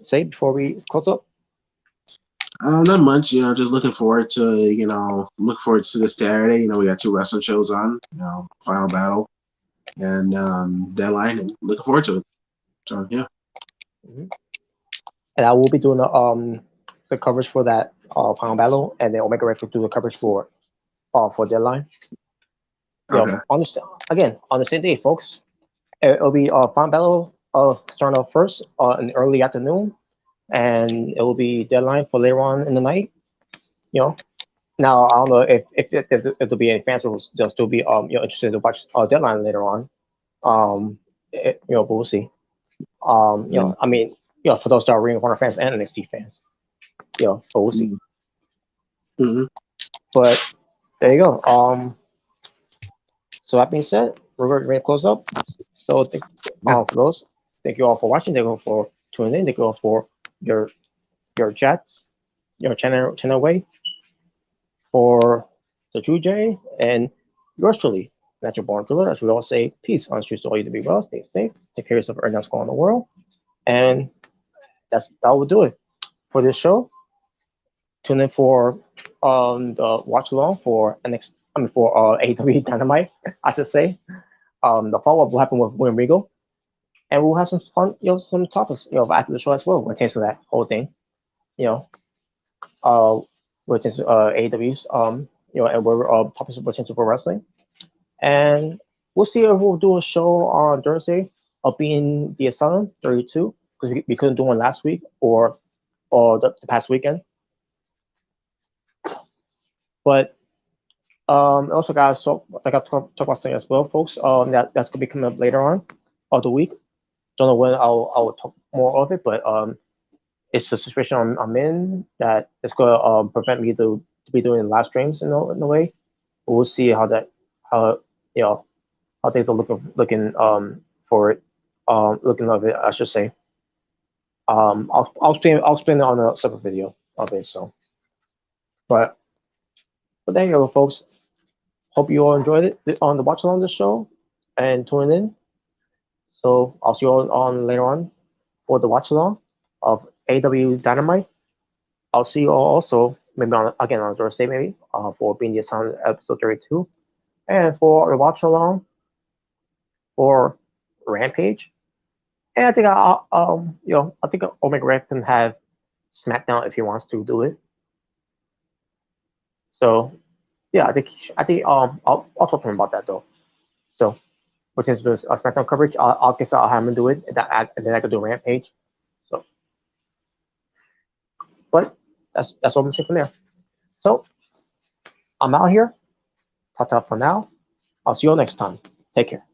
Speaker 1: say before we close up?
Speaker 2: Not much. Just looking forward to this Saturday. We got 2 wrestling shows on. Final Battle and Deadline, and looking forward to it. So yeah.
Speaker 1: Mm-hmm. And I will be doing the coverage for that Final Battle, and then Omega Red will do the coverage for Deadline.
Speaker 2: Okay.
Speaker 1: On the same day, folks. It'll be Final Battle starting off first in the early afternoon, and it will be Deadline for later on in the night. Now I don't know if there'll be any fans who will still be interested to watch Deadline later on. But we'll see. I mean, for those that are Ring of Honor fans and NXT fans, but we'll see.
Speaker 2: Mm-hmm.
Speaker 1: But there you go. So that being said, we're going to close up. So for those, thank you all for watching. Thank you all for tuning in. Thank you all for your chats, your channel way for the True J and yours truly, Natural Born Driller. As we all say, peace on the streets to all you to be well, stay safe, take care of yourself, everything that's going on in the world, and that will do it for this show. Tune in for the watch along for AEW Dynamite, I should say. The follow up will happen with William Regal, and we'll have some fun, some topics, after the show as well, when it comes to that whole thing, when it comes to AEW's, and we're topics of potential for wrestling, and we'll see if we'll do a show on Thursday of being the Asylum 32 because we couldn't do one last week or the past weekend, but. Also, guys, so I got to talk about something as well, folks. That's gonna be coming up later on of the week. Don't know when I'll talk more of it, but it's a situation I'm in that is gonna prevent me to be doing live streams in a way. But we'll see how things are looking for it. Looking of it, I should say. I'll spin it on a separate video of it. So, but there you go, folks. Hope you all enjoyed it on the watch along this show and tune in. So I'll see you all on later on for the watch along of AEW Dynamite. I'll see you all also maybe on Thursday maybe for being the Asylum episode 32, and for the watch along for Rampage. And I think I think Omega Red can have SmackDown if he wants to do it. So yeah, I think I'll talk to him about that though. So, which is this SmackDown coverage, I'll guess I'll have him do it, and then I could do Rampage. So, but that's what I'm saying from there. So, I'm out here. Ta-ta for now. I'll see you all next time. Take care.